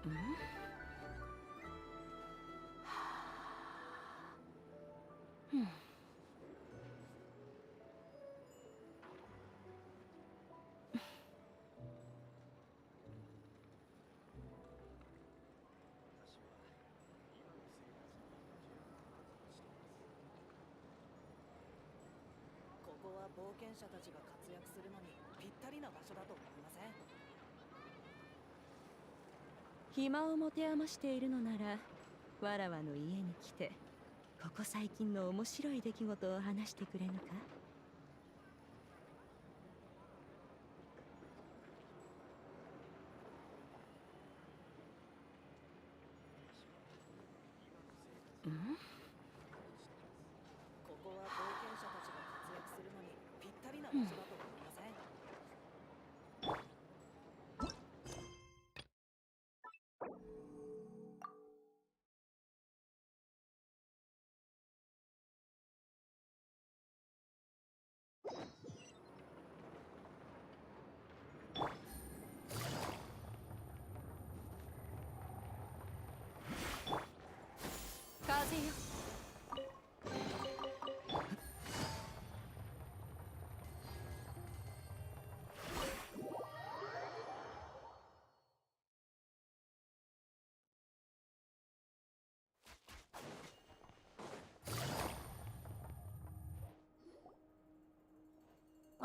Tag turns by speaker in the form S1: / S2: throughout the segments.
S1: ここは冒険者たちが活躍するのにぴったりな場所だと思いません？
S2: 暇を持て余しているのなら、わらわの家に来てここ最近の面白い出来事を話してくれぬか？
S1: ここは冒険者たちが活躍するのにぴったりな場所だと思いません？
S2: 風よ。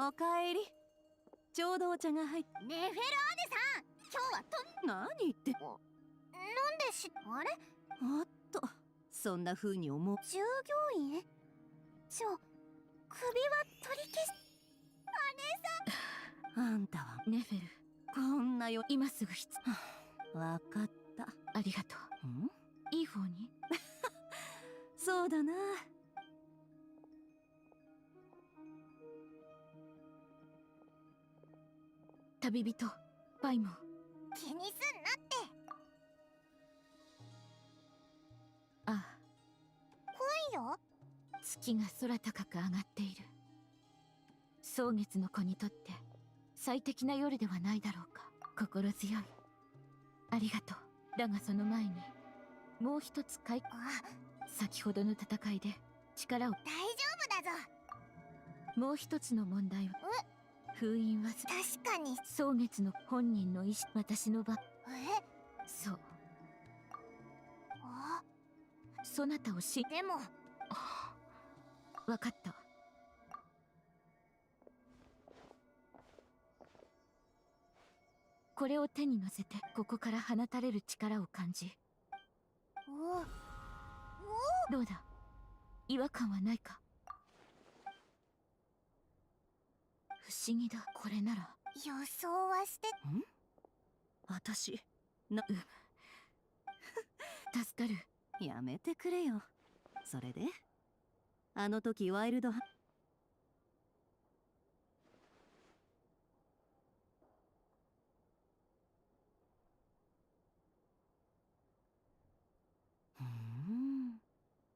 S2: おかえり。ちょうどお茶が入っ。
S3: ネフェル姉さん、今日は
S2: 何言って。
S3: なんであれ？
S2: おっと、そんな風に思う。
S3: 従業員？首は取り消し。姉
S2: あんたはネフェル、こんなよ。今すぐわかった。ありがとう。いい方にそうだな。旅人パイモン、
S3: 気にすんなって。
S2: ああ、
S3: 来いよ。
S2: 月が空高く上がっている。蒼月の子にとって最適な夜ではないだろうか。心強い。ありがとう。だがその前にもう一つ先ほどの戦いで力を。
S3: 大丈夫だぞ。
S2: もう一つの問題は封印は
S3: 確かに
S2: 蒼月の本人の意志。私の場。そう。そなたを
S3: でも
S2: 分かった。これを手に乗せてここから放たれる力を感じ。どうだ、違和感はないか？不思議だ。これなら
S3: 予想はして。
S2: 私助かる。やめてくれよ。それであの時ワイルドハ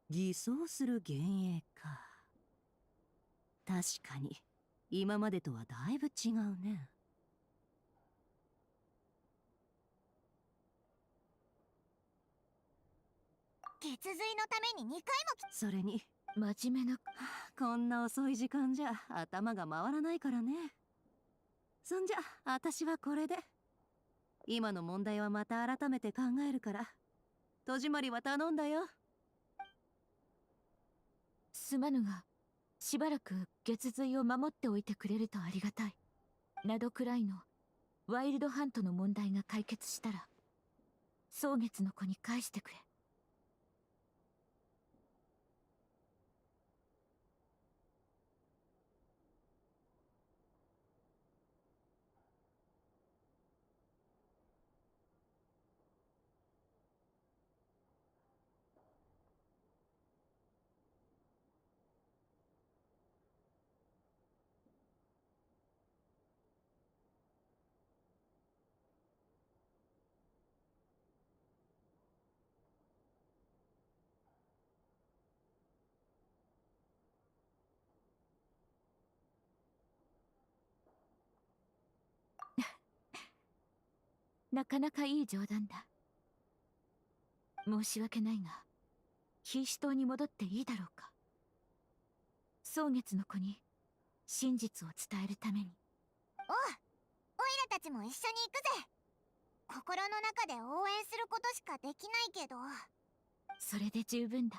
S2: 偽装する幻影か。確かに今までとはだいぶ違うね。
S3: 血髄のために2回も。
S2: それに真面目なこんな遅い時間じゃ頭が回らないからね。そんじゃ私はこれで。今の問題はまた改めて考えるから戸締まりは頼んだよ。すまぬがしばらく月髄を守っておいてくれるとありがたい。Nod-Kraiのワイルドハントの問題が解決したら蒼月の子に返してくれ。なかなかいい冗談だ。申し訳ないが、緋死島に戻っていいだろうか。蒼月の子に真実を伝えるために。
S3: おいらたちも一緒に行くぜ。心の中で応援することしかできないけど。
S2: それで十分だ。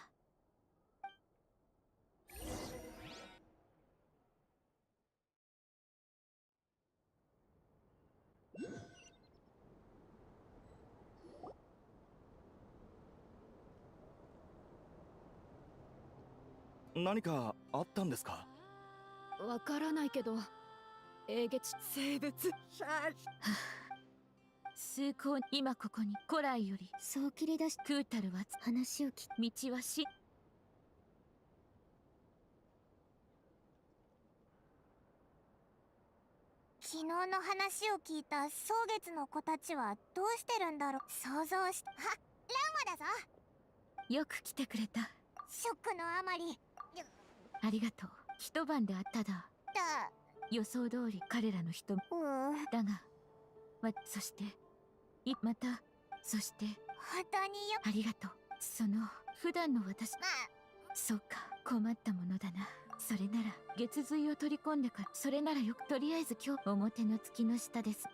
S4: 何かあったんですか？
S5: わからないけど、英月生物
S2: 崇高、今ここに古来より
S3: そう切り出し
S2: クータルは
S3: 話を聞
S2: 道はし。
S3: 昨日の話を聞いた蒼月の子たちはどうしてるんだろう。想像しラウマだぞ。
S2: よく来てくれた。
S3: ショックのあまり
S2: ありがとう。一晩であっただ。予想通り彼らの人だが、そしてまたそして
S3: 本当によ。
S2: ありがとう。その普段の私、そうか、困ったものだな。それなら月髄を取り込んでから、それならよく。とりあえず今日表の月の下です。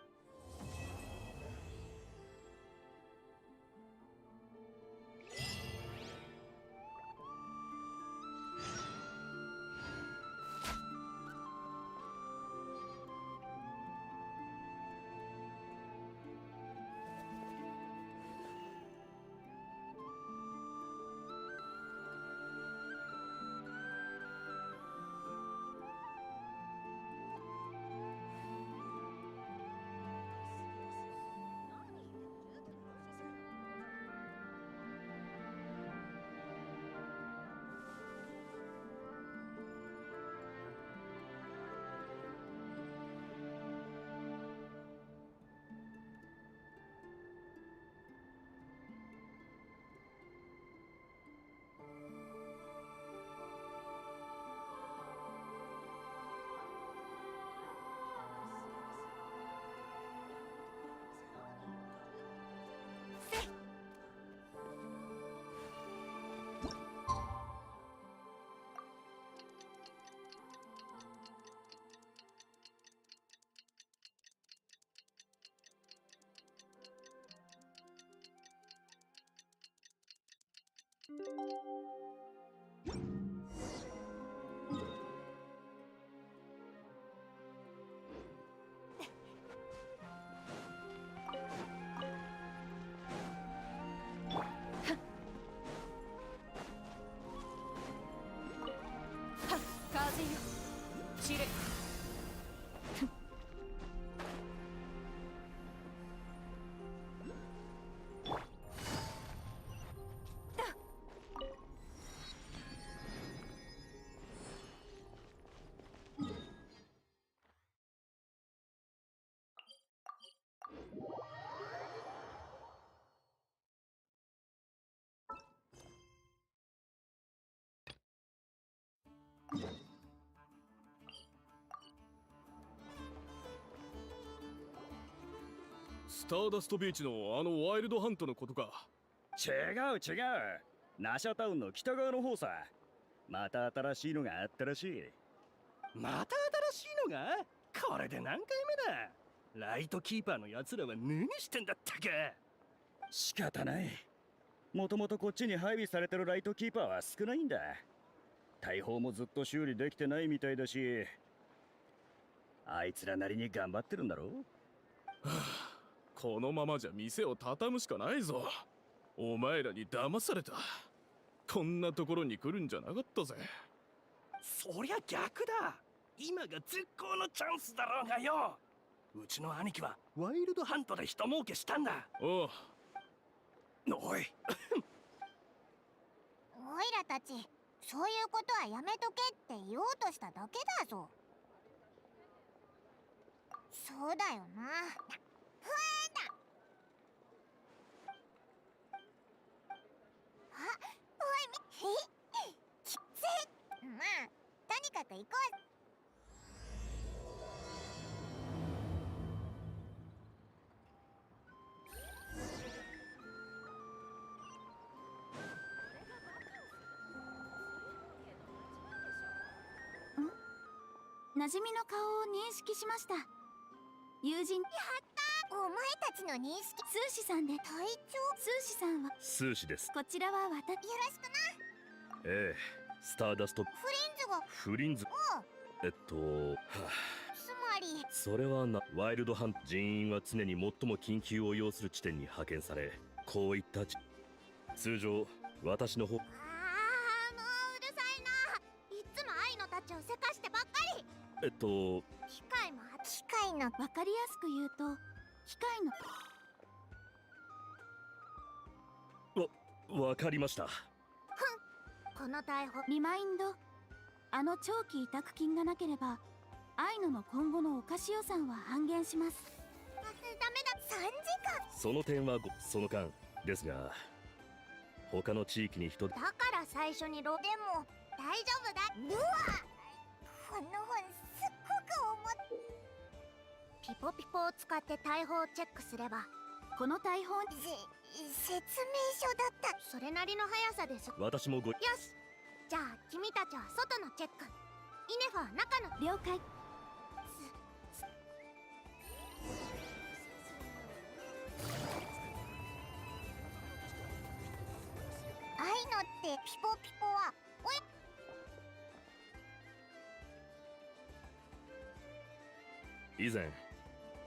S5: 風よ散れ。
S6: スターダストビーチのあのワイルドハントのことか。
S7: 違う。ナシャタウンの北側の方さ。また新しいのがあったらしい。
S4: また新しいのが？これで何回目だ？ライトキーパーのやつらは何してんだったか。
S7: 仕方ない。もともとこっちに配備されてるライトキーパーは少ないんだ。大砲もずっと修理できてないみたいだし、あいつらなりに頑張ってるんだろう。
S6: このままじゃ店を畳むしかないぞ。お前らに騙された。こんなところに来るんじゃなかったぜ。
S4: そりゃ逆だ。今が絶好のチャンスだろうがよ。うちの兄貴はワイルドハントで人儲けしたんだ。
S6: おう。
S4: おい
S3: オイラたち、そういうことはやめとけって言おうとしただけだぞ。そうだよな。ふえだ。おいきつい。まあとにかく行こう。
S2: 馴染みの顔を認識しました。友人。や
S3: ったー。お前たちの認識。
S2: スーシさんで。
S3: 隊長。
S2: スーシさんは。
S7: スーシです。
S2: こちらは
S3: よろしくな。
S7: ええ、スターダスト。
S3: フリンズが。
S7: フリンズ。はあ、
S3: つまり。
S7: それはな、ワイルドハント人員は常に最も緊急を要する地点に派遣され、こういった通常私の方。
S3: もううるさいな。いつも愛のたちをせかしてばっかり。機械も機械の。
S2: わかりやすく言うと機械
S7: の。わかりました。
S3: この逮捕
S2: リマインド。あの長期委託金がなければアイノの今後のお菓子予算は半減します。
S3: ダメだ。3時間。
S7: その点はその間ですが、他の地域に人。
S3: だから最初にでも大丈夫だ。うわ、この本すっごく重い。ピポピポを使って大砲をチェックすれば。
S2: この大砲
S3: 説明書だった。それなりの速さです。
S7: 私もよし、
S3: じゃあ君たちは外のチェック、イネフは中の。
S2: 了解。
S3: アイノってピポピポは
S7: 以前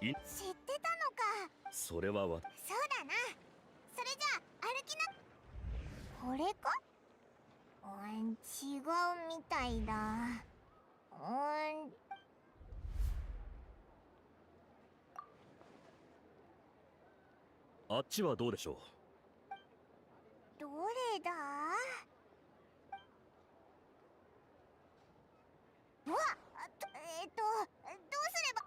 S3: 知ってたのか。
S7: それは
S3: そうだな。それじゃあ歩きな。これか。違うみたいだ。
S7: あっちはどうでしょ
S3: どれだ。うわっ、どうすれば。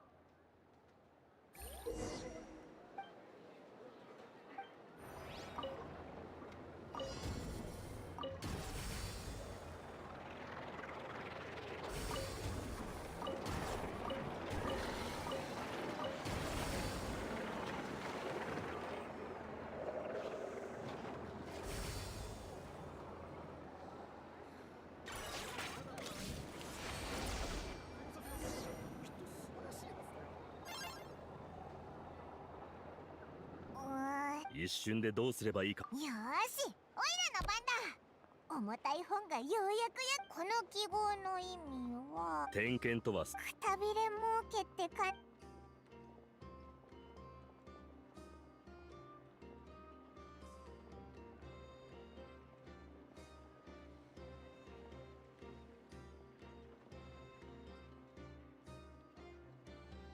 S7: 一瞬でどうすればいいか。
S3: よーし、おいらの番だ。重たい本がようやくこの記号の意味は。
S7: 点検とは
S3: くたびれ儲けってか。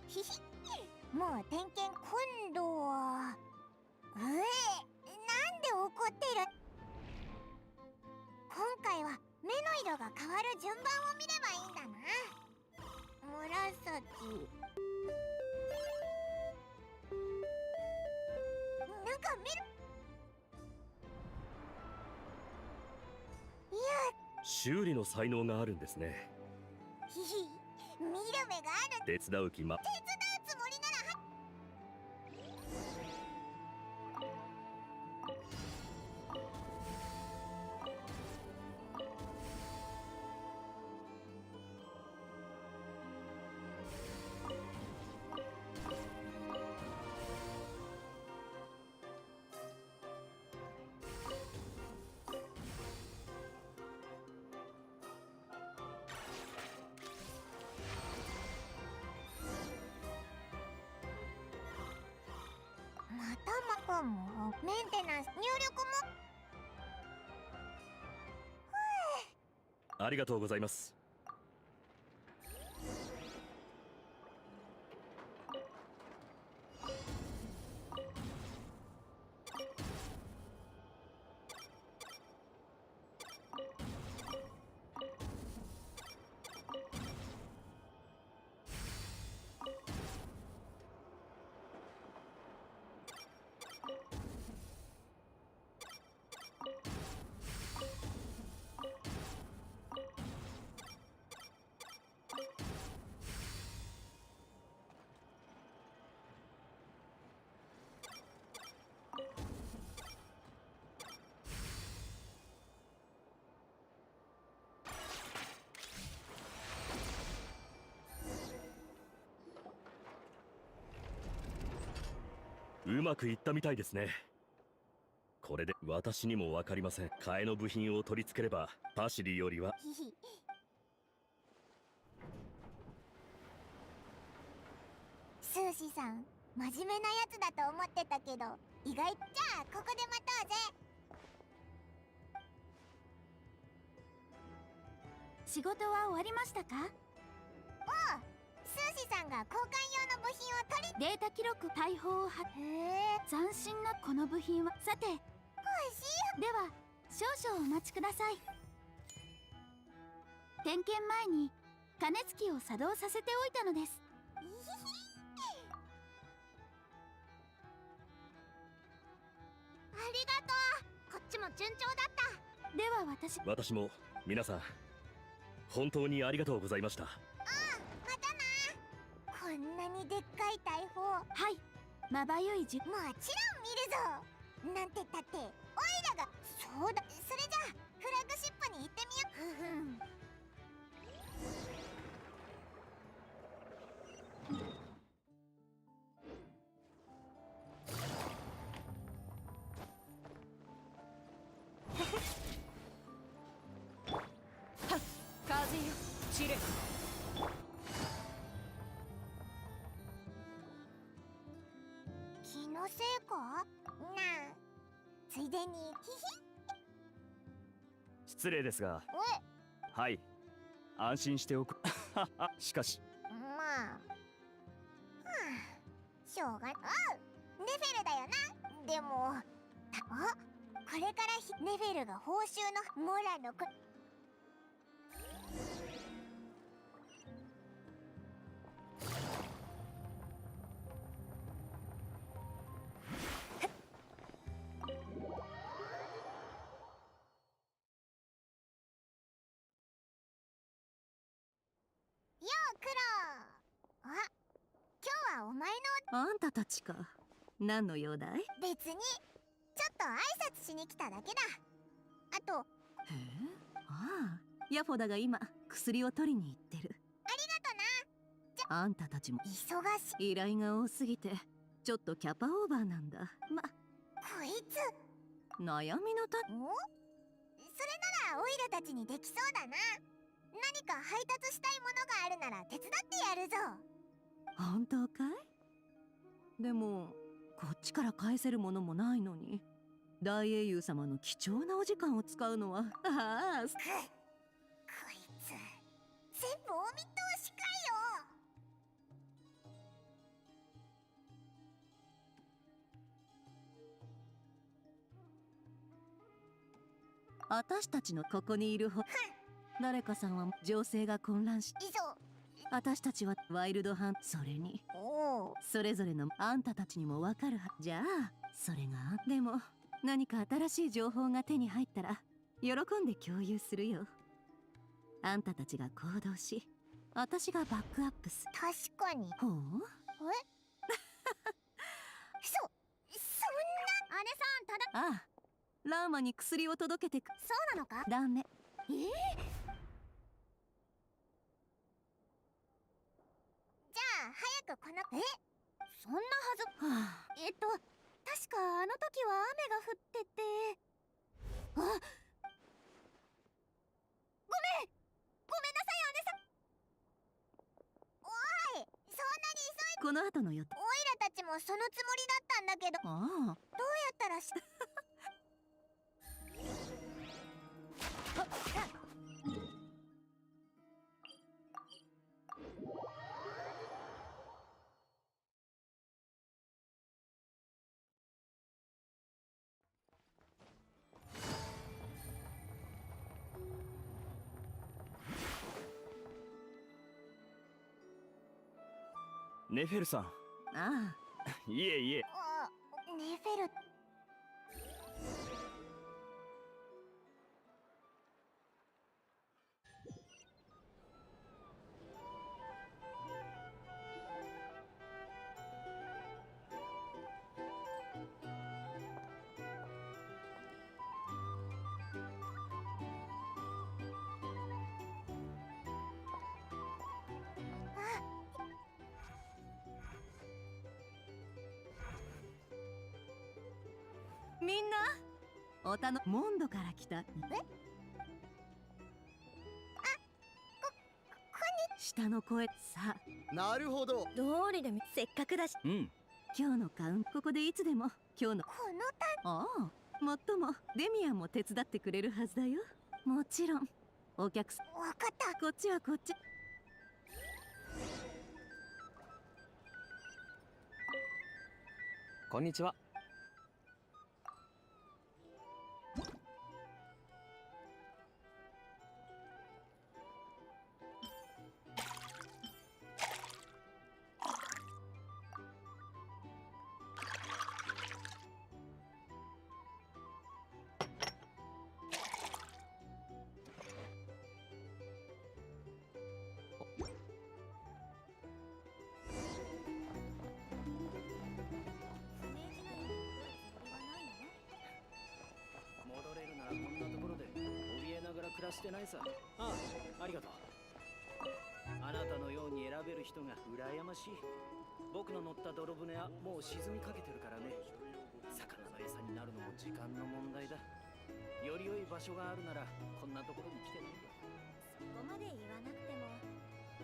S3: ひひ、もう点検今度は。なんで怒ってる。今回は目の色が変わる順番を見ればいいんだな。紫。なんか見る。いや、
S7: 修理の才能があるんですね。
S3: ひひ、見る目がある。
S7: 手伝う気ま。
S3: 手伝うつもりなら。頭もメンテナンス入力も。
S7: ありがとうございます。うまくいったみたいですね。これで私にも分かりません。替えの部品を取り付ければパシリよりは。
S3: ヒヒ。スーシーさん、真面目なやつだと思ってたけど意外。じゃあここで待とうぜ。
S2: 仕事は終わりましたか？
S3: おう、スーシーさんが交換用の部品を取り。
S2: データ記録大砲をは。
S3: へえ、
S2: 斬新なこの部品は。さて、
S3: 欲しい。
S2: では少々お待ちください。点検前に加熱器を作動させておいたのです。
S3: ありがとう。こっちも順調だった。
S2: では
S7: 私も皆さん本当にありがとうございました。
S3: またな。こんなにでっかい大砲。
S2: はい、まばゆいじ。
S3: もちろん見るぞ。なんてったってオイラが。そうだ、それじゃあフラッグシップに行ってみよう。ふふん。
S1: 風よ散れ。
S3: 気のせいかなあ。ついでにヒヒ。
S7: 失礼ですが。
S3: お
S7: はい、安心しておく。しかし
S3: い、まあ、はあ、しょうが。ネフェルだよな。でもこれからネフェルが報酬のモラのあ、今日はお前の。
S8: あんたたちか。何の用だい？
S3: 別にちょっと挨拶しに来ただけだ。あと。
S8: へえ、ああ、ヤフォダが今薬を取りに行ってる。
S3: ありがとな。
S8: あんたたちも
S3: 忙しい。
S8: 依頼が多すぎてちょっとキャパオーバーなんだ。
S3: こいつ
S8: 悩みの種。
S3: お？それならオイラたちにできそうだな。何か配達したいものがあるなら手伝ってやるぞ。
S8: 本当かい？でもこっちから返せるものもないのに、大英雄様の貴重なお時間を使うのは。ああ、
S3: こいつ全部お見通しかよ。
S8: 私たちのここにいる誰かさんは情勢が混乱し、
S3: いぞ。
S8: 私たちはワイルドハント、それに
S3: おお。
S8: それぞれのあんたたちにもわかるは。じゃあそれが。でも何か新しい情報が手に入ったら喜んで共有するよ。あんたたちが行動し、私がバックアップす。
S3: 確かに。
S8: ほう。
S3: そんな。姉さん、
S8: ああ、ラーマに薬を届けてく。
S3: そうなのか？
S8: ダメ。
S3: じゃあ早くこの。そんなはず。
S8: はあ、
S3: 確かあの時は雨が降ってて。ごめんなさい、姉さん。おい、そんなに急い。
S8: この後の予定。
S3: オイラたちもそのつもりだったんだけど、どうや
S8: ああ、
S3: ったら
S7: ネフェルさん。
S8: ああ、
S7: いえいえ。
S3: ネフェル。
S8: みんなおたのモンドから来た。下の声さあ。
S9: なるほど。
S5: 道理でせっかくだし。
S7: うん。
S8: 今日のカウントここでいつでも今日の
S3: このた
S8: ああ、もっともデミアンも手伝ってくれるはずだよ。もちろんお客さん。
S3: わかった。
S8: こっちはこっち。
S10: こんにちは。
S4: 戻れるならこんなところで怯えながら暮らしてないさ。ああ、ありがとう。あなたのように選べる人が羨ましい。僕の乗った泥船はもう沈みかけてるからね。魚の餌になるのも時間の問題だ。より良い場所があるならこんなところに来てねえよ。
S3: そこまで言わなくても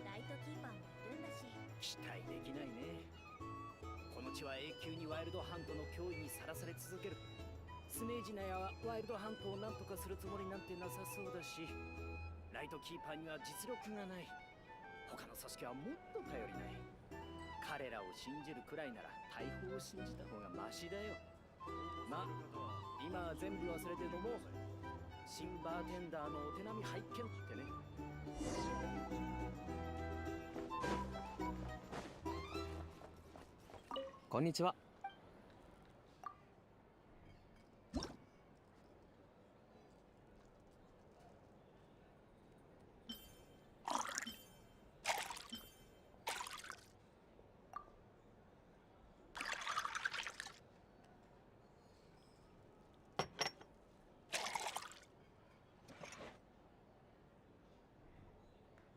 S3: ライトキーパーもいるんだし。
S4: 期待できないね。この地は永久にワイルドハントの脅威にさらされ続ける。スネージナヤはワイルドハントを何とかするつもりなんてなさそうだし、ライトキーパーには実力がない。他の組織はもっと頼りない。彼らを信じるくらいなら大砲を信じた方がマシだよ。ま、今は全部忘れて飲もう。新バーテンダーのお手並み拝見ってね。
S10: こんにちは。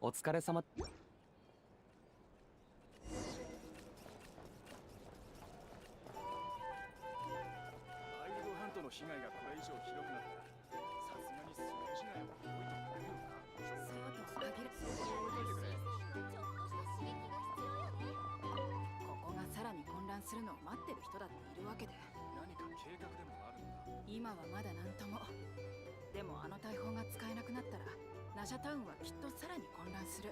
S10: お疲れ様。
S4: ワイルドハントの被害がこれ以上ひどくなったら、さすがにスネージナヤも置いてくれるのか。
S5: そうとは限る。
S4: そこに置いといてくれ。
S1: ここがさらに混乱するのを待ってる人だっているわけで、
S4: 何か計画でもあるんだ。
S1: 今はまだ何とも。でもあの大砲が使えなくなったらナシャタウンはきっとさらに混乱する。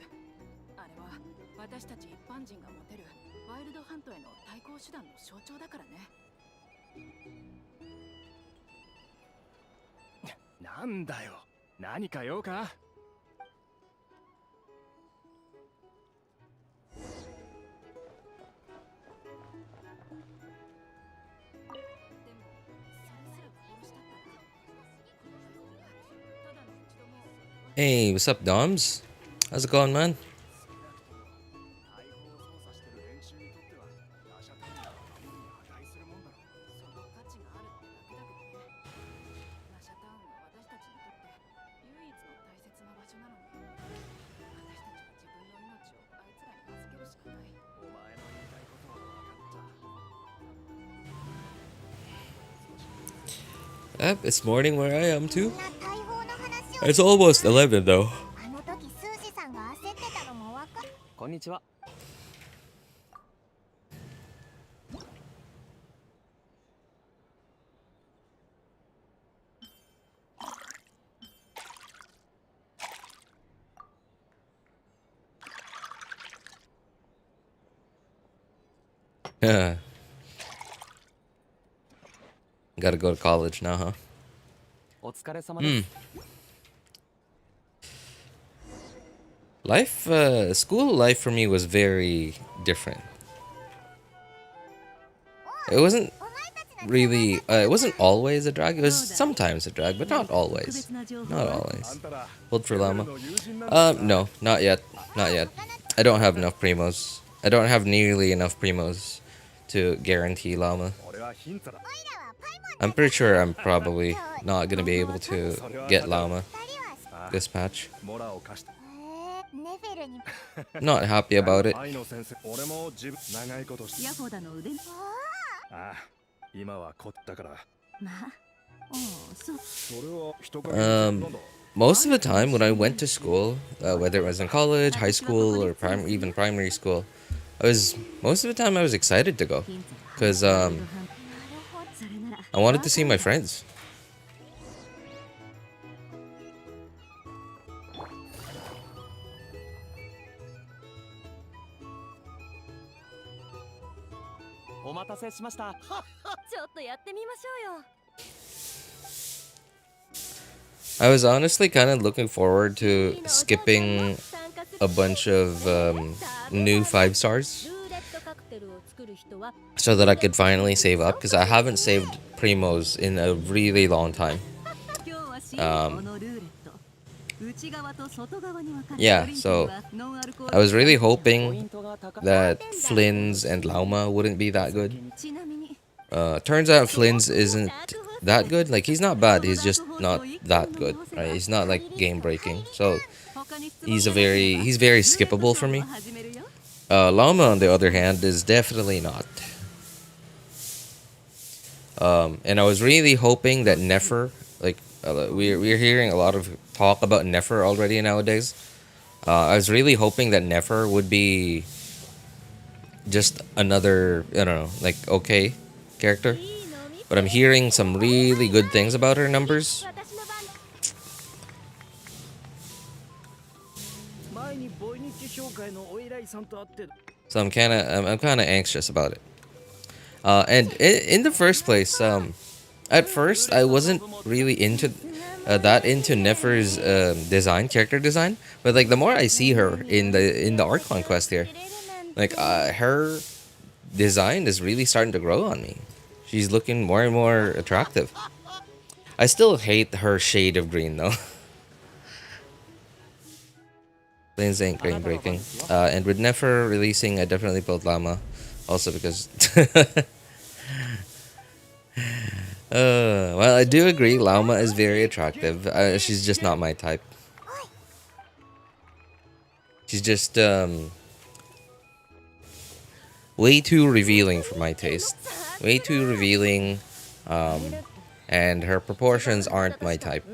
S1: あれは私たち一般人が持てるワイルドハントへの対抗手段の象徴だからね。
S4: なんだよ、何か用か。
S1: でもそれすら殺したったら、ただの打ち止めを。
S11: Hey, what's up, Doms? How's it going, man?
S4: 大砲を操作してる連中にとってはナシャタウンは守りに値するもんだろ。
S1: その価値があるってだけだけどね。ナシャタウンは私たちにとって唯一の大切な場所なのに、私たちは自分の命をあいつらに預けるしかない。
S4: お前の言いたいことは分かった。
S11: It's morning where I am
S3: み
S11: too.
S3: んな大砲の話を。
S11: It's almost 11 though.
S3: あの時スージさんが焦ってたのもわかる。
S10: こんにちは。
S11: Yeah. Gotta go to college now, huh?
S10: お疲れ様です。
S11: Life, school life for me was very different. It wasn't really, it wasn't always a drag. It was sometimes a drag, but not always. Not always. Hold for Llama. No, not yet. Not yet. I don't have enough primos. I don't have nearly enough primos to guarantee Llama. I'm pretty sure I'm probably not gonna be able to get Llama this patch.
S3: ネフェルに。
S11: Not happy about it.
S4: 愛の先生、俺も長いことして。
S8: ヤホダの腕。
S4: ああ、今はこったから
S11: Most of the time when I went to school, whether it was in college, high school, or even primary school, most of the time I was excited to go, because I wanted to see my friends. I was honestly kind of looking forward to skipping a bunch of new 5 stars so that I could finally save up, because I haven't saved primos in a really long time. Yeah, so I was really hoping that Flins and Lauma wouldn't be that good. Turns out Flins isn't that good. Like, he's not bad, he's just not that good, right? He's not like game breaking, so he's very skippable for me. Lauma, on the other hand, is definitely not. And I was really hoping that Nefer, like, we're hearing a lot of talk about Nefer already nowadays. I was really hoping that Nefer would be just another, I don't know, like, okay character. But I'm hearing some really good things about her numbers. So I'm kind of anxious about it. And in the first place, at first I wasn't really into Nefer's character design, but like the more I see her in the Archon quest here, like her design is really starting to grow on me. She's looking more and more attractive. I still hate her shade of green though. Flins ain't green breaking. And with Nefer releasing, I definitely built Lauma, also because. Well, I do agree, Lauma is very attractive. She's just not my type. She's just way too revealing for my taste. Way too revealing, and her proportions aren't my type.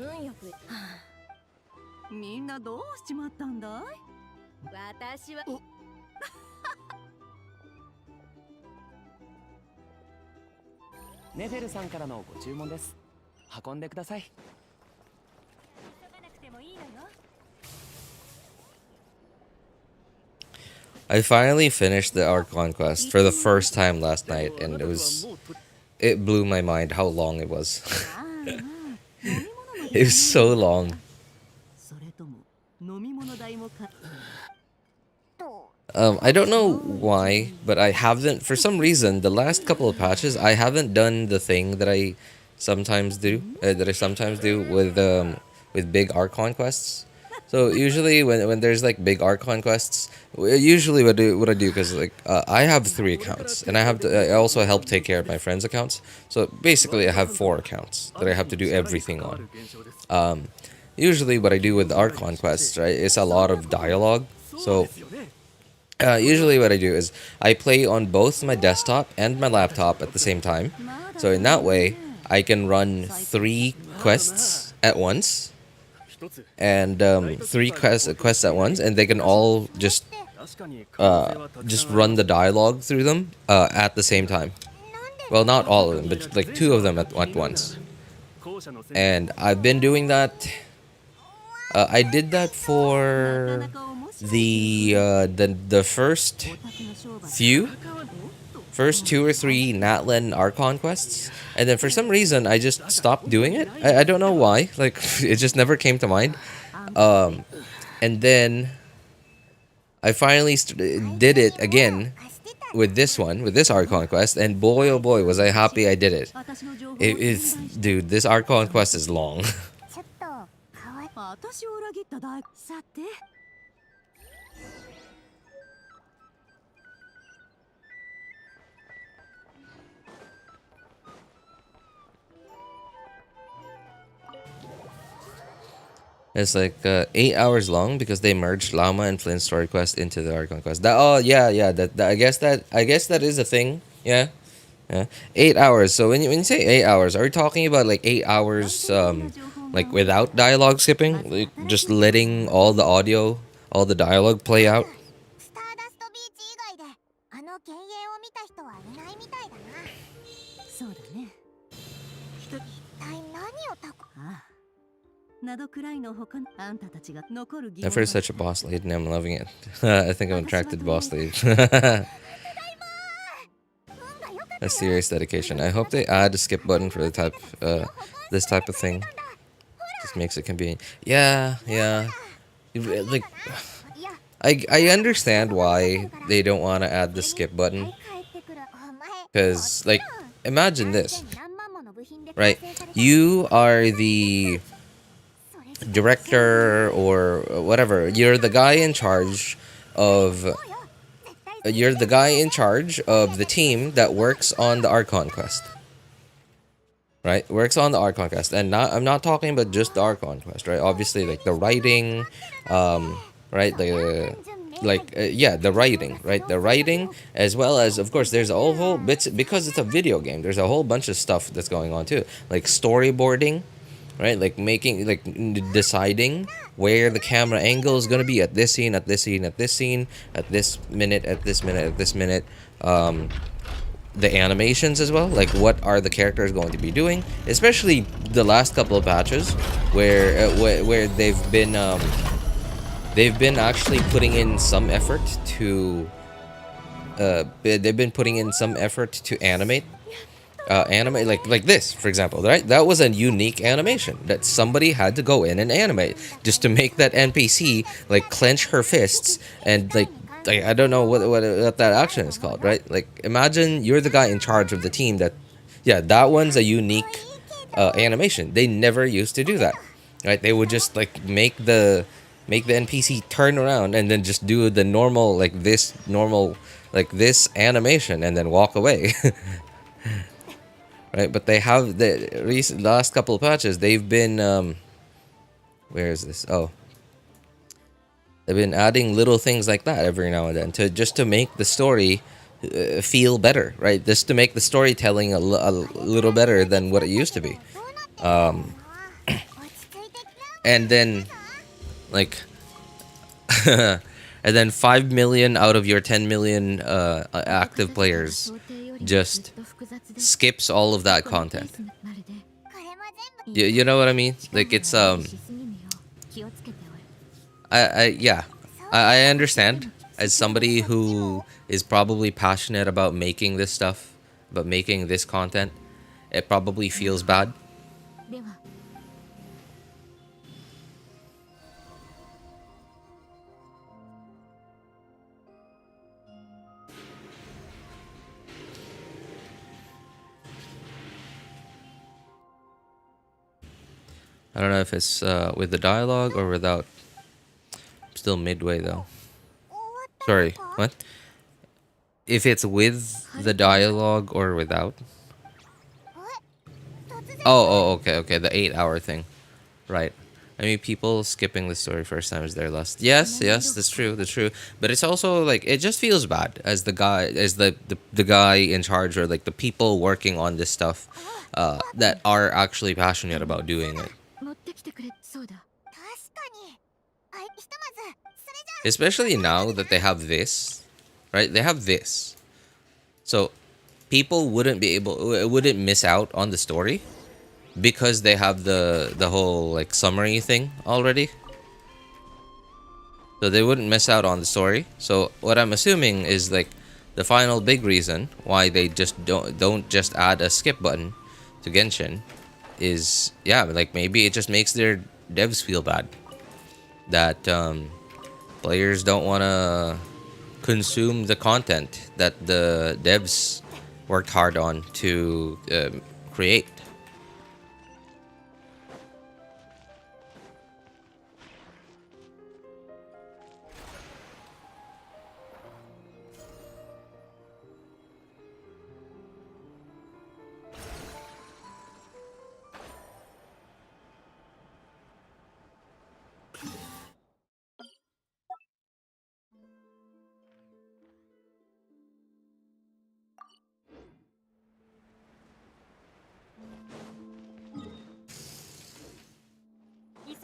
S11: I finally finished the Archon quest for the first time last night, and it blew my mind how long it was. It was so long. I don't know why, but I haven't, for some reason, the last couple of patches, I haven't done the thing that I sometimes do, with big Archon quests. So usually when there's like big Archon quests, usually what I do, because like I have 3 accounts, and I also help take care of my friends' accounts. So basically I have 4 accounts that I have to do everything on. Usually what I do with Archon quests, right, is a lot of dialogue. So usually what I do is I play on both my desktop and my laptop at the same time. So in that way, I can run 3 quests at once. And 3 quests at once, and they can all just run the dialogue through them at the same time. Well, not all of them, but like 2 of them at once. And I've been doing that. I did that for the first 2 or 3 Natlan Archon quests, and then for some reason I just stopped doing it. I don't know why, like it just never came to mind. And then I finally did it again with this Archon quest, and boy oh boy was I happy I did it. Dude, this Archon quest is long. It's like 8 hours long because they merged Lauma and Flint's story quest into the Archon quest. I guess that is a thing. Yeah, Yeah, 8 hours. So when you say 8 hours, are we talking about like 8 hours, like without dialogue skipping, like just letting all the audio, all the dialogue play out?
S3: スターダストビーチ以外であの幻影を見た人はいないみたいだな。
S8: そうだね。
S3: 一体何をたこ。
S8: ああ。ナドクライの他のあんたたちが残る疑
S11: I've
S8: 問
S11: heard
S8: は
S11: such a boss lead, and I'm loving it. I think I'm attracted to boss lead. A serious dedication. I hope they add a skip button for the type, this type of thing. Just makes it convenient. Yeah. Like, I understand why they don't want to add the skip button. Because, like, imagine this, right? You are the director or whatever. You're the guy in charge of the team that works on the Archon quest. Right? Works on the Archon quest. And I'm not talking about just the Archon quest, right? Obviously, like the writing, right? The writing, right? The writing, as well as, of course, there's a whole bits, because it's a video game, there's a whole bunch of stuff that's going on too. Like storyboarding, right? Like deciding where the camera angle is going to be at this scene, at this scene, at this scene, at this minute, at this minute, at this minute. The animations as well, like what are the characters going to be doing, especially the last couple of patches where they've been actually putting in some effort to animate like this, for example, right? That was a unique animation that somebody had to go in and animate just to make that NPC like clench her fists and like I don't know what that action is called, right? Like imagine you're the guy in charge of the team that one's a unique animation. They never used to do that, right? They would just like make the NPC turn around and then just do the normal this animation and then walk away. Right? But they have the last couple of patches, they've been where is this? Oh, they've been adding little things like that every now and then to make the story feel better, right? Just to make the storytelling a little better than what it used to be. And then, like, and then 5 million out of your 10 million active players just skips all of that content. You know what I mean? Like it's I understand, as somebody who is probably passionate about making this stuff, about making this content, it probably feels bad. I don't know if it's with the dialogue or without. I'm still midway though. Sorry, what? If it's with the dialogue or without? Oh, okay, the 8-hour thing. Right. I mean, people skipping the story first time is their lust. Yes, that's true. But it's also like it just feels bad as the guy, the guy in charge, or like the people working on this stuff, that are actually passionate about doing it. Especially now that they have this, right? They have this, so people wouldn't miss out on the story because they have the whole like summary thing already. So they wouldn't miss out on the story. So what I'm assuming is like the final big reason why they just don't just add a skip button to Genshin is like maybe it just makes their devs feel bad that players don't want to consume the content that the devs worked hard on to create.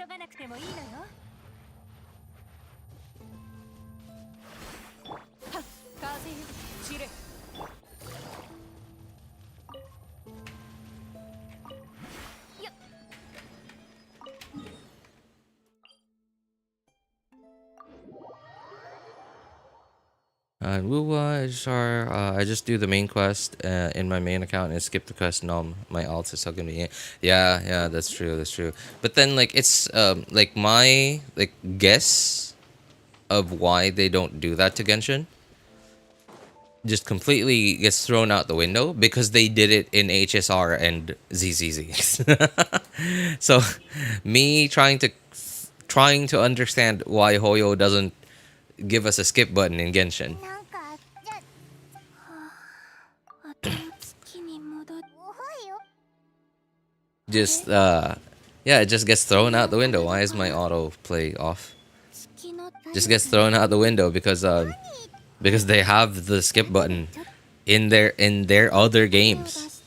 S3: がなくてもいいのよ。
S5: 風よ散れ。
S11: And Wuwa Ishar, I just do the main quest in my main account and skip the quest. No, my alt is still gonna be. Yeah, that's true, that's true. But then like it's like my like guess of why they don't do that to Genshin just completely gets thrown out the window because they did it in HSR and ZZZ. So me trying to understand why Hoyo doesn't give us a skip button in Genshin. Just yeah, it just gets thrown out the window. Why is my auto play off? Just gets thrown out the window because they have the skip button in their other games.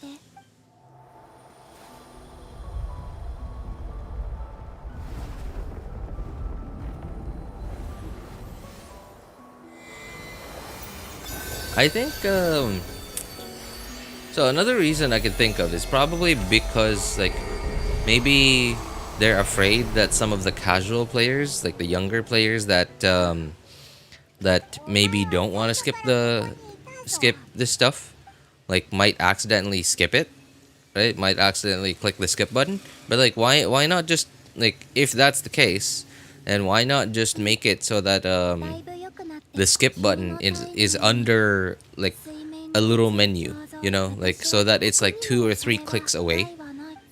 S11: I think so another reason I could think of is probably because like maybe they're afraid that some of the casual players, like the younger players that maybe don't want to skip this stuff, like might accidentally skip it, right? Might accidentally click the skip button. But like why not just like if that's the case, then why not just make it so that the skip button is under like a little menu, you know, like so that it's like 2 or 3 clicks away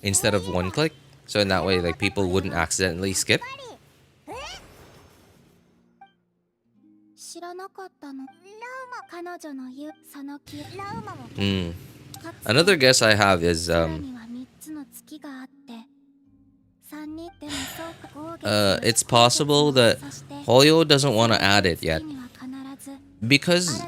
S11: instead of 1 click, so in that way like people wouldn't accidentally skip. Another guess I have is it's possible that Hoyo doesn't want to add it yet because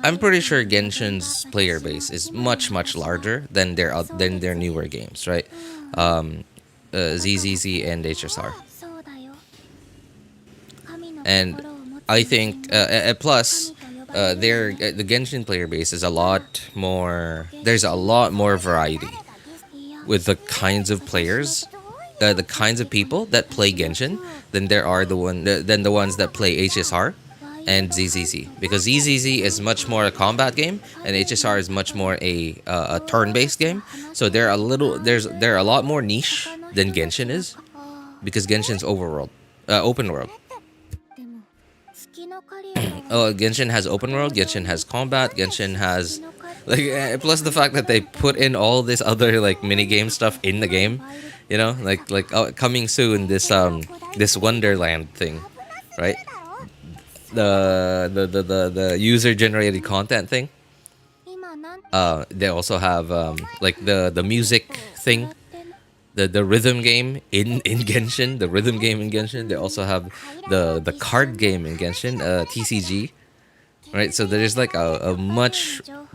S11: I'm pretty sure Genshin's player base is much larger than their newer games, right? ZZZ and HSR. And I think plus the Genshin player base is a lot more. There's a lot more variety with the kinds of players, the kinds of people that play Genshin than the ones that play HSR and ZZZ, because ZZZ is much more a combat game and HSR is much more a turn-based game. So they're a lot more niche than Genshin is, because Genshin's open world. Oh, Genshin has open world, Genshin has combat, Genshin has like plus the fact that they put in all this other like mini game stuff in the game, you know, like coming soon this Wonderland thing, right? The user generated content thing. They also have like the music thing, the rhythm game in Genshin, the rhythm game in Genshin. They also have the card game in Genshin, TCG, right? So there's like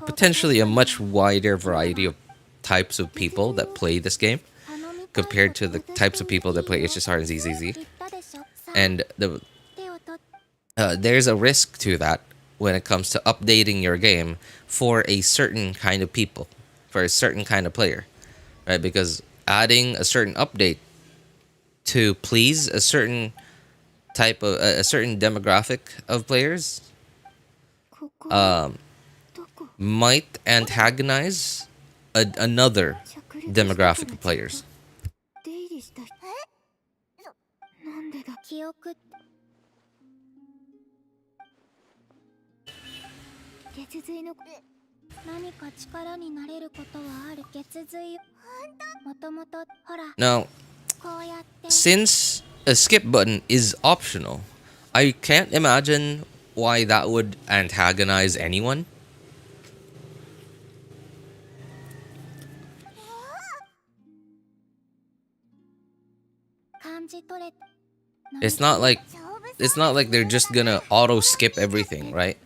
S11: potentially a much wider variety of types of people that play this game compared to the types of people that play HSR and ZZZ. And there's a risk to that when it comes to updating your game for a certain kind of people, for a certain kind of player, right? Because adding a certain update to please a certain type of a certain demographic of players might antagonize another demographic of players. Now, since a skip button is optional, I can't imagine why that would antagonize anyone. It's not like they're just gonna auto skip everything, right?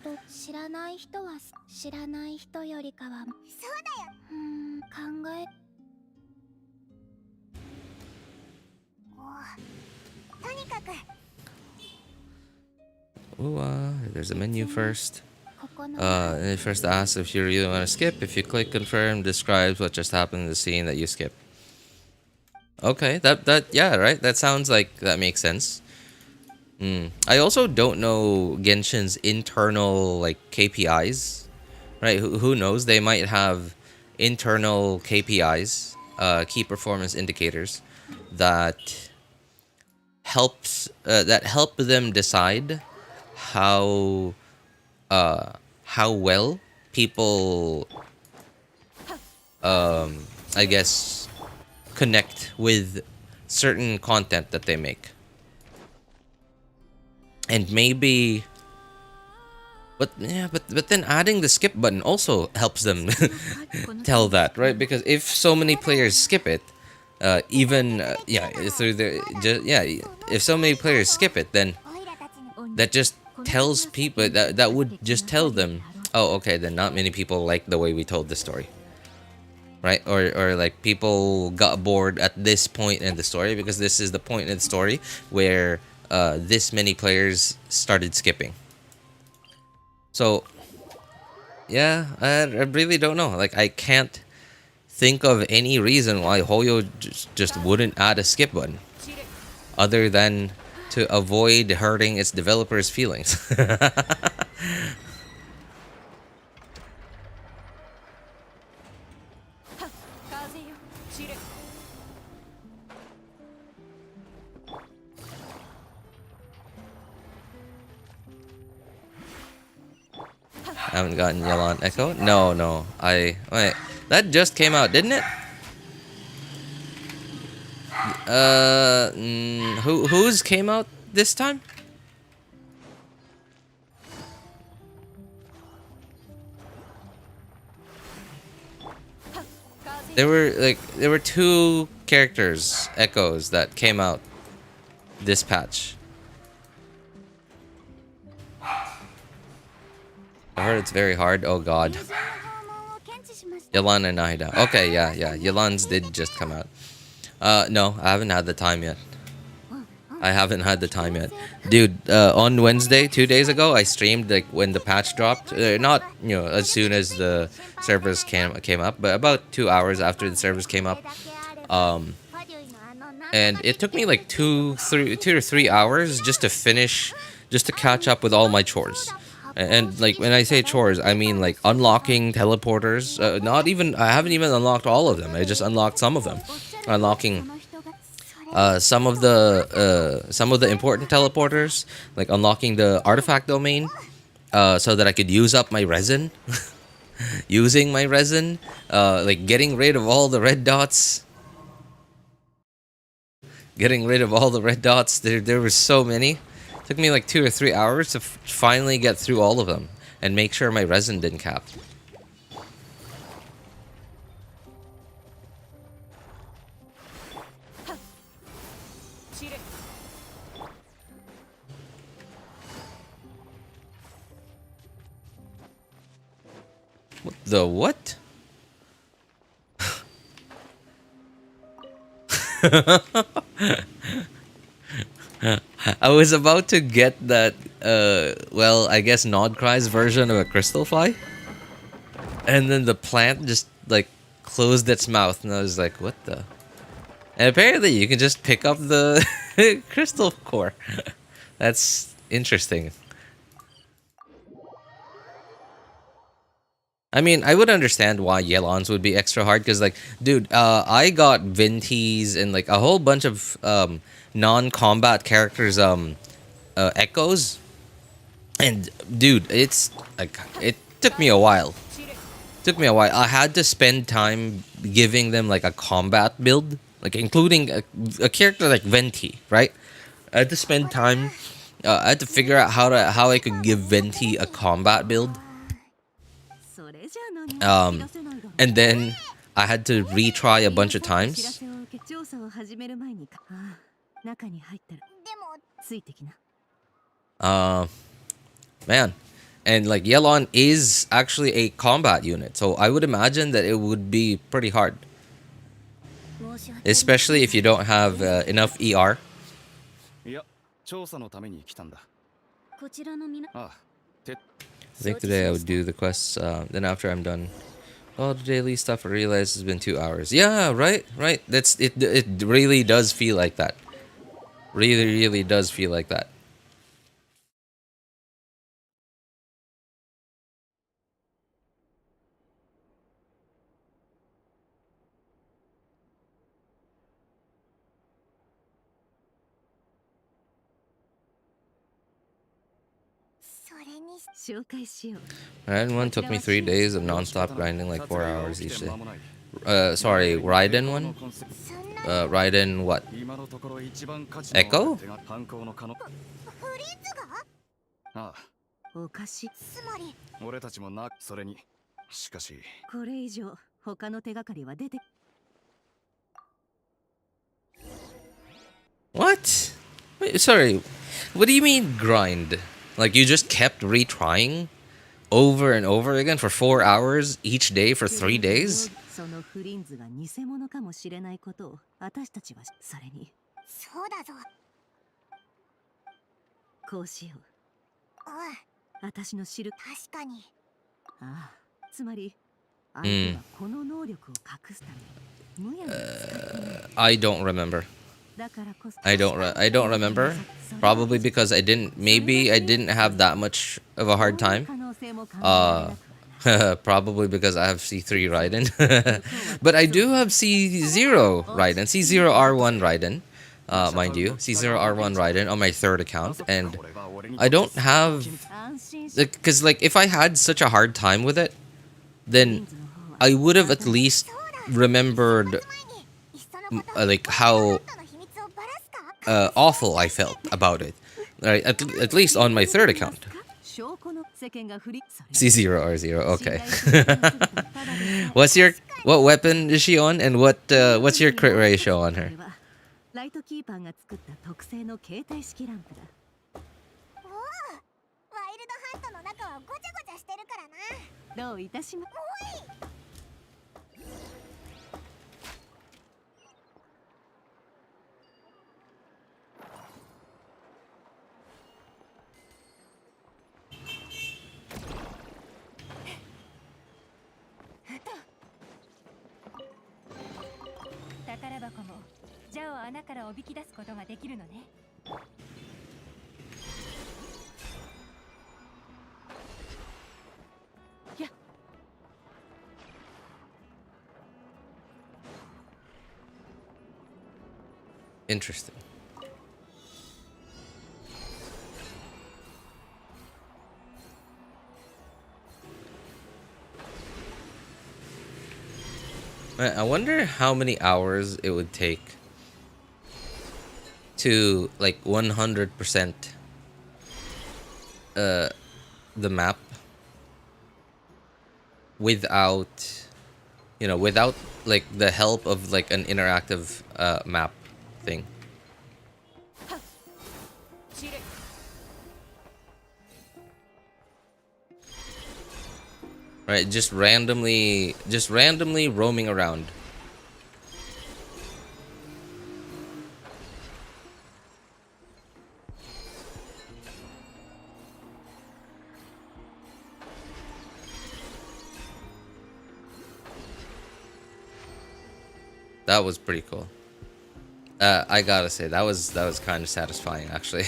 S11: Ooh, there's a menu first. It first asks if you really want to skip. If you click confirm, describes what just happened in the scene that you skip. Okay, yeah, right. That sounds like that makes sense. I also don't know Genshin's internal like KPIs, right? Who knows? They might have internal KPIs, key performance indicators, that help them decide how well people I guess connect with certain content that they make. And maybe but then adding the skip button also helps them tell that, right? Because if so many players skip it, if so many players skip it, then that just tells people that would just tell them, oh, okay, then not many people like the way we told the story, right? Or like people got bored at this point in the story because this is the point in the story where this many players started skipping. So yeah, I really don't know. Like, I can't think of any reason why Hoyo just wouldn't add a skip button other than to avoid hurting its developers' feelings. I haven't gotten Yelan Echo. No. Wait. That just came out, didn't it? Whose came out this time? There were two characters, Echoes, that came out this patch. I heard it's very hard. Oh god. Yelan and Nahida. Okay, yeah. Yelan's did just come out. No, I haven't had the time yet. Dude, on Wednesday, 2 days ago, I streamed like when the patch dropped. Not, as soon as the servers came up, but about 2 hours after the servers came up. And it took me like 2 or 3 hours just to catch up with all my chores. And like when I say chores, I mean like unlocking teleporters. I haven't even unlocked all of them. I just unlocked some of them. Unlocking some of the important teleporters, like unlocking the artifact domain, so that I could use up my resin. Using my resin, like getting rid of all the red dots. There were so many. Took me like 2 or 3 hours to finally get through all of them and make sure my resin didn't cap. What the what? I was about to get that, I guess Nod-Krai's version of a crystal fly. And then the plant just, like, closed its mouth, and I was like, what the? And apparently you can just pick up the crystal core. That's interesting. I mean, I would understand why Yelan's would be extra hard, because, like, dude, I got Vinties and, like, a whole bunch of, non-combat characters, Echoes. And, dude, it's, like, it took me a while. I had to spend time giving them, like, a combat build. Like, including a character like Venti, right? I had to spend time, I had to figure out how I could give Venti a combat build. And then I had to retry a bunch of times. Man. And like Yelan is actually a combat unit, so I would imagine that it would be pretty hard. Especially if you don't have enough ER.
S9: 調査のために来たんだ。
S3: こちらの皆
S9: ああ、て
S11: I think today I would do the quests. Then after I'm done, all the daily stuff I realize has been 2 hours. Yeah, right, right. That's it. It really does feel like that. Really does feel like that. Raiden 1 took me 3 days of non-stop grinding, like 4 hours each day. Sorry, Raiden 1? Raiden what? Echo?
S9: ああ、
S3: つまり
S9: 俺たちもな、それに。しかし、
S8: これ以上他の手がかりは出て
S11: What? Wait, sorry. What do you mean grind? Like you just kept retrying over and over again for 4 hours each day for 3 days?
S8: そのフリンズが偽物かもしれないことを私たちはそれに
S3: そうだぞ。
S8: こうしよう。
S3: うん、
S8: 私の知る
S3: 確かに。
S8: ああ、つまり相手はこの能力を隠すためむやみに使ってない
S11: I don't remember.
S8: だからこそ
S11: I don't remember. Probably because maybe I didn't have that much of a hard time. Probably because I have C3 Raiden. But I do have C0 Raiden, C0 R1 Raiden, mind you, C0 R1 Raiden on my third account, and I don't have, because like if I had such a hard time with it, then I would have at least remembered like how awful I felt about it. Right, at least on my third account. C0 R0, okay. What weapon is she on, and what's your crit ratio on her?
S8: ライトキーパーが作った特製の携帯式ランプだ。
S3: おお、ワイルドハントの中はごちゃごちゃしてるからな。
S8: どういたしま。
S12: 宝箱もジャを穴からおびき出すことができるのね。
S11: Interesting. I wonder how many hours it would take to like 100% the map without, you know, without like the help of like an interactive map thing. Right, just randomly roaming around. That was pretty cool. I gotta say that was kind of satisfying actually.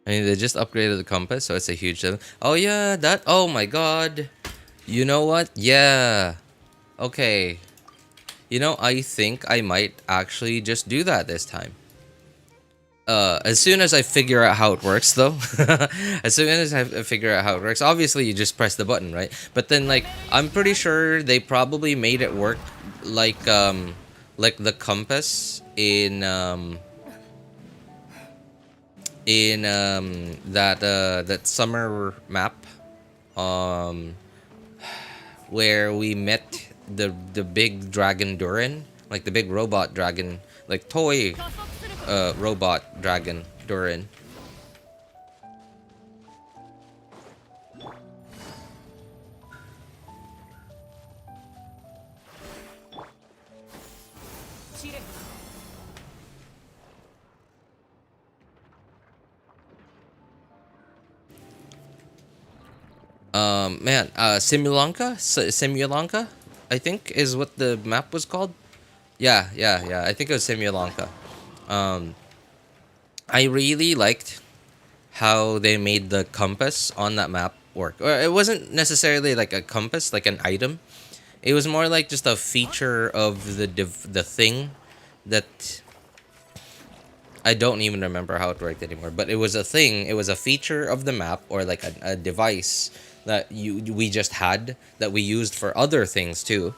S11: I mean, they just upgraded the compass, so it's a huge thing. Oh yeah, that. Oh my god. You know what? Yeah. Okay. You know, I think I might actually just do that this time. As soon as I figure out how it works, though. As soon as I figure out how it works, obviously you just press the button, right? But then, like, I'm pretty sure they probably made it work like the compass in that summer map, where we met the big dragon Durin, like the big robot dragon, like toy robot dragon Durin. Man, Simulacra, I think is what the map was called. Yeah, I think it was Simulacra. I really liked how they made the compass on that map work. Or it wasn't necessarily like a compass, like an item. It was more like just a feature of the thing that I don't even remember how it worked anymore. But it was a thing. It was a feature of the map, or like a device that we just had that we used for other things too.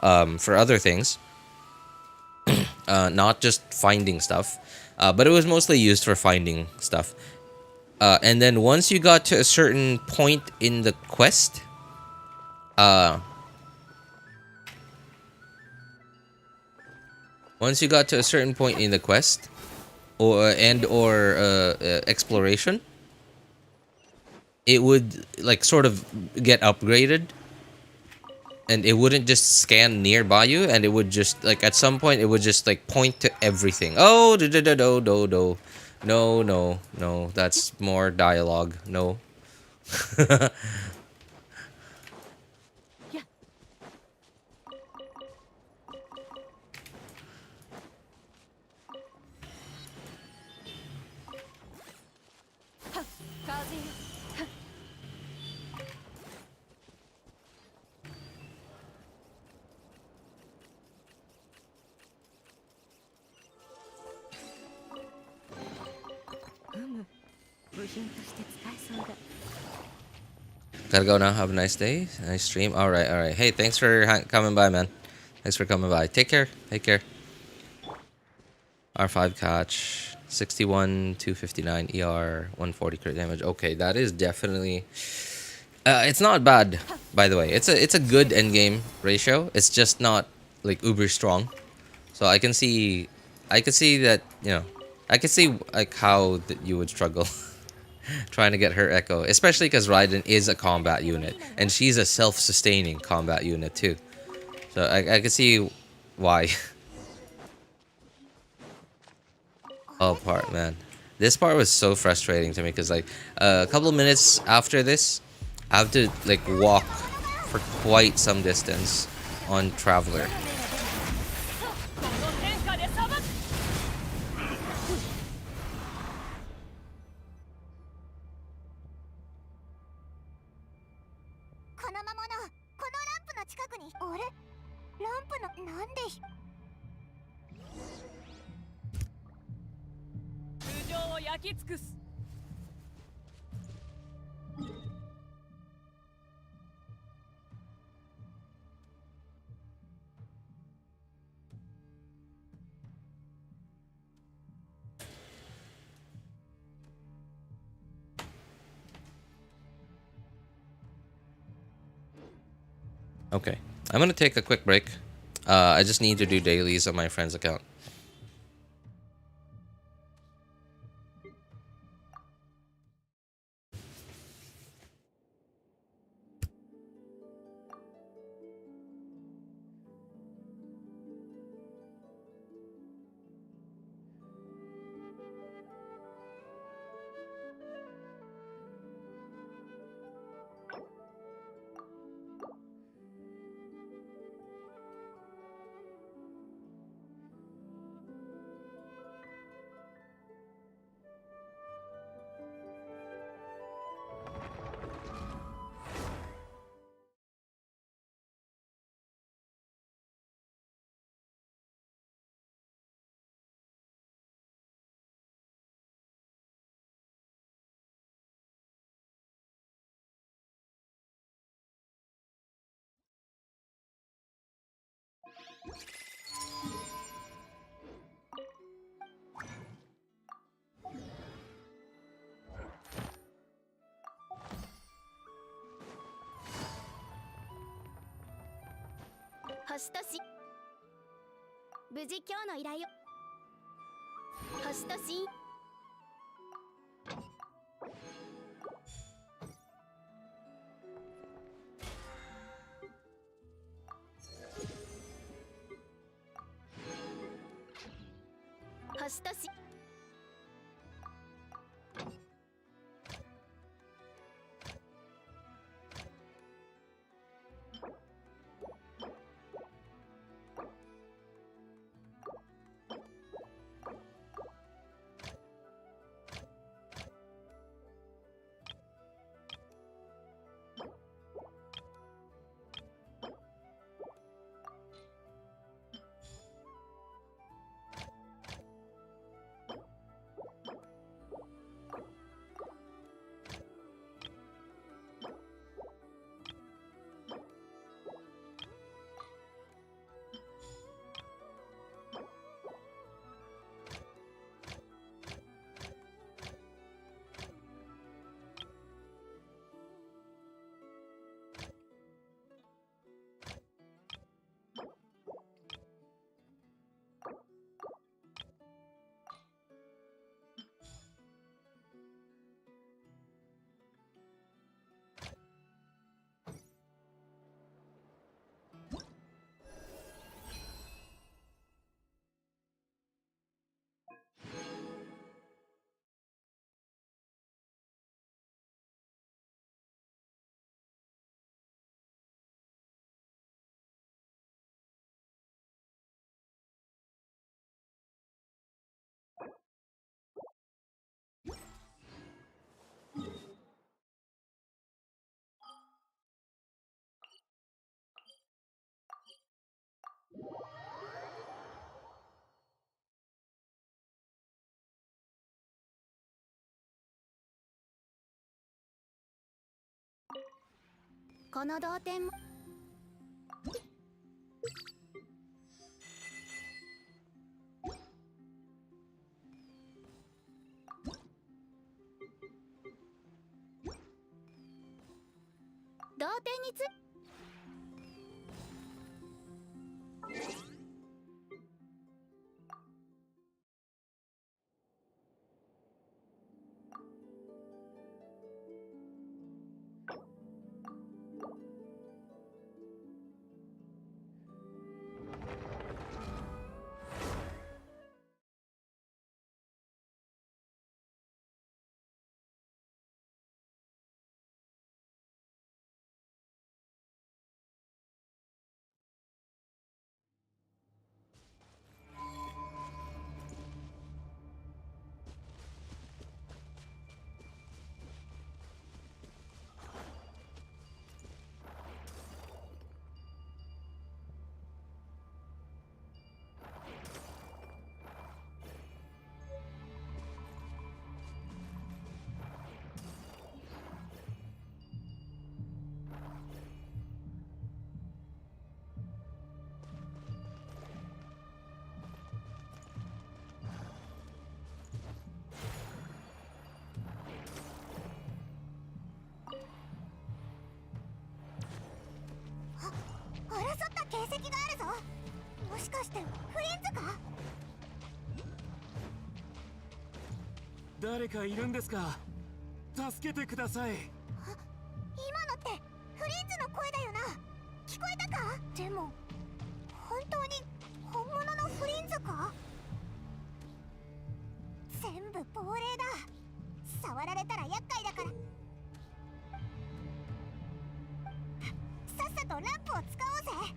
S11: For other things, not just finding stuff, but it was mostly used for finding stuff. And then once you got to a certain point in the quest, or exploration, it would like sort of get upgraded, and it wouldn't just scan nearby you, and it would just like at some point it would just like point to everything. Oh, no, that's more dialogue. No. Gotta go now. Have a nice day. Nice stream. All right. Hey, thanks for coming by, man. Thanks for coming by. Take care. R5 catch. 61, 259 ER, 140 crit damage. Okay, that is definitely... it's not bad, by the way. It's a good endgame ratio. It's just not, like, uber strong. So I can see that, you know... I can see, like, how you would struggle trying to get her echo. Especially because Raiden is a combat unit. And she's a self-sustaining combat unit, too. So I can see why. Oh, part, man. This part was so frustrating to me because, like, a couple of minutes after this, I have to, like, walk for quite some distance on Traveler. Okay, I'm gonna take a quick break. I just need to do dailies on my friend's account.
S3: 星とし無事今日の依頼を星とし星としこの同点も同点につ争った形跡があるぞ。もしかしてフリンズか？
S13: 誰かいるんですか？助けてください。
S3: 今のってフリンズの声だよな。聞こえたか？でも本当に本物のフリンズか？全部亡霊だ。触られたら厄介だからさっさとランプを使おうぜ。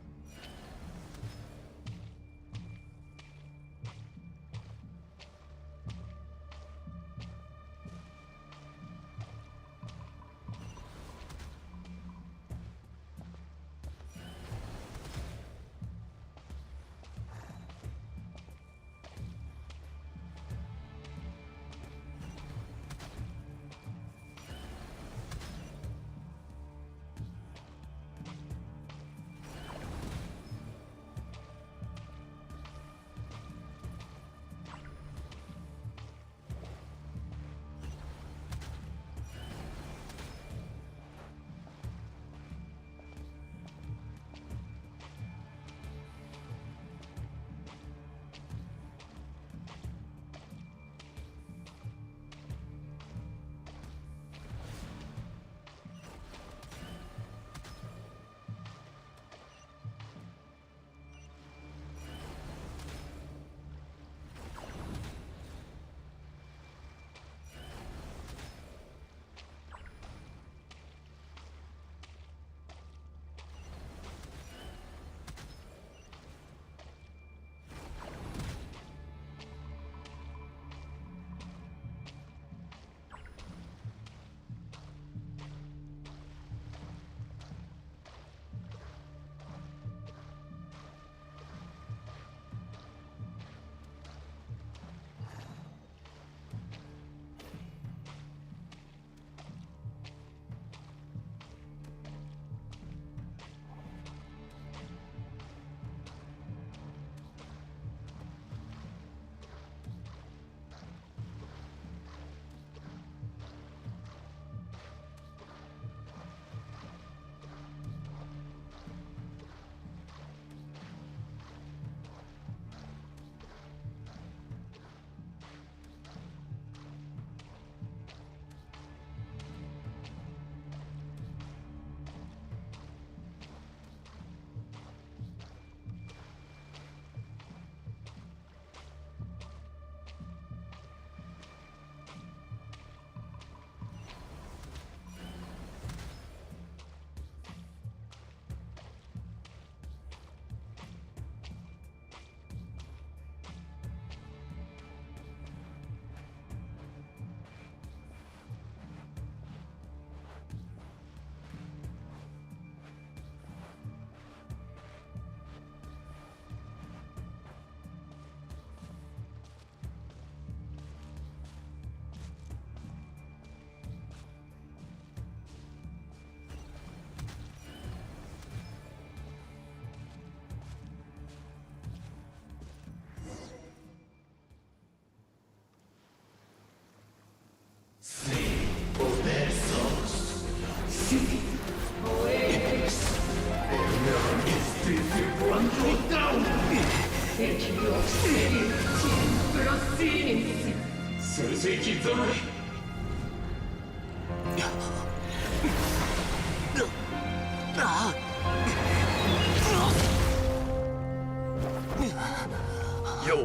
S7: よ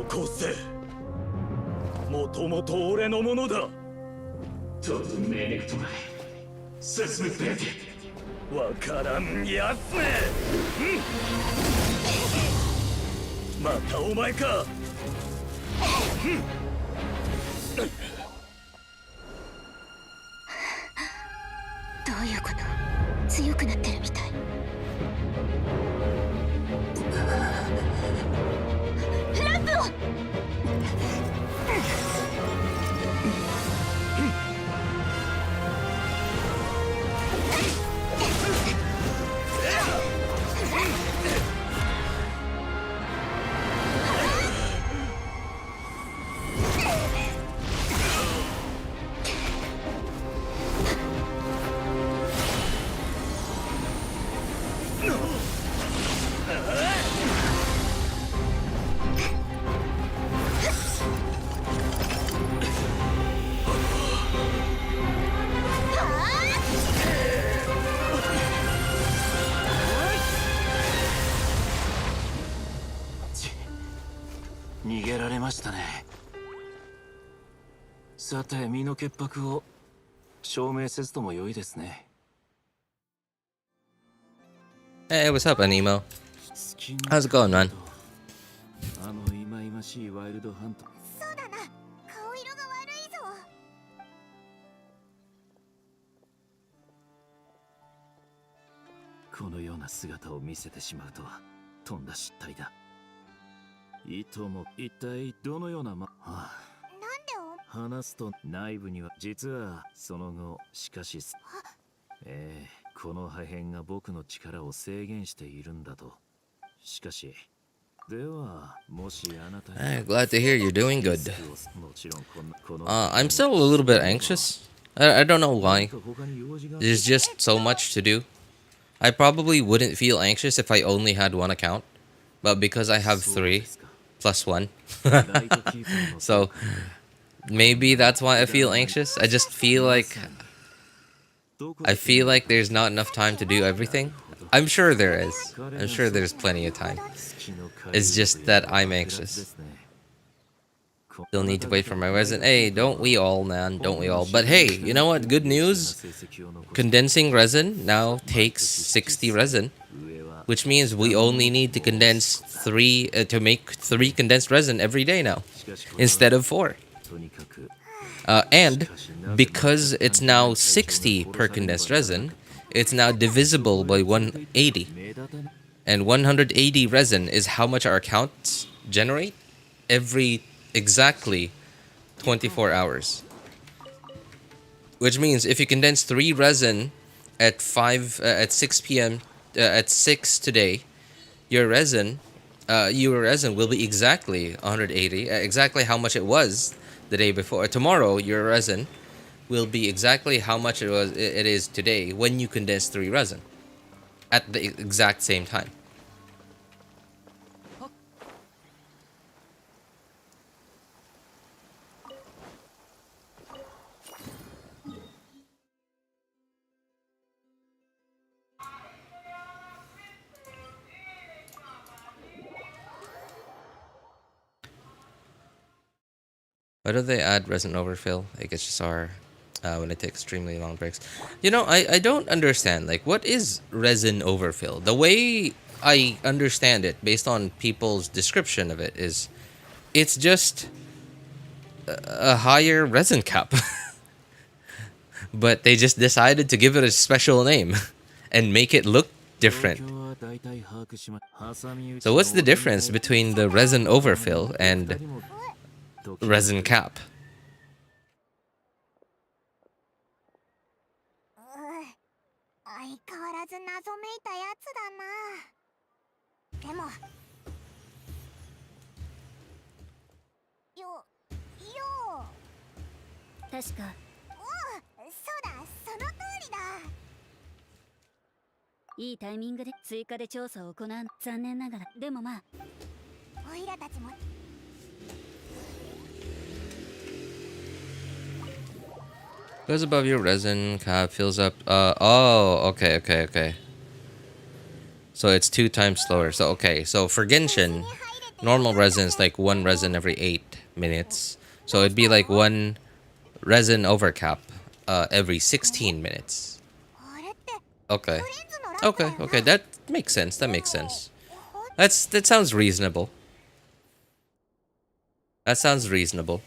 S7: こせ。もともと俺のものだ。わからんやつめ。またお前か。
S2: どういうこと？強くなってるみたい。ランプを！
S13: 逃げられましたね。さて身の潔白を証明せずとも良いですね。
S11: Hey, what's up, Anemo? How's it going, man?
S13: あの忌々しいワイルドハント。
S3: そうだな、顔色が悪いぞ。
S13: このような姿を見せてしまうとはとんだ失態だ。いとも一体どのようななんで話すと内部には実はその後しかしこの破片が僕の力を制限しているんだと。しかしではもしあなた
S11: Glad to hear you're doing good. I'm still a little bit anxious. I don't know why. There's just so much to do. I probably wouldn't feel anxious if I only had one account, but because I have 3 plus 1, so maybe that's why I feel anxious. I just feel like there's not enough time to do everything. I'm sure there is. I'm sure there's plenty of time. It's just that I'm anxious. Still need to wait for my resin. Hey, don't we all, man? Don't we all? But hey, you know what? Good news. Condensing resin now takes 60 resin, which means we only need to condense 3 to make 3 condensed resin every day now, instead of 4. And because it's now 60 per condensed resin, it's now divisible by 180. And 180 resin is how much our accounts generate every exactly 24 hours. Which means if you condense 3 resin at 6 p.m. At 6 today, your resin will be exactly 180, exactly how much it was the day before. Tomorrow, your resin will be exactly how much it is today when you condense 3 resin at the exact same time. Why do they add resin overfill? Like HSR when they take extremely long breaks. You know, I don't understand. Like, what is resin overfill? The way I understand it, based on people's description of it, is it's just a higher resin cap. But they just decided to give it a special name and make it look different. So what's the difference between the resin overfill and resin cap?
S3: 相変わらず謎めいたやつだな。でも確かそうだ、その通りだ。
S12: いいタイミングで追加で調査を行う。残念ながら。でもまあ。
S3: オイラたちも。
S11: Goes above your resin, cap fills up. Oh, okay. So it's 2 times slower. So okay, so for Genshin, normal resin is like 1 resin every 8 minutes. So it'd be like 1 resin overcap every 16 minutes. Okay. Okay, that makes sense. That sounds reasonable. That sounds reasonable.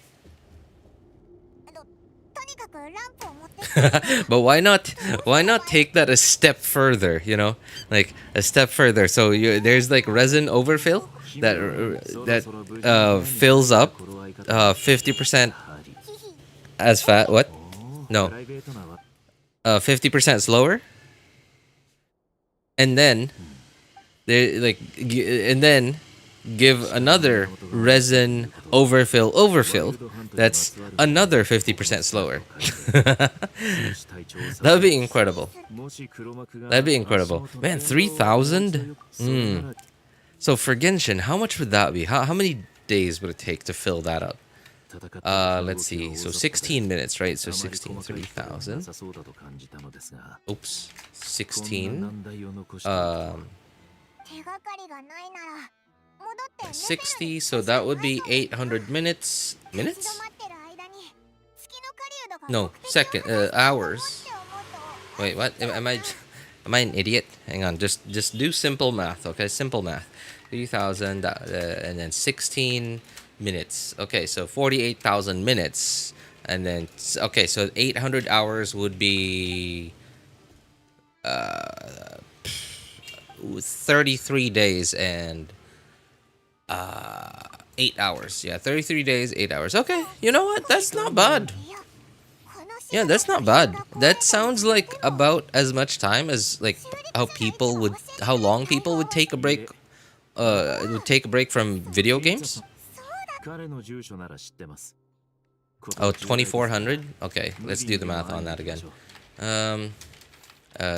S11: But why not take that a step further, you know? Like a step further. So there's like resin overfill that fills up 50% as fast. What? No. 50% slower. And then give another resin overfill that's another 50% slower. That would be incredible. Man, 3,000? So for Genshin, how much would that be? How many days would it take to fill that up? Let's see. So 16 minutes, right? So 16, 3,000. Oops. 16. 60, so that would be 800 minutes. Minutes? No, hours. Wait, what? Am I an idiot? Hang on, just do simple math, okay? Simple math. 3,000 and then 16 minutes. Okay, so 48,000 minutes. And then okay, so 800 hours would be 33 days and 8 hours. Yeah, 33 days, 8 hours. Okay, you know what? That's not bad. Yeah, that's not bad. That sounds like about as much time as like how long people would take a break from video games. Oh, 2,400? Okay, let's do the math on that again.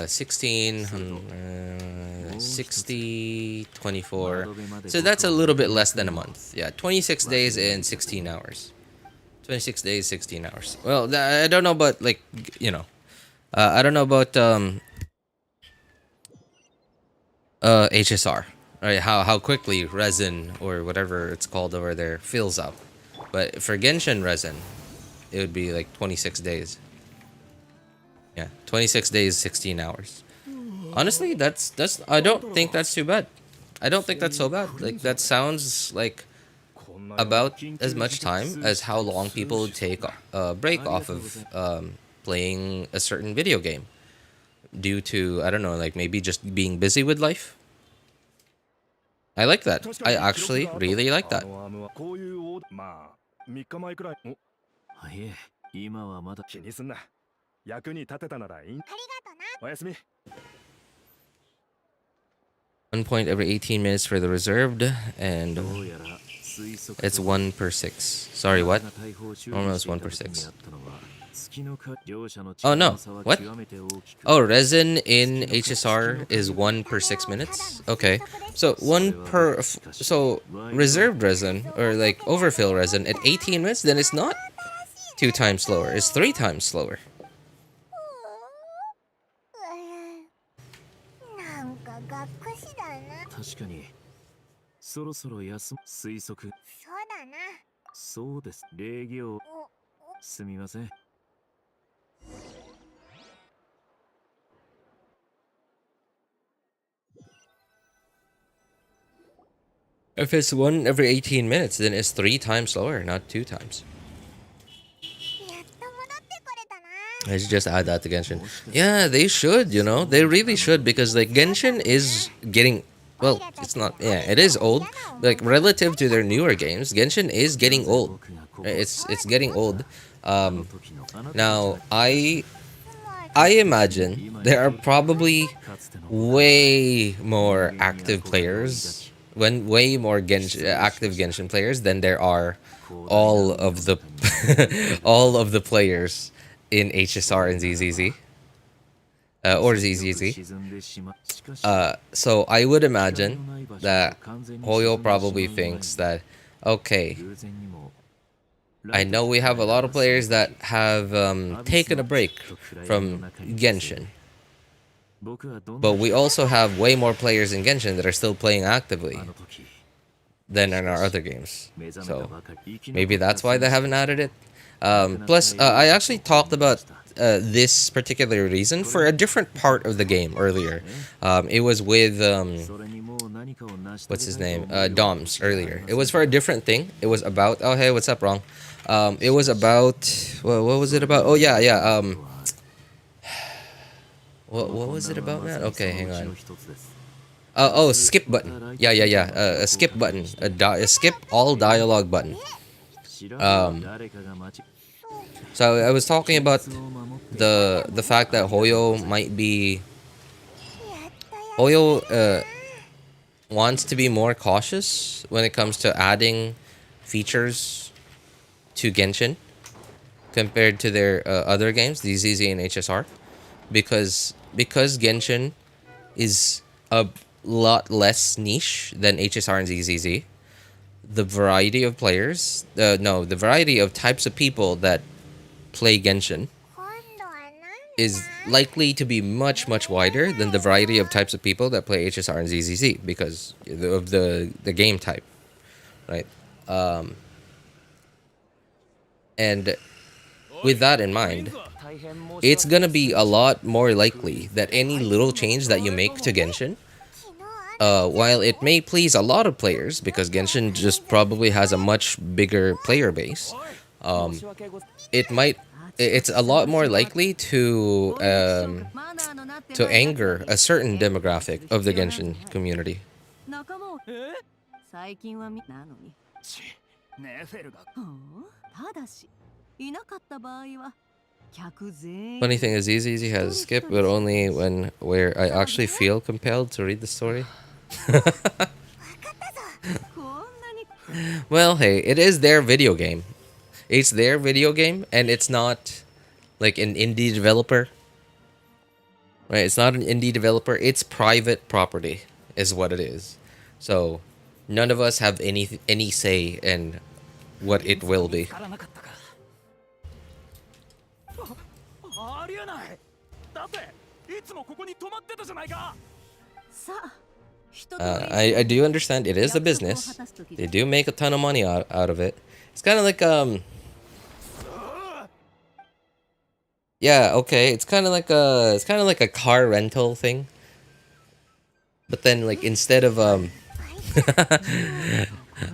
S11: 16, 60, 24. So that's a little bit less than a month. Yeah, 26 days and 16 hours. 26 days, 16 hours. Well, I don't know about, like, you know. I don't know about HSR. Right, how quickly resin, or whatever it's called over there, fills up. But for Genshin resin, it would be like 26 days. Yeah, 26 days, 16 hours. Honestly, that's I don't think that's too bad. I don't think that's so bad. Like, that sounds like about as much time as how long people would take a break off of playing a certain video game due to, I don't know, like maybe just being busy with life. I like that. I actually really like that.
S14: 役に立てたならいい。ありがとな。おやすみ。
S11: 1 point every 18 minutes for the reserved, and it's 1 per 6. Sorry, what? Normal is 1 per 6. Oh no, what? Oh, resin in HSR is 1 per 6 minutes? Okay, so so reserved resin, or like overfill resin at 18 minutes, then it's not 2 times slower, it's 3 times slower.
S13: 確かにそろそろ休む推測。
S3: そうだな。
S13: そうです。礼儀を。すみません。
S11: If it's 1 every 18 minutes, then it's 3 times slower, not 2 times. I should just add that to Genshin. Yeah, they should, you know, they really should, because like Genshin is getting, well, it's not, yeah, it is old. Like relative to their newer games, Genshin is getting old. It's getting old. Now I imagine there are probably way more active players, way more active Genshin players than there are all of the all of the players in HSR and ZZZ. or ZZZ. So I would imagine that Hoyo probably thinks that, okay, I know we have a lot of players that have taken a break from Genshin, but we also have way more players in Genshin that are still playing actively than in our other games. So maybe that's why they haven't added it. Plus, I actually talked about this particular reason for a different part of the game earlier. It was with what's his name? Doms earlier. It was for a different thing. It was about, oh hey, what's up, Wrong? It was about, well, what was it about? Oh yeah, yeah. What was it about, man? Okay, hang on. Oh, skip button. Yeah. A skip button. A skip all dialogue button. So I was talking about the fact that Hoyo might be wants to be more cautious when it comes to adding features to Genshin compared to their other games, DZZ and HSR, because Genshin is a lot less niche than HSR and ZZZ. The variety of players, the variety of types of people that play Genshin is likely to be much wider than the variety of types of people that play HSR and ZZZ because of the game type, right? And with that in mind, it's gonna be a lot more likely that any little change that you make to Genshin, while it may please a lot of players because Genshin just probably has a much bigger player base, it's a lot more likely to anger a certain demographic of the Genshin community. Funny thing is, ZZZ has a skip, but only where I actually feel compelled to read the story. Well, hey, it is their video game. It's their video game, and it's not like an indie developer. Right? It's not an indie developer. It's private property, is what it is. So, none of us have any say in what it will be. I do understand it is a business. They do make a ton of money out of it. It's kind of like yeah, okay. It's kind of like a car rental thing. But then like instead of a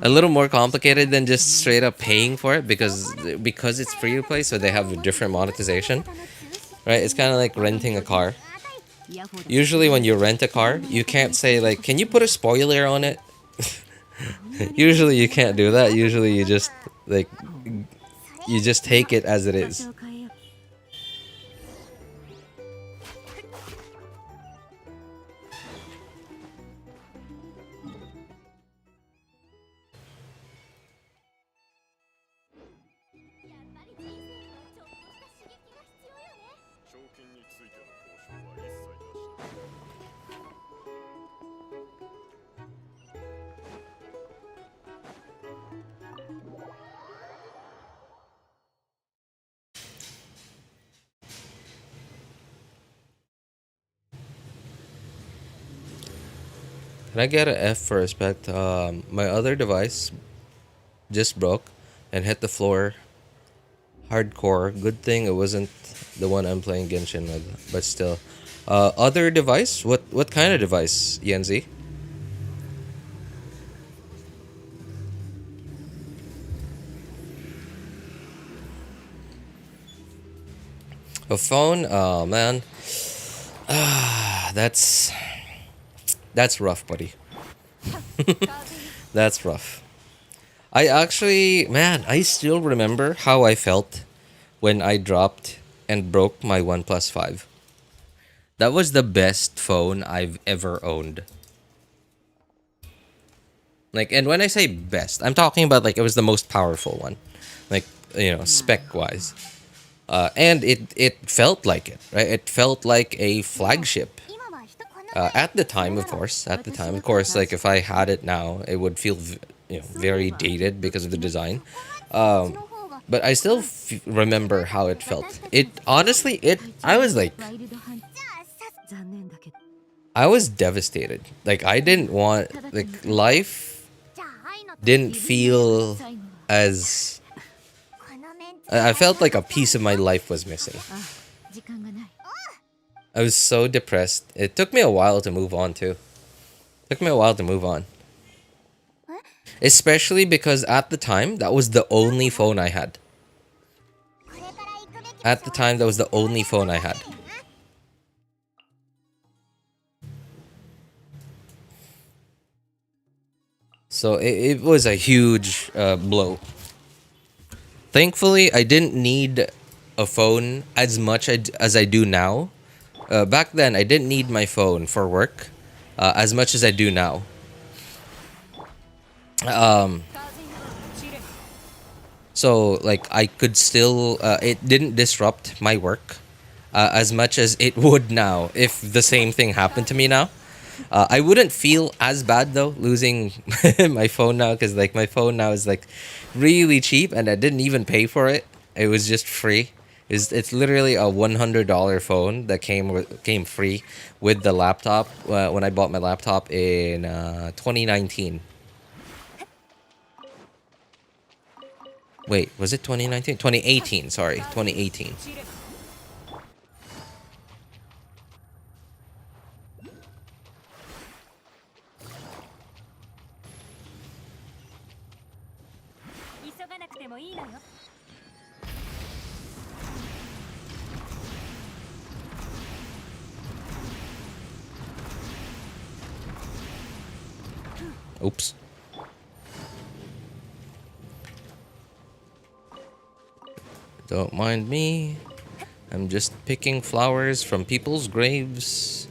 S11: little more complicated than just straight up paying for it because it's free to play, so they have a different monetization. Right? It's kind of like renting a car. Usually when you rent a car, you can't say like, "Can you put a spoiler on it?" Usually you can't do that. Usually you just take it as it is. Can I get an F for respect? My other device just broke and hit the floor hardcore. Good thing it wasn't the one I'm playing Genshin with, but still. Other device? What kind of device, Yenzi? A phone? Oh man. That's rough, buddy. That's rough. I actually, man, I still remember how I felt when I dropped and broke my OnePlus 5. That was the best phone I've ever owned. Like, and when I say best, I'm talking about like it was the most powerful one. Like, you know, spec-wise. And it felt like it, right? It felt like a flagship. At the time, of course. Like if I had it now, it would feel, very dated because of the design. But I still remember how it felt. It honestly, I was like, I was devastated. Like I didn't want, like life didn't feel as. I felt like a piece of my life was missing. I was so depressed. It took me a while to move on too. Especially because at the time, that was the only phone I had. So it was a huge blow. Thankfully, I didn't need a phone as much as I do now. Back then, I didn't need my phone for work as much as I do now. So, like, I could still... it didn't disrupt my work as much as it would now if the same thing happened to me now. I wouldn't feel as bad, though, losing my phone now, because, like, my phone now is, like, really cheap, and I didn't even pay for it. It was just free. It's literally a $100 phone that came free with the laptop when I bought my laptop in 2019. Wait, was it 2019? 2018, sorry. 2018. Oops. Don't mind me. I'm just picking flowers from people's graves.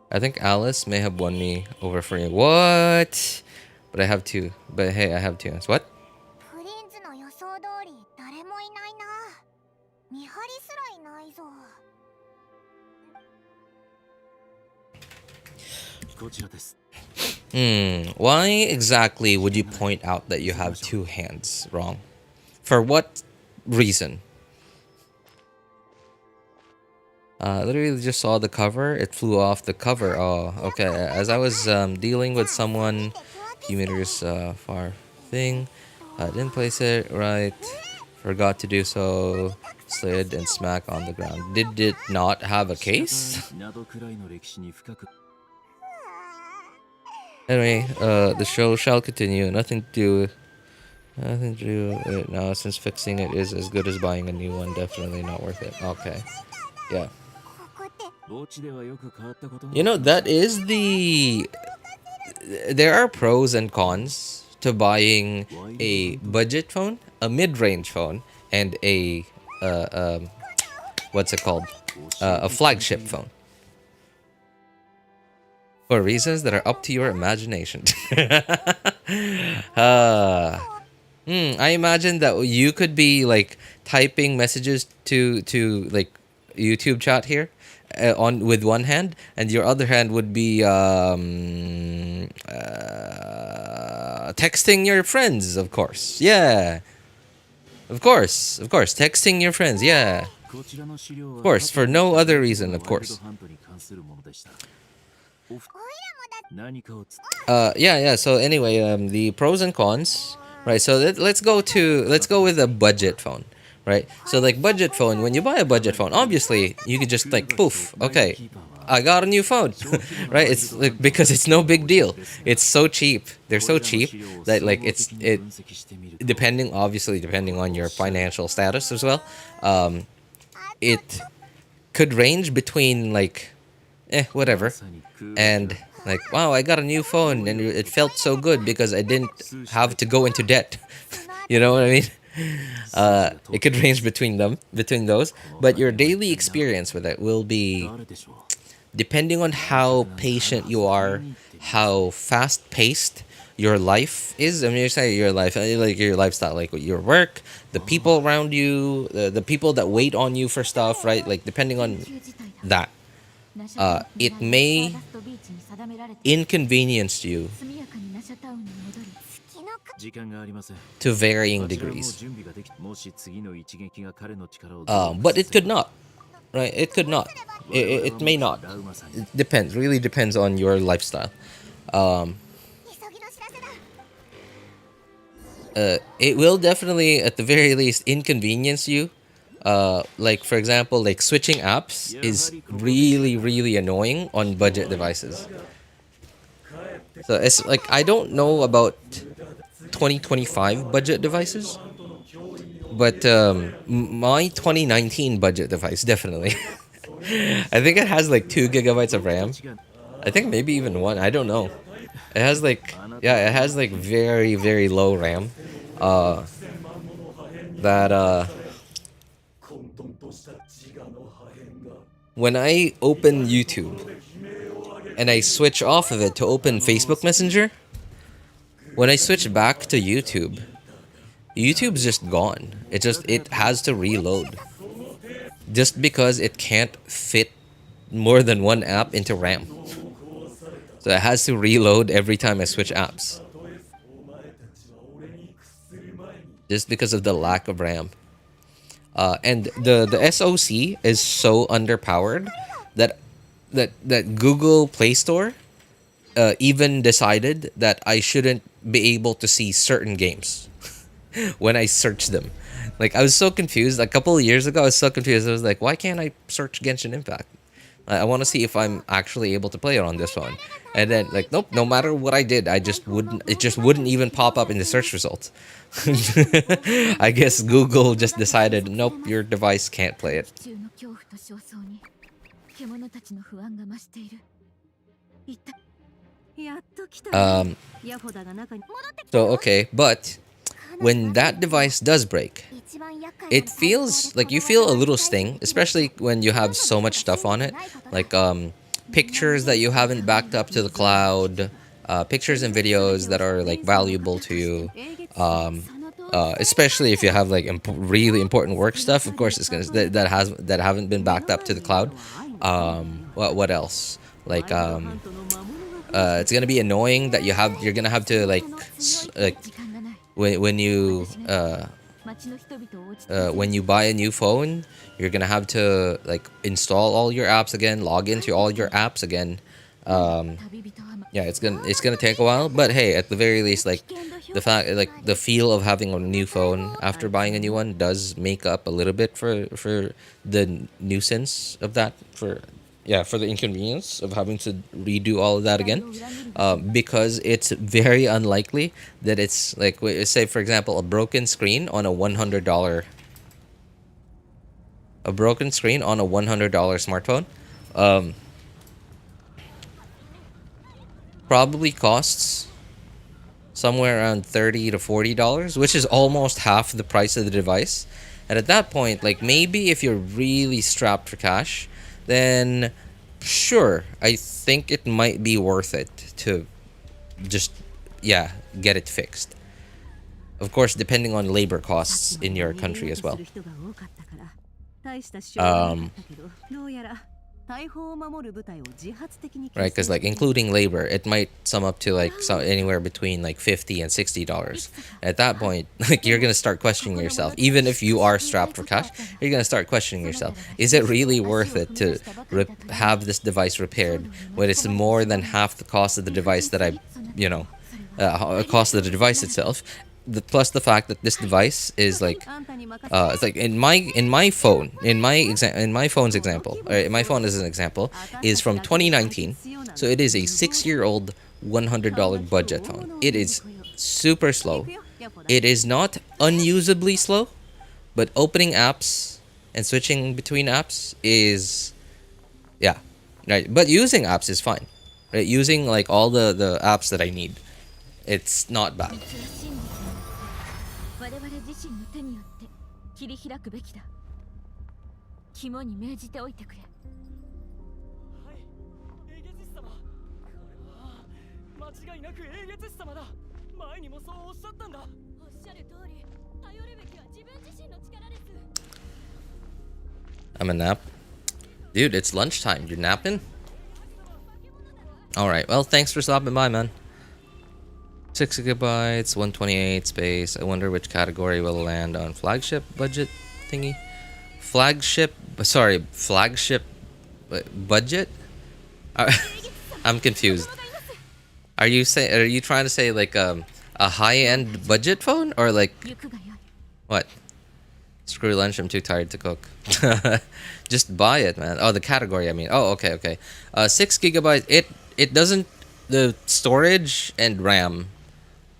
S11: I think Alice may have won me over for you. What? But I have two. But hey, I have two. What? Why exactly would you point out that you have two hands wrong? For what reason? Literally just saw the cover. It flew off the cover. Oh, okay. As I was dealing with someone, few meters far thing, didn't place it right. Forgot to do so. Slid and smack on the ground. Did it not have a case? Anyway, the show shall continue. Nothing to do with it now, since fixing it is as good as buying a new one. Definitely not worth it. Okay. Yeah. You know, that is the... There are pros and cons to buying a budget phone, a mid-range phone, and a... what's it called? A flagship phone. For reasons that are up to your imagination. I imagine that you could be like typing messages to like YouTube chat here with one hand, and your other hand would be texting your friends, of course. Yeah. Of course. Texting your friends, yeah. Of course, for no other reason, of course. Yeah. So anyway, the pros and cons, right? So let's go with a budget phone, right? So like budget phone, when you buy a budget phone, obviously you could just like poof, okay, I got a new phone, right? It's like, because it's no big deal. It's so cheap. They're so cheap that like depending on your financial status as well, it could range between like whatever, and like, wow, I got a new phone and it felt so good because I didn't have to go into debt. You know what I mean? It could range between those, but your daily experience with it will be depending on how patient you are, how fast paced your life is. I mean, you're saying your life, like your lifestyle, like your work, the people around you, the people that wait on you for stuff, right? Like depending on that, it may inconvenience you to varying degrees. But it could not, right? It could not. It may not. It depends. Really depends on your lifestyle. It will definitely, at the very least, inconvenience you. Like for example, like switching apps is really annoying on budget devices. So it's like I don't know about 2025 budget devices, but my 2019 budget device definitely. I think it has like 2 gigabytes of RAM. I think maybe even 1. I don't know. It has like, yeah, it has like very low RAM. When I open YouTube and I switch off of it to open Facebook Messenger, when I switch back to YouTube, YouTube's just gone. It has to reload. Just because it can't fit more than 1 app into RAM. So it has to reload every time I switch apps. Just because of the lack of RAM. And the SoC is so underpowered that Google Play Store even decided that I shouldn't be able to see certain games when I search them. Like, I was so confused. A couple of years ago, I was so confused. I was like, why can't I search Genshin Impact? I want to see if I'm actually able to play it on this phone. And then, like, nope, no matter what I did, it just wouldn't even pop up in the search results. I guess Google just decided, nope, your device can't play it. So, okay, but when that device does break, it feels like you feel a little sting, especially when you have so much stuff on it, like pictures that you haven't backed up to the cloud, pictures and videos that are like valuable to you, especially if you have like really important work stuff. Of course, it's gonna that haven't been backed up to the cloud. What else? Like it's gonna be annoying that you're gonna have to like when you buy a new phone, you're gonna have to like install all your apps again, log into all your apps again. Yeah, it's gonna take a while, but hey, at the very least, like the fact, like the feel of having a new phone after buying a new one does make up a little bit for the nuisance of that, for the inconvenience of having to redo all of that again, because it's very unlikely that it's like, say for example, a broken screen on a $100 smartphone, probably costs somewhere around $30 to $40, which is almost half the price of the device. And at that point, like maybe if you're really strapped for cash, then sure, I think it might be worth it to just get it fixed. Of course, depending on labor costs in your country as well. Right, because like including labor, it might sum up to like anywhere between like $50 and $60. At that point, like you're gonna start questioning yourself. Even if you are strapped for cash, you're gonna start questioning yourself. Is it really worth it to have this device repaired when it's more than half the cost of the device that cost of the device itself? Plus the fact that this device is like it's like in my phone as an example is from 2019, so it is a 6-year-old $100 budget phone. It is super slow. It is not unusably slow, but opening apps and switching between apps is right, but using apps is fine, right? Using like all the apps that I need, it's not bad.
S12: 間違いなく英月師様だ。前にもそうおっしゃったんだ。おっしゃる通り、頼るべきは自分自身の力です。
S11: I'm a nap. Dude, it's lunchtime. You're napping? Alright, well, thanks for stopping by, man. 6 gigabytes, 128 space. I wonder which category will land on flagship budget thingy. Flagship budget? I'm confused. Are you trying to say like a high-end budget phone or like what? Screw lunch, I'm too tired to cook. Just buy it, man. Oh, the category, I mean. Oh, okay. 6 gigabytes. It doesn't. The storage and RAM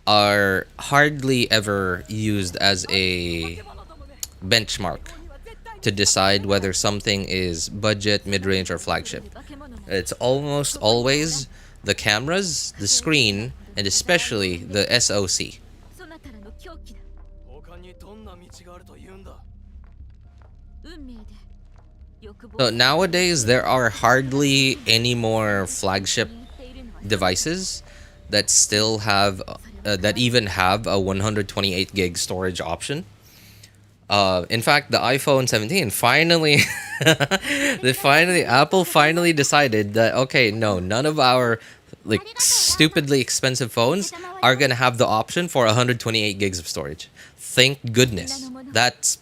S11: are hardly ever used as a benchmark to decide whether something is budget, mid-range, or flagship. It's almost always the cameras, the screen, and especially the SoC. So nowadays, there are hardly any more flagship devices that still have, that even have a 128 gig storage option. In fact, the iPhone 17 finally, Apple finally decided that, okay, no, none of our like stupidly expensive phones are gonna have the option for 128 gigs of storage. Thank goodness. That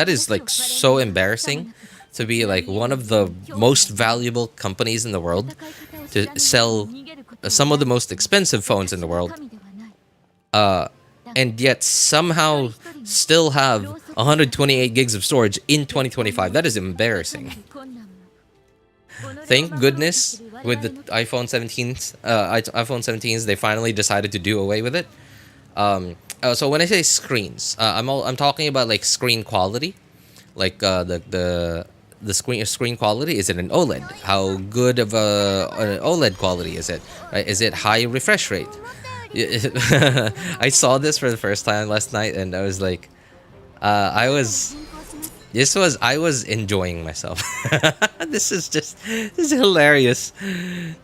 S11: is like so embarrassing to be like one of the most valuable companies in the world to sell some of the most expensive phones in the world. And yet somehow still have 128 gigs of storage in 2025. That is embarrassing. Thank goodness with the iPhone 17s, they finally decided to do away with it. So when I say screens, I'm talking about like screen quality, like the screen quality. Is it an OLED? How good of an OLED quality is it? Right? Is it high refresh rate? I saw this for the first time last night, and I was like, I was enjoying myself. This is hilarious.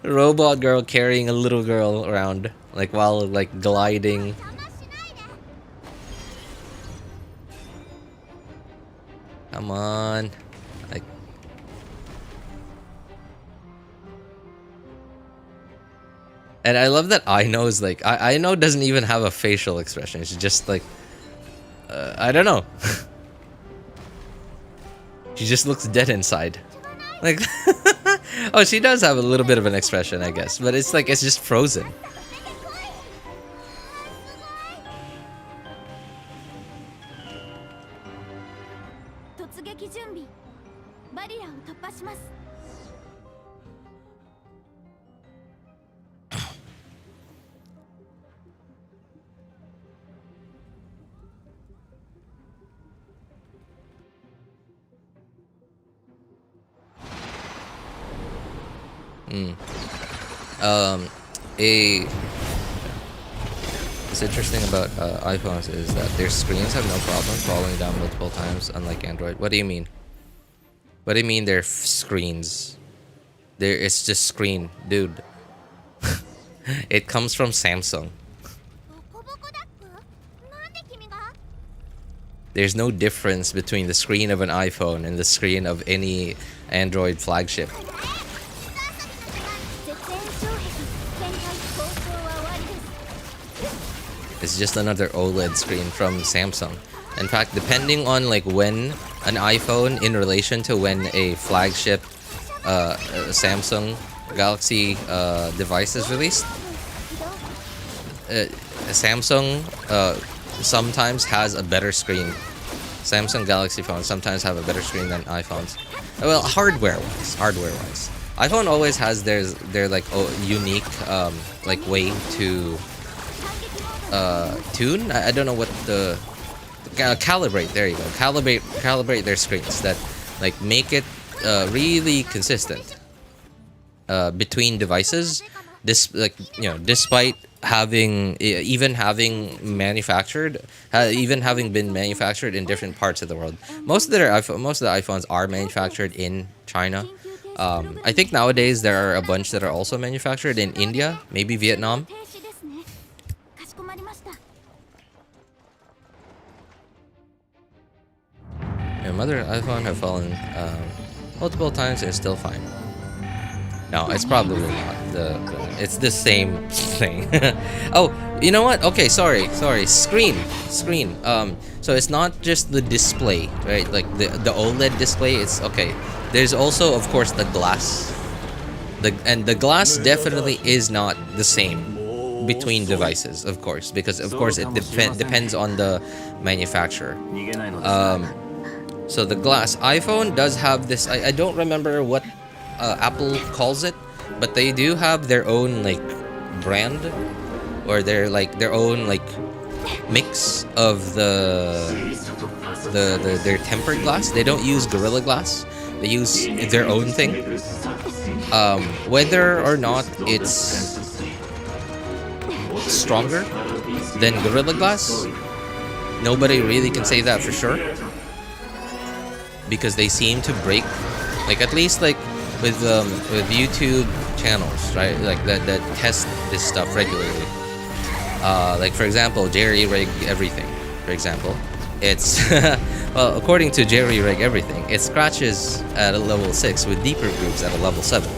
S11: Robot girl carrying a little girl around, like while like gliding. Come on, like. And I love that Aino is like, Aino doesn't even have a facial expression. She's just like, I don't know. She just looks dead inside. Like, oh, she does have a little bit of an expression, I guess. But it's like, it's just frozen. What's interesting about iPhones is that their screens have no problem falling down multiple times, unlike Android. What do you mean? What do you mean their screens? It's just screen, dude. It comes from Samsung. There's no difference between the screen of an iPhone and the screen of any Android flagship. It's just another OLED screen from Samsung. In fact, depending on like when an iPhone in relation to when a flagship Samsung Galaxy device is released, Samsung sometimes has a better screen. Samsung Galaxy phones sometimes have a better screen than iPhones. Well, hardware-wise. iPhone always has their like unique like way to tune. I don't know what the calibrate. There you go. Calibrate their screens that like make it really consistent between devices. Despite having been manufactured in different parts of the world. Most of the iPhones are manufactured in China. I think nowadays there are a bunch that are also manufactured in India, maybe Vietnam. Your mother and iPhone have fallen multiple times and it's still fine. No, it's probably not. It's the same thing. Oh, you know what? Okay, sorry. Screen. So it's not just the display, right? Like the OLED display. It's okay. There's also, of course, the glass. The glass definitely is not the same between devices, of course, because of course it depends on the manufacturer. So the glass iPhone does have this. I don't remember what Apple calls it, but they do have their own like brand, or their own like mix of their tempered glass. They don't use Gorilla Glass. They use their own thing. Whether or not it's stronger than Gorilla Glass, nobody really can say that for sure, because they seem to break, like at least like with YouTube channels, right? Like that test this stuff regularly. Like for example, Jerry Rig Everything. For example, it's well, according to Jerry Rig Everything, it scratches at a level 6 with deeper grooves at a level 7.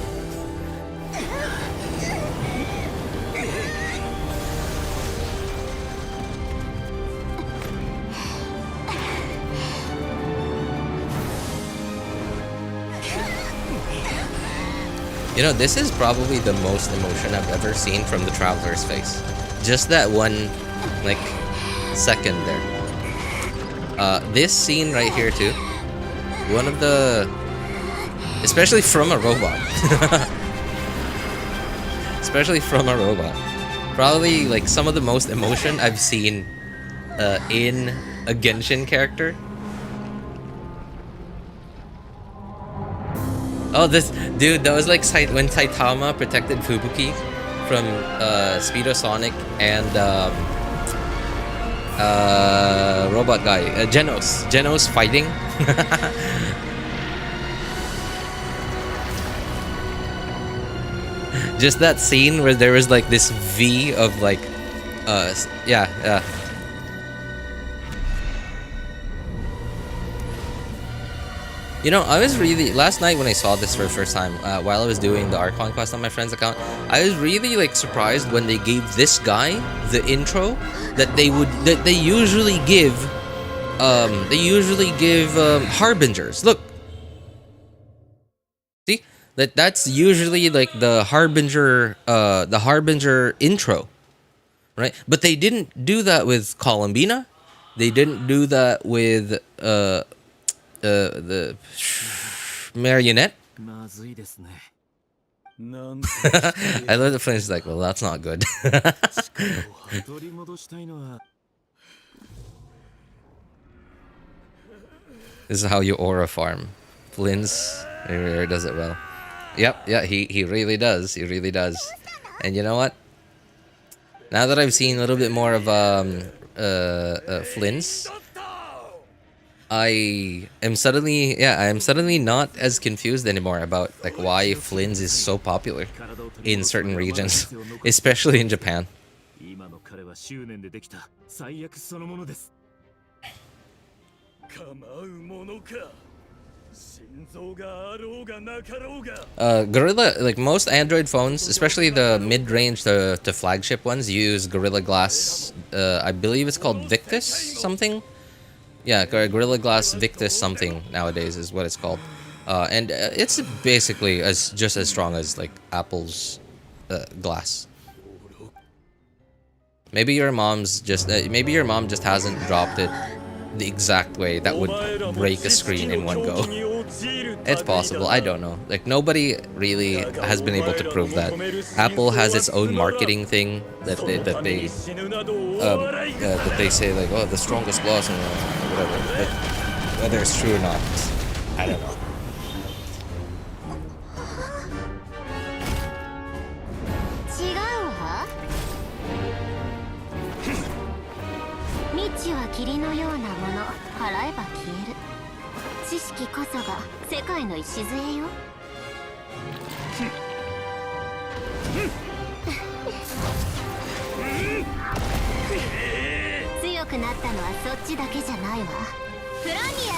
S11: You know, this is probably the most emotion I've ever seen from the Traveler's face. Just that one, like, second there. This scene right here too. One of the... Especially from a robot. Especially from a robot. Probably, like, some of the most emotion I've seen in a Genshin character. Oh, this dude, that was like when Saitama protected Fubuki from Speedosonic and robot guy, Genos fighting. Just that scene where there was like this V of like yeah. You know, I was really... Last night when I saw this for the first time, while I was doing the Archon quest on my friend's account, I was really, like, surprised when they gave this guy the intro that they usually give... Harbingers. Look! See? That's usually, like, the Harbinger intro. Right? But they didn't do that with Columbina. They didn't do that with, the marionette. I love the Flins like, well, that's not good. This is how you aura farm. Flins really does it well. Yep, yeah, he really does. He really does. And you know what? Now that I've seen a little bit more of Flins, I am suddenly not as confused anymore about like why Flins is so popular in certain regions, especially in Japan. Gorilla, like most Android phones, especially the mid-range to flagship ones, use Gorilla Glass. I believe it's called Victus something. Yeah, Gorilla Glass Victus something nowadays is what it's called, and it's basically just as strong as like Apple's glass. Maybe your mom just hasn't dropped it the exact way that would break a screen in one go. It's possible. I don't know. Like nobody really has been able to prove that. Apple has its own marketing thing that they say like, oh, the strongest glass and whatever. But whether it's true or not, I don't know.
S3: 強くなったのはそっちだけじゃないわ。フロニア。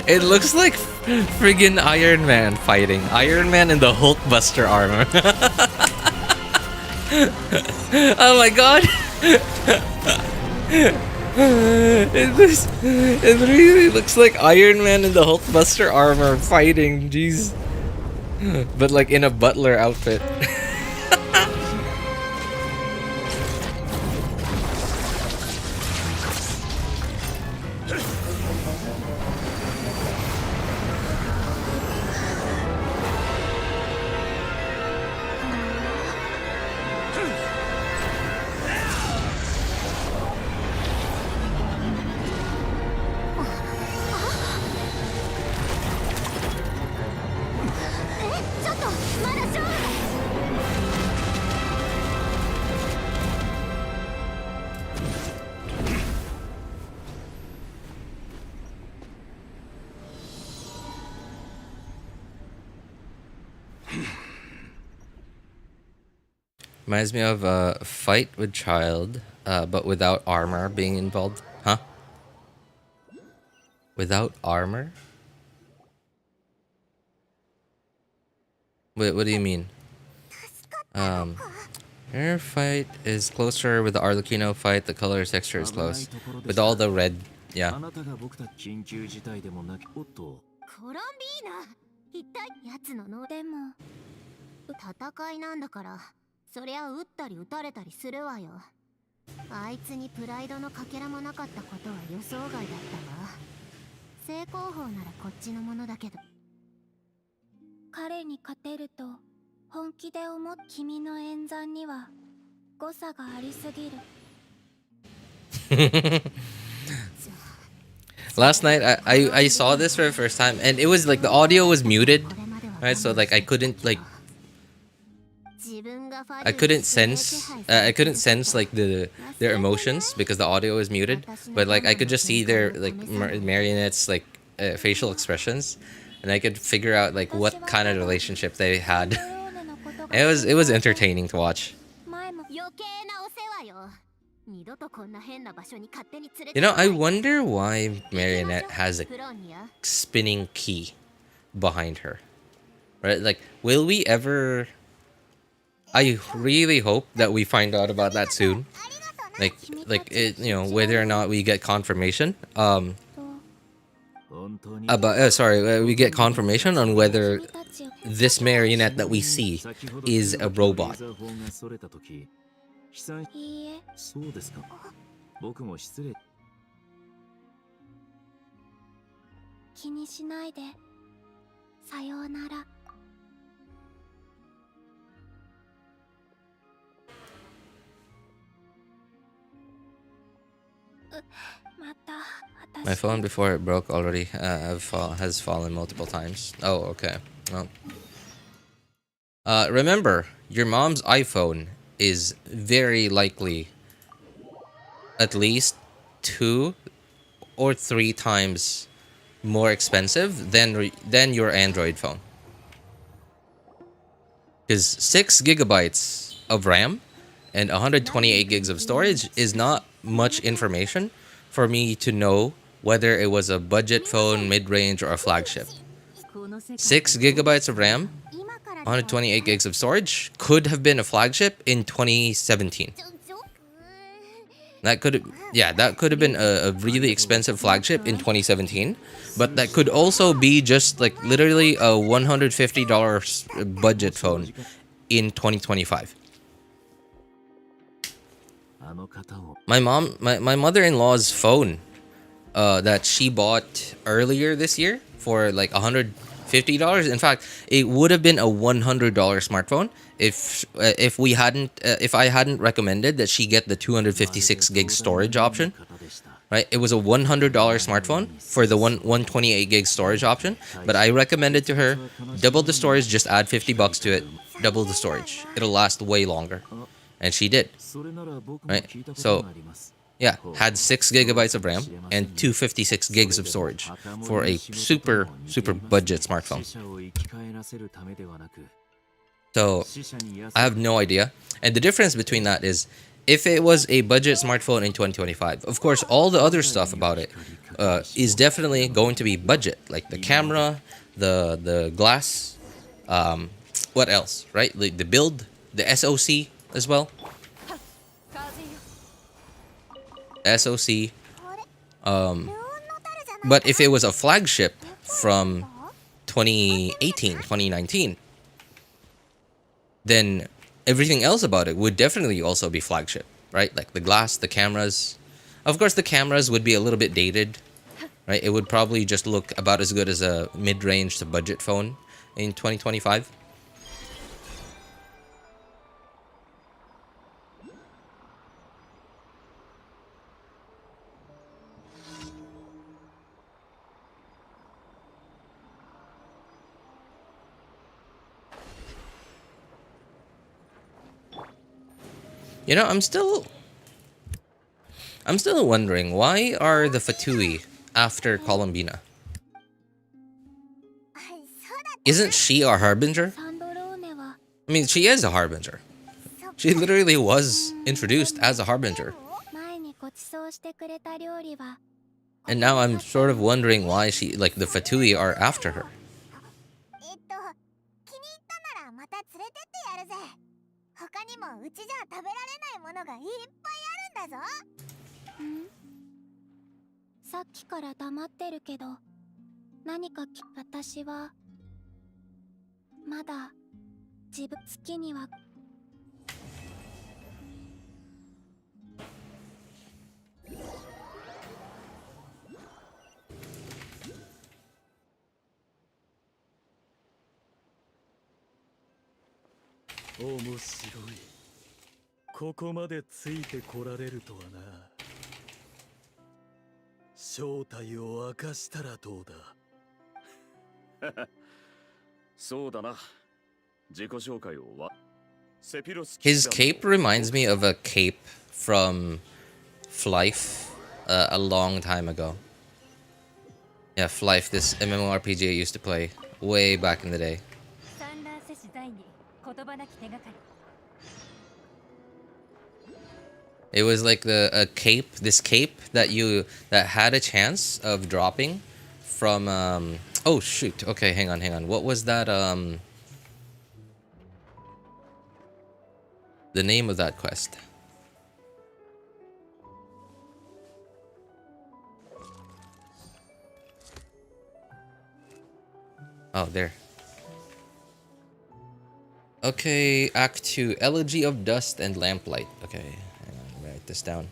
S11: It looks like friggin' Iron Man fighting. Iron Man in the Hulkbuster armor. Oh my god! It really looks like Iron Man in the Hulkbuster armor fighting. Jeez. But like in a butler outfit. Reminds me of a fight with child, but without armor being involved. Huh? Without armor? Wait, what do you mean? Your fight is closer with the Arlecchino fight. The color texture is close. With all the red, yeah.
S3: コロンビーナ、一体やつののでも戦いなんだから、そりゃ撃ったり撃たれたりするわよ。あいつにプライドのかけらもなかったことは予想外だったわ。正攻法ならこっちのものだけど。彼に勝てると本気で思っ君の演算には誤差がありすぎる。
S11: Last night I saw this for the first time and it was like the audio was muted, right? So like I couldn't sense like their emotions because the audio was muted, but like I could just see their like marionettes like facial expressions, and I could figure out like what kind of relationship they had. It was entertaining to watch. You know, I wonder why Marionette has a spinning key behind her. Right? Like, will we ever... I really hope that we find out about that soon. Like it, you know, whether or not we get confirmation. We get confirmation on whether this Marionette that we see is a robot.
S3: いいえ。そうですか。僕も失礼。気にしないで。さようなら。また。
S11: My phone before it broke already has fallen multiple times. Oh, okay. Well. Remember, your mom's iPhone is very likely at least 2 or 3 times more expensive than your Android phone. Because 6 gigabytes of RAM and 128 gigs of storage is not much information for me to know whether it was a budget phone, mid-range, or a flagship. 6 gigabytes of RAM, 128 gigs of storage could have been a flagship in 2017. That could have been a really expensive flagship in 2017, but that could also be just like literally a $150 budget phone in 2025. My mother-in-law's phone that she bought earlier this year for like $150. In fact, it would have been a $100 smartphone if I hadn't recommended that she get the 256 gig storage option. Right, it was a $100 smartphone for the 128 gig storage option, but I recommended to her double the storage, just add $50 to it, double the storage. It'll last way longer, and she did. Right, so yeah, had 6 gigabytes of RAM and 256 gigs of storage for a super budget smartphone. So I have no idea, and the difference between that is, if it was a budget smartphone in 2025, of course, all the other stuff about it is definitely going to be budget, like the camera, the glass, what else, right? Like the build, the SoC as well. SoC. But if it was a flagship from 2018, 2019, then everything else about it would definitely also be flagship, right? Like the glass, the cameras. Of course, the cameras would be a little bit dated, right? It would probably just look about as good as a mid-range to budget phone in 2025. You know, I'm still wondering, why are the Fatui after Columbina? Isn't she our harbinger? I mean, she is a harbinger. She literally was introduced as a harbinger. And now I'm sort of wondering why the Fatui are after her. His cape reminds me of a cape from Flife a long time ago. Yeah, Flife, this MMORPG I used to play way back in the day. It was like this cape that had a chance of dropping from oh shoot, okay, hang on. What was that the name of that quest? Oh, there. Okay, Act 2, Elegy of Dust and Lamplight. Okay, hang on, write this down.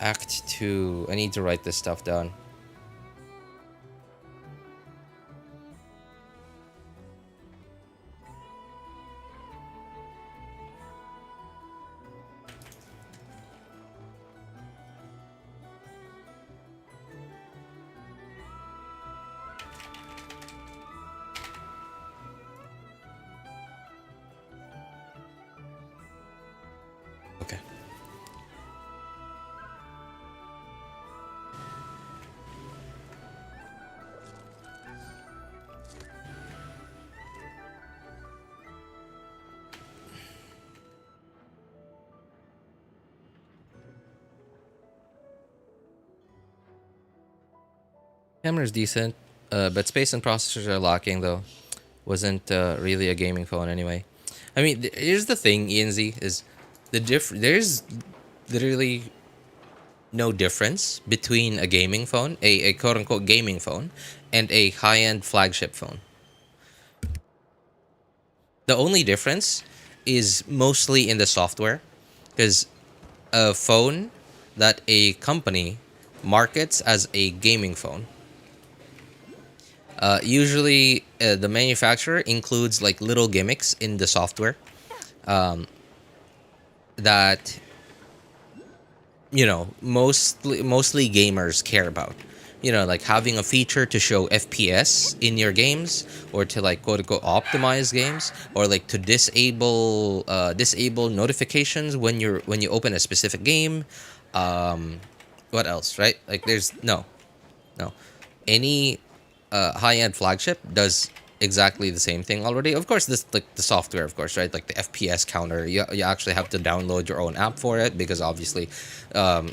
S11: Act 2, I need to write this stuff down. Camera's decent, but space and processors are lacking though. Wasn't really a gaming phone anyway. I mean, here's the thing, ENZ, is there's literally no difference between a gaming phone, a quote-unquote gaming phone, and a high-end flagship phone. The only difference is mostly in the software, because a phone that a company markets as a gaming phone. Usually, the manufacturer includes like little gimmicks in the software that mostly gamers care about. Like having a feature to show FPS in your games, or to like quote unquote optimize games, or like to disable notifications when you open a specific game. What else, right? Like there's no any high-end flagship does exactly the same thing already. Of course, this like the software, of course, right? Like the FPS counter, you actually have to download your own app for it, because obviously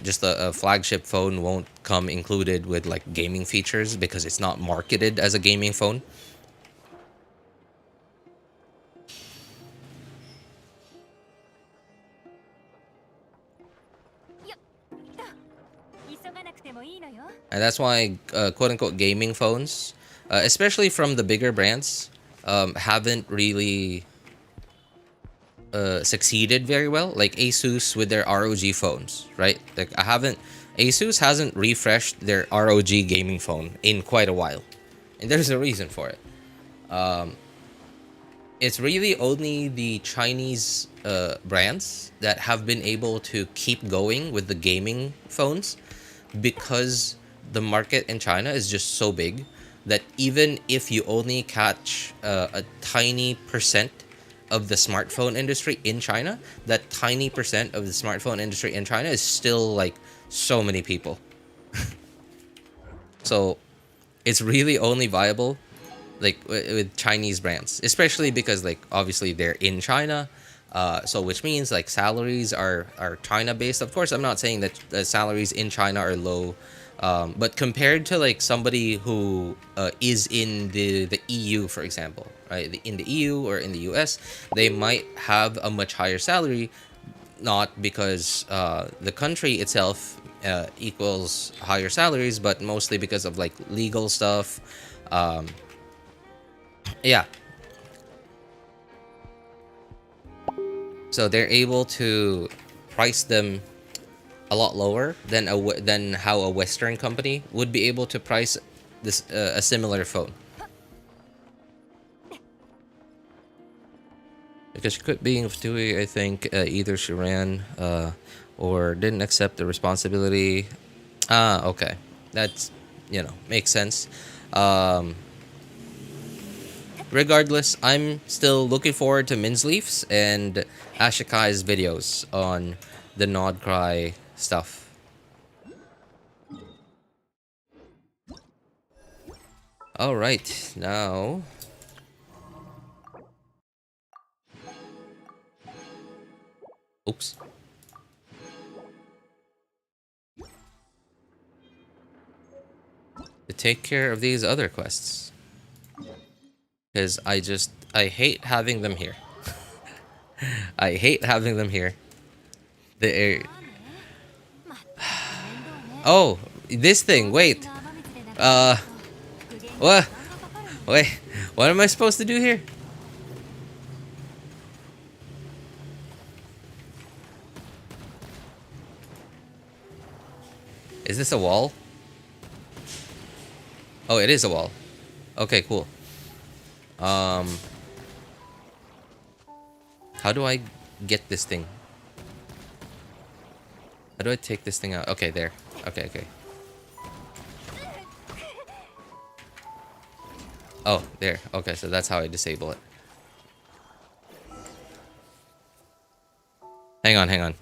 S11: just a flagship phone won't come included with like gaming features, because it's not marketed as a gaming phone. And that's why quote-unquote gaming phones, especially from the bigger brands, haven't really succeeded very well. Like Asus with their ROG phones, right? Like Asus hasn't refreshed their ROG gaming phone in quite a while, and there's a reason for it. It's really only the Chinese brands that have been able to keep going with the gaming phones, because the market in China is just so big that even if you only catch a tiny percent of the smartphone industry in China, that tiny percent of the smartphone industry in China is still like so many people. So it's really only viable like with Chinese brands, especially because like obviously they're in China. So which means like salaries are China based. Of course, I'm not saying that the salaries in China are low, but compared to like somebody who is in the EU, for example, right? In the EU or in the US, they might have a much higher salary, not because the country itself equals higher salaries, but mostly because of like legal stuff. Yeah. So they're able to price them a lot lower than how a Western company would be able to price this a similar phone. Because she quit being Fatui, I think either she ran or didn't accept the responsibility. Ah, okay. That's, makes sense. Regardless, I'm still looking forward to Minsleaf's and Ashikai's videos on the Nod-Krai stuff. Alright, now... Oops. To take care of these other quests. Because I hate having them here. I hate having them here. Oh, this thing, wait. What? Wait, what am I supposed to do here? Is this a wall? Oh, it is a wall. Okay, cool. How do I get this thing? How do I take this thing out? Okay, there. Okay. Oh, there. Okay, so that's how I disable it. Hang on.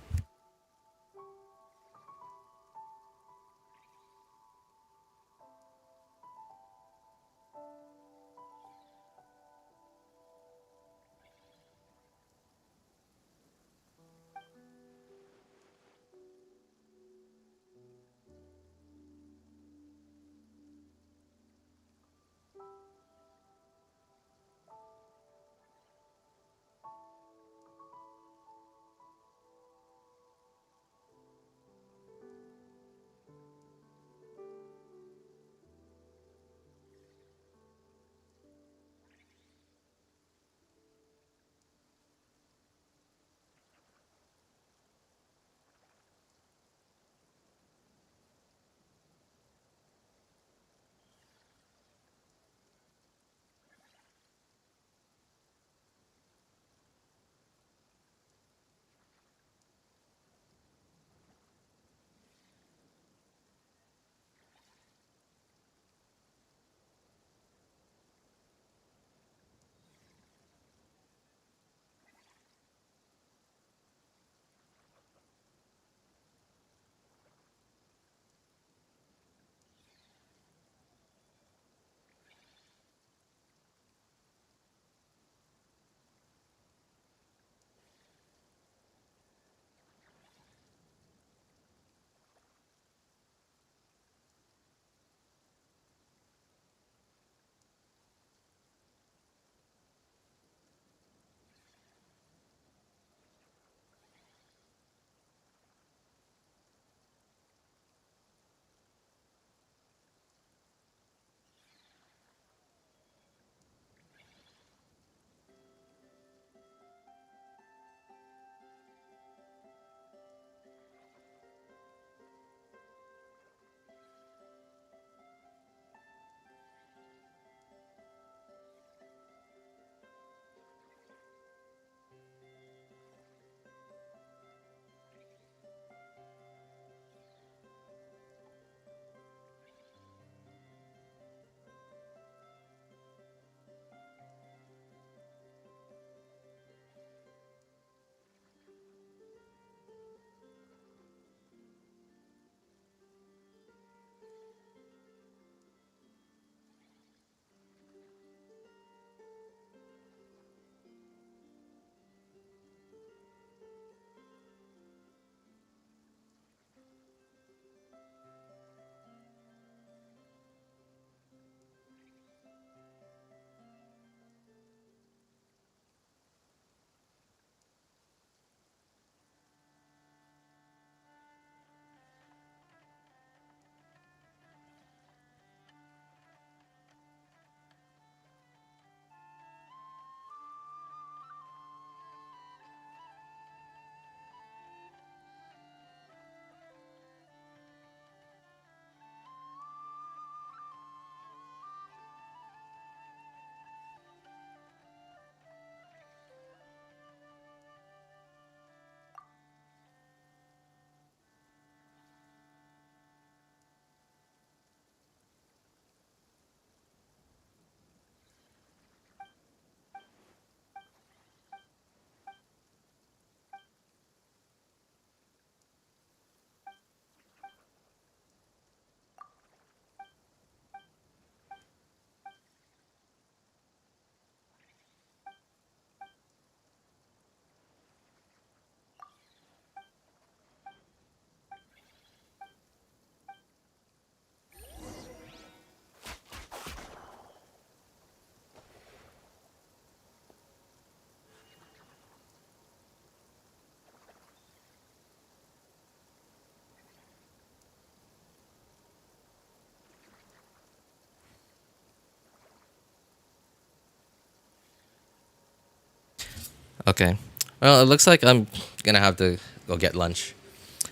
S11: Okay. Well, it looks like I'm gonna have to go get lunch.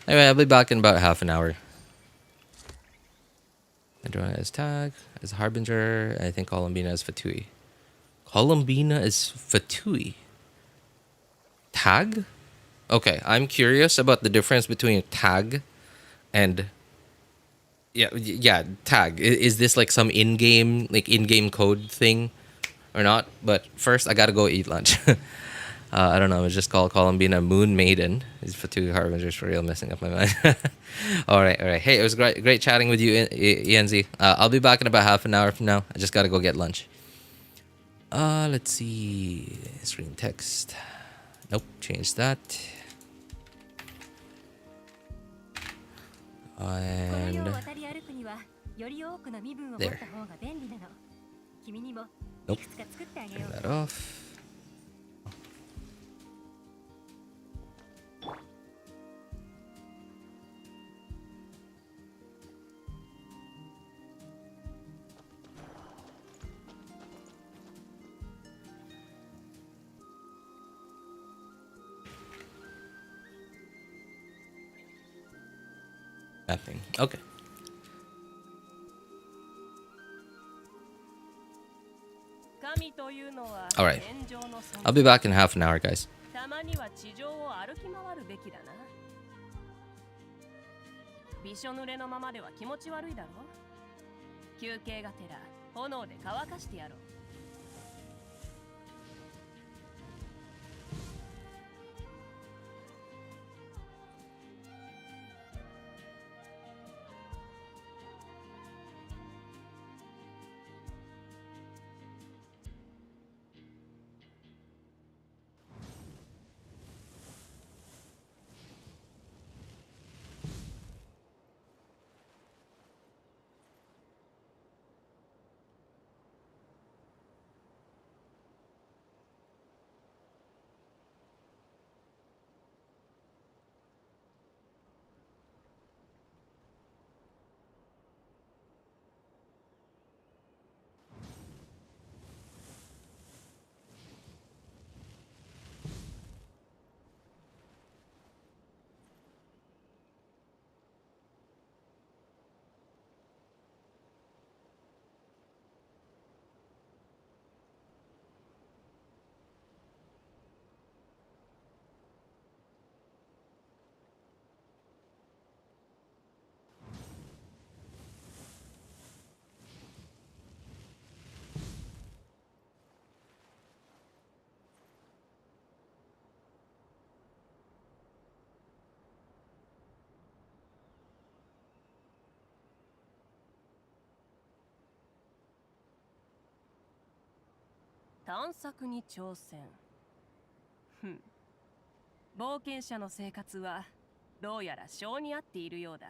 S11: Anyway, I'll be back in about half an hour. Androna is Tag, as Harbinger, and I think Columbina is Fatui. Columbina is Fatui. Tag? Okay, I'm curious about the difference between Tag and... Yeah, Tag. Is this like some in-game code thing or not? But first, I gotta go eat lunch. I don't know. It's just called Columbina Moon Maiden. It's for two Harbingers for real, messing up my mind. all right. Hey, it was great chatting with you, ENZ. I'll be back in about half an hour from now. I just gotta go get lunch. Let's see. Screen text. Nope, change that. And there. Nope. Turn that off. Nothing. Okay. All right. I'll be back in half an hour, guys.
S12: びしょ濡れのままでは気持ち悪いだろ。休憩がてら炎で乾かしてやろう。探索に挑戦。冒険者の生活はどうやら性に合っているようだ。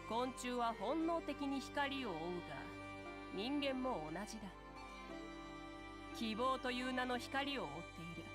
S12: 昆虫は本能的に光を追うが、人間も同じだ。希望という名の光を追っている。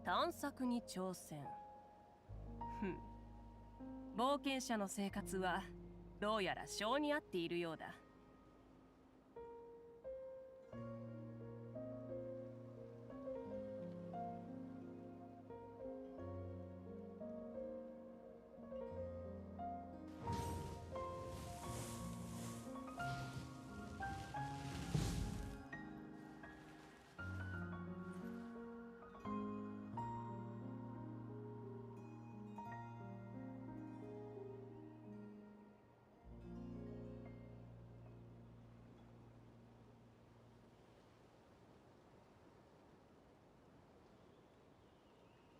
S12: 探索に挑戦。ふん。冒険者の生活はどうやら性に合っているようだ。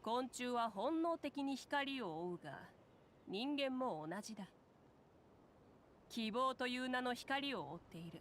S12: 昆虫は本能的に光を追うが、人間も同じだ。希望という名の光を追っている。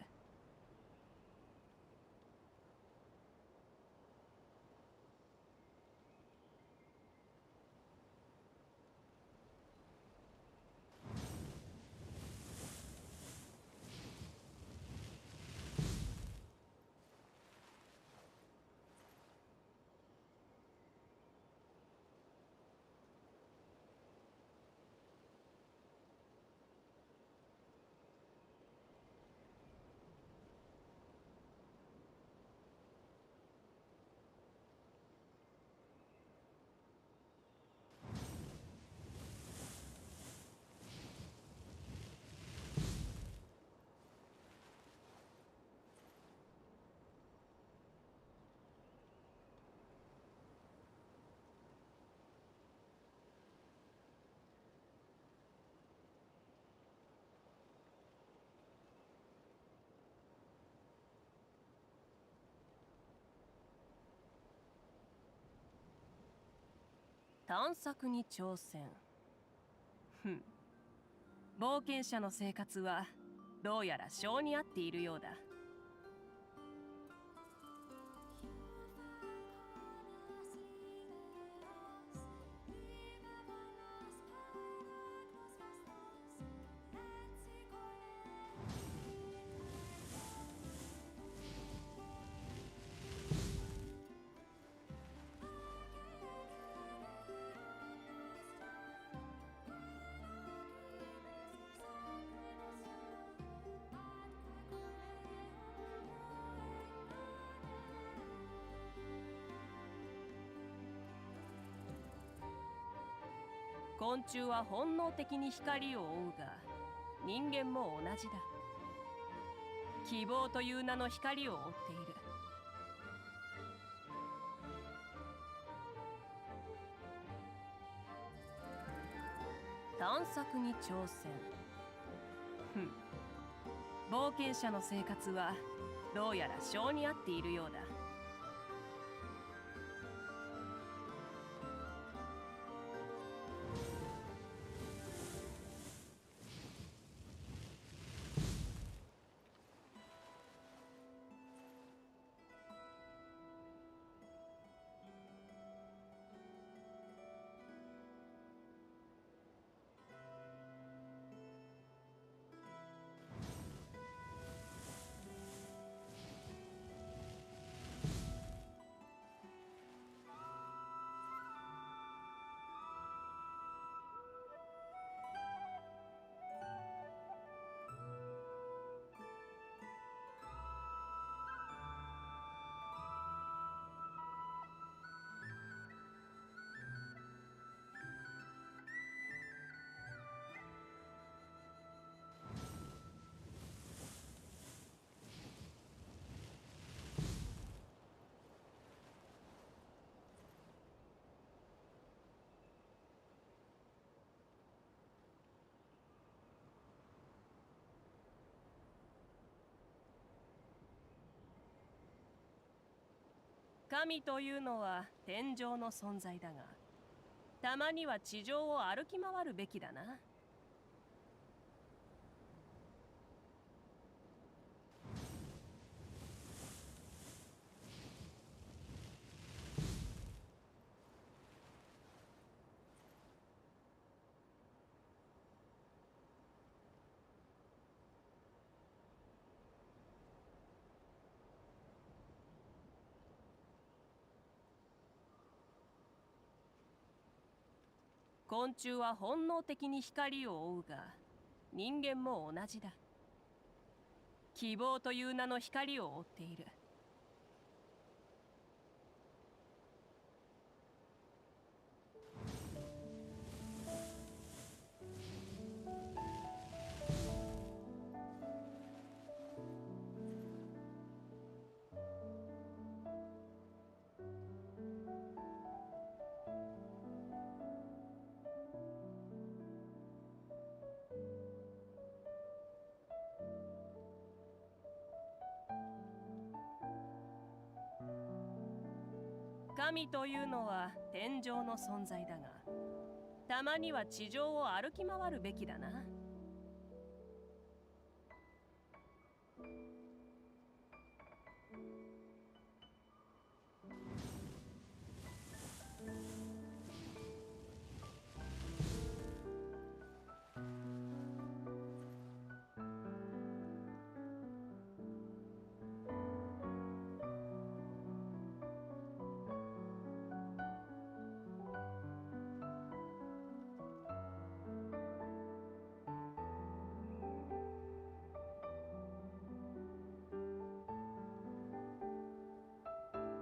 S12: 探索に挑戦。ふん。冒険者の生活はどうやら性に合っているようだ。昆虫は本能的に光を追うが、人間も同じだ。希望という名の光を追っている。探索に挑戦。ふん。冒険者の生活はどうやら性に合っているようだ。神というのは天上の存在だが、たまには地上を歩き回るべきだな。昆虫は本能的に光を追うが、人間も同じだ。希望という名の光を追っている。神というのは天上の存在だが、たまには地上を歩き回るべきだな。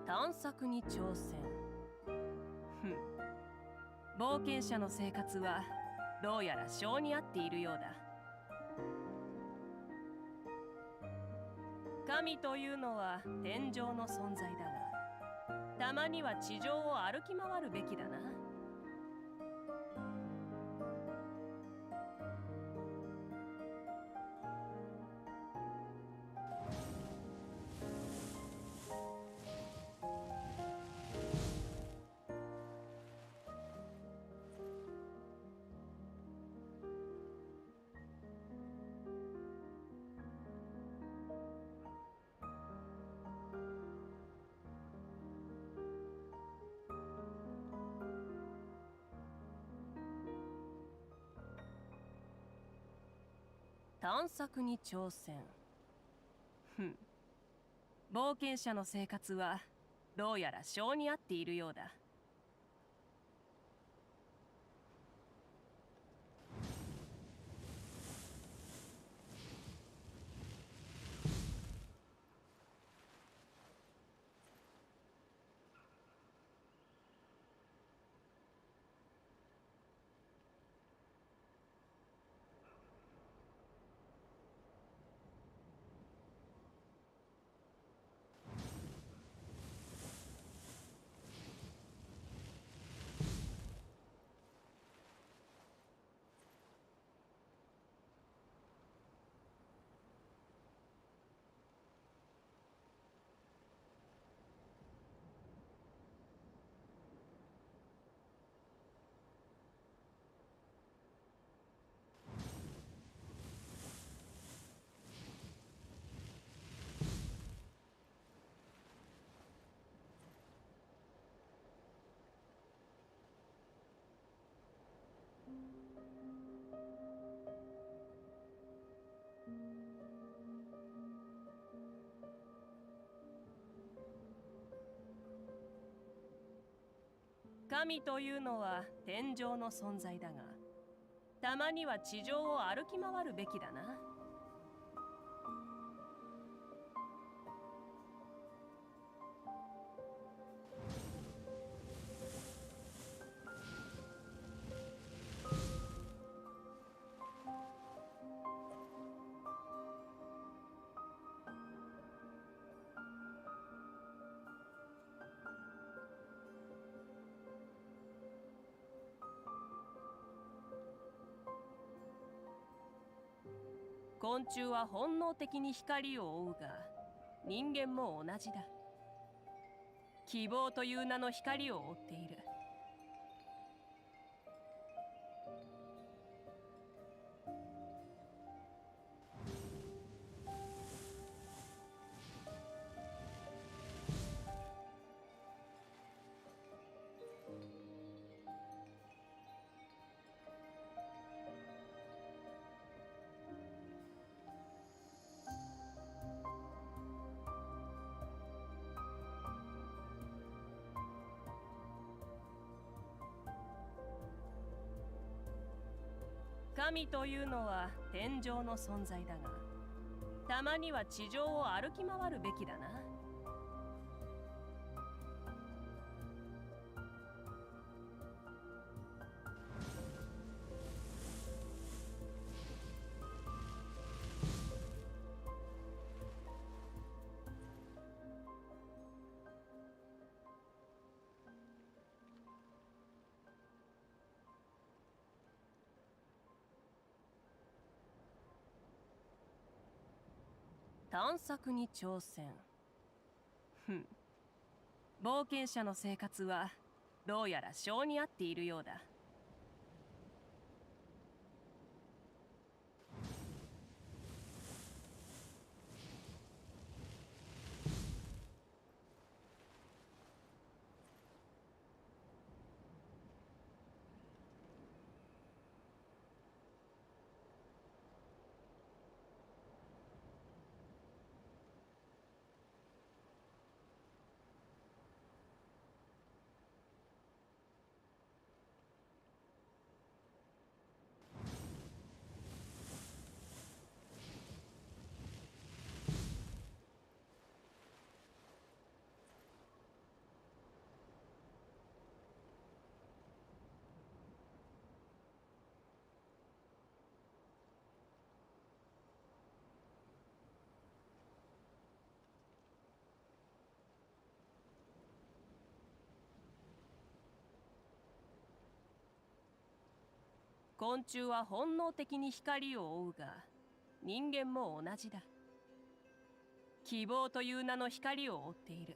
S12: 探索に挑戦。冒険者の生活はどうやら性に合っているようだ。神というのは天上の存在だが、たまには地上を歩き回るべきだな。探索に挑戦。冒険者の生活はどうやら性に合っているようだ。神というのは天上の存在だが、たまには地上を歩き回るべきだな。昆虫は本能的に光を追うが、人間も同じだ。希望という名の光を追っている。神というのは天上の存在だが、たまには地上を歩き回るべきだな。探索に挑戦。冒険者の生活はどうやら性に合っているようだ。昆虫は本能的に光を追うが、人間も同じだ。希望という名の光を追っている。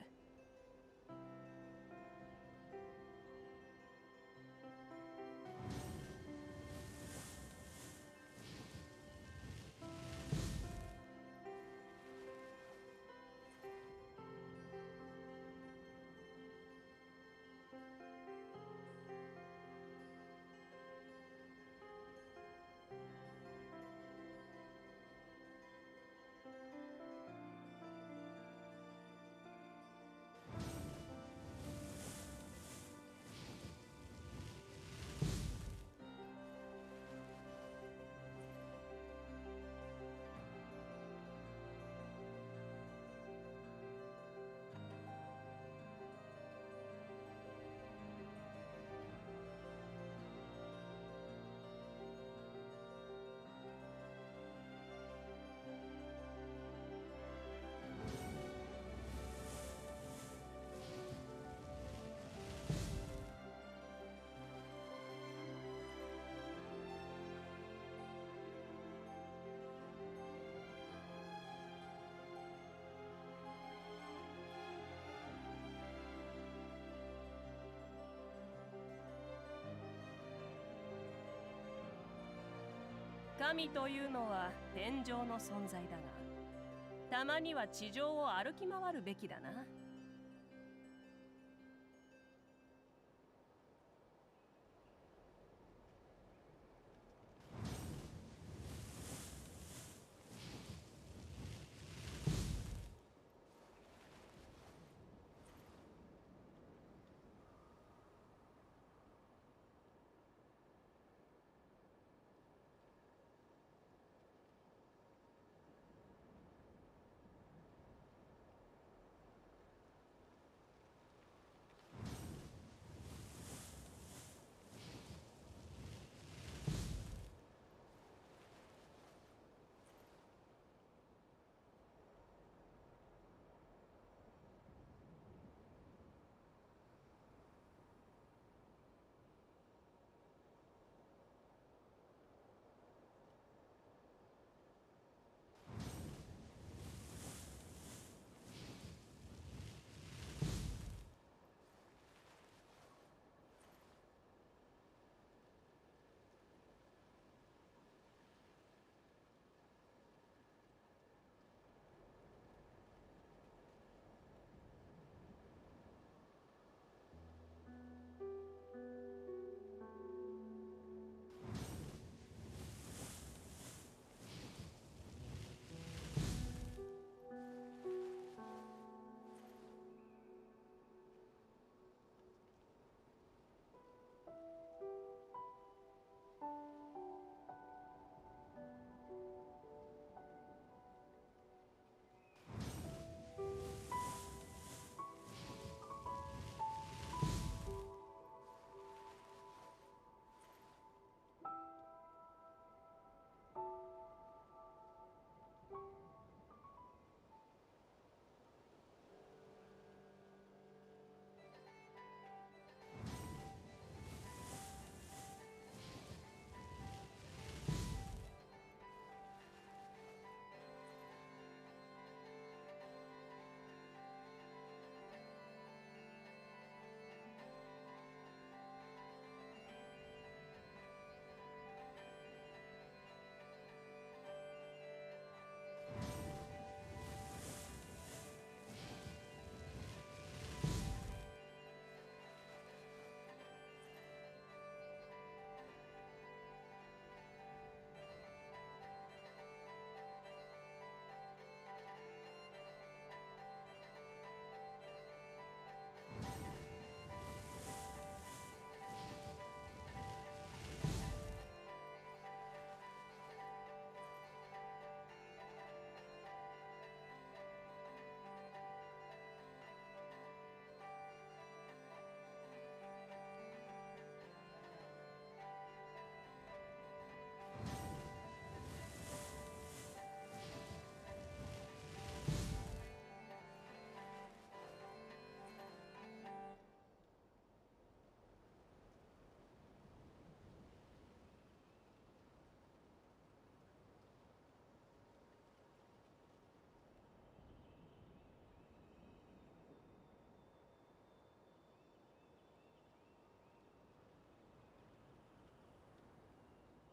S12: 神というのは天上の存在だが、たまには地上を歩き回るべきだな。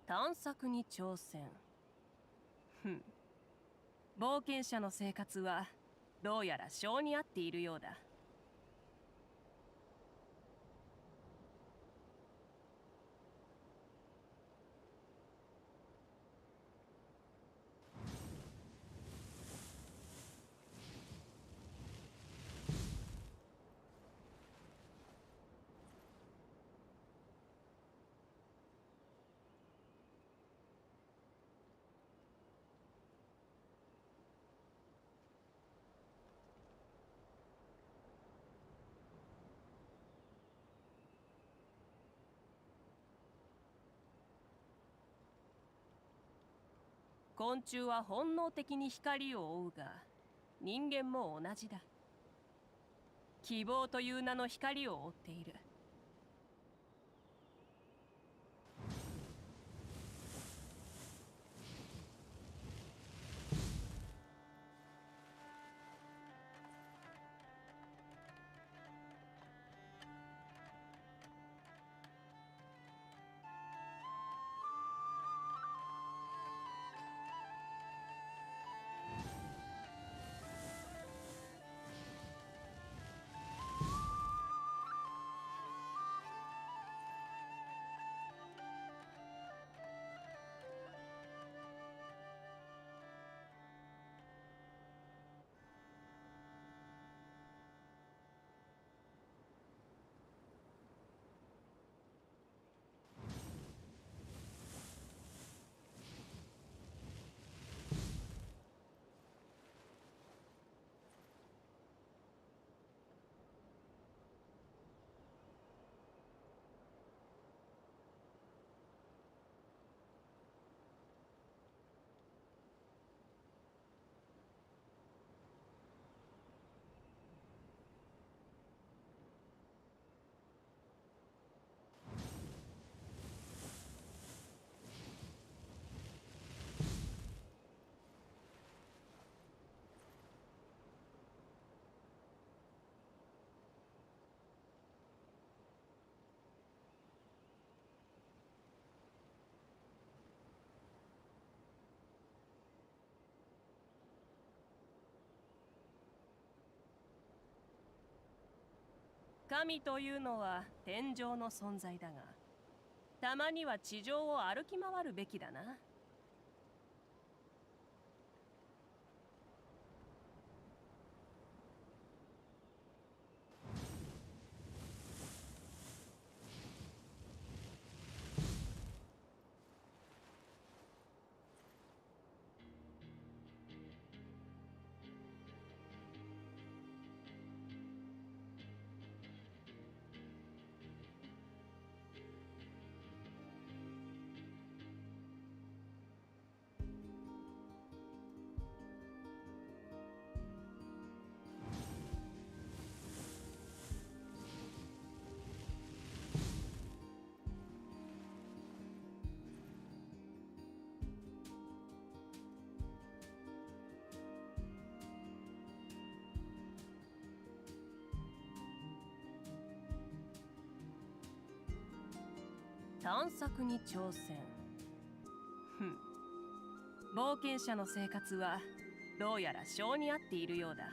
S12: 探索に挑戦。冒険者の生活はどうやら性に合っているようだ。昆虫は本能的に光を追うが、人間も同じだ。希望という名の光を追っている。神というのは天上の存在だが、たまには地上を歩き回るべきだな。探索に挑戦。冒険者の生活はどうやら性に合っているようだ。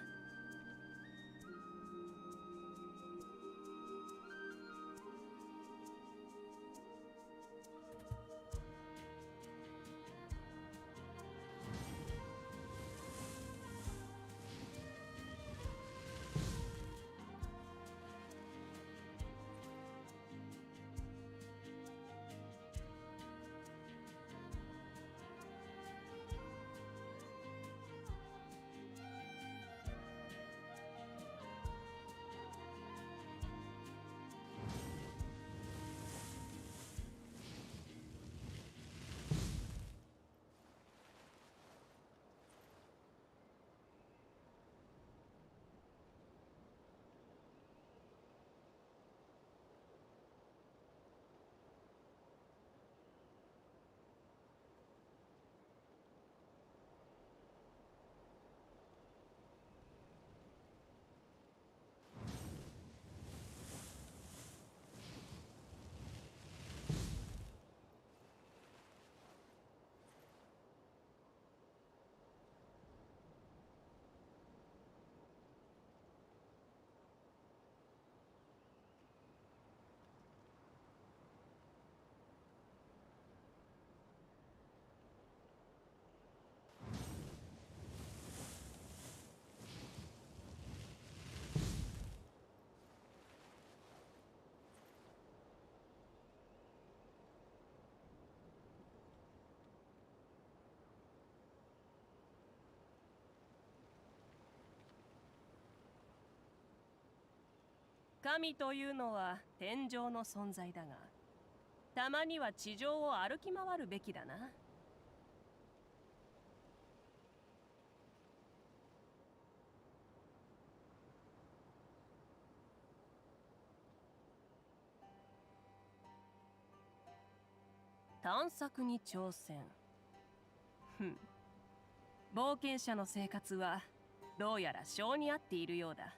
S12: 神というのは天上の存在だが、たまには地上を歩き回るべきだな。探索に挑戦。冒険者の生活はどうやら性に合っているようだ。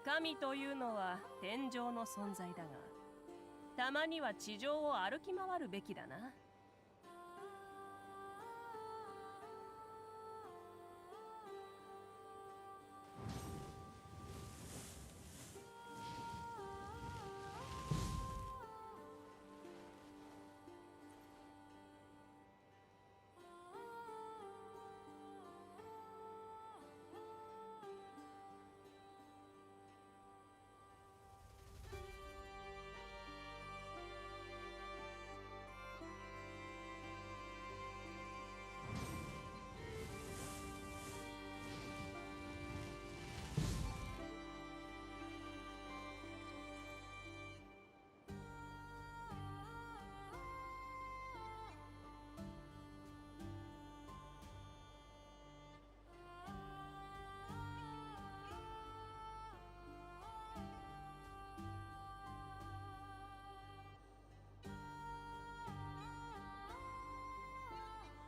S12: 神というのは天上の存在だが、たまには地上を歩き回るべきだな。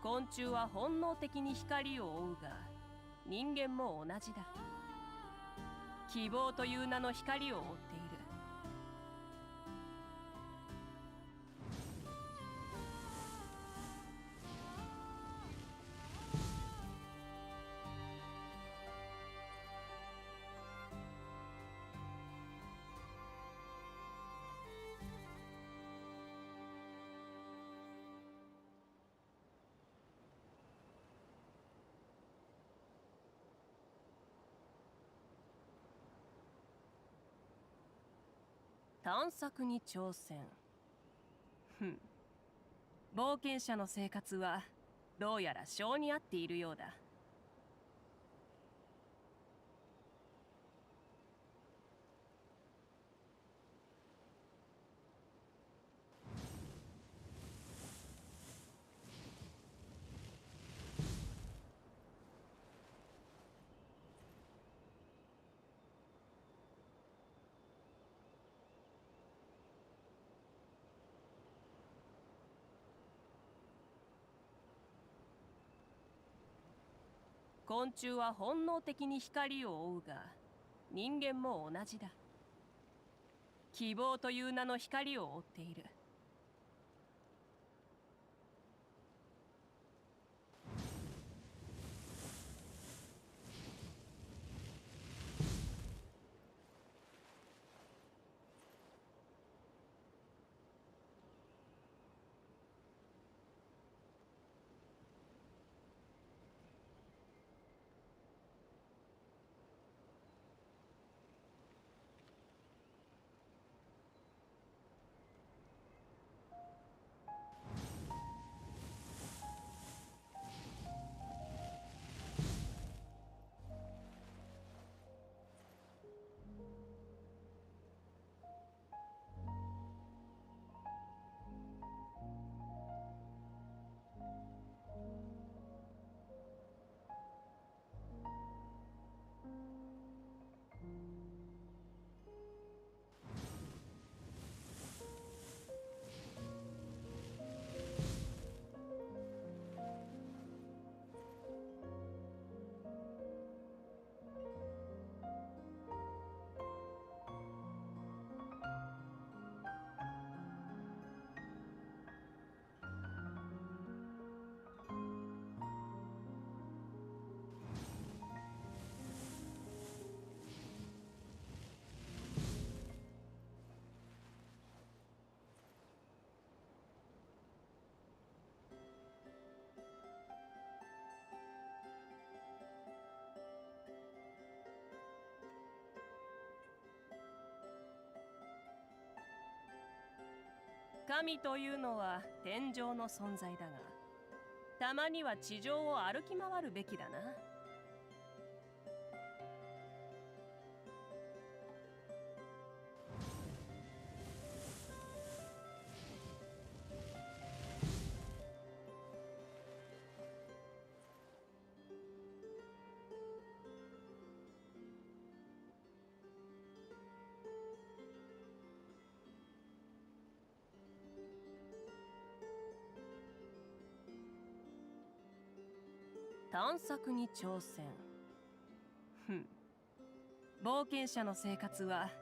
S12: 昆虫は本能的に光を追うが、人間も同じだ。希望という名の光を追っている。探索に挑戦。冒険者の生活はどうやら性に合っているようだ。昆虫は本能的に光を追うが、人間も同じだ。希望という名の光を追っている。神というのは天上の存在だが、たまには地上を歩き回るべきだな。探索に挑戦。冒険者の生活は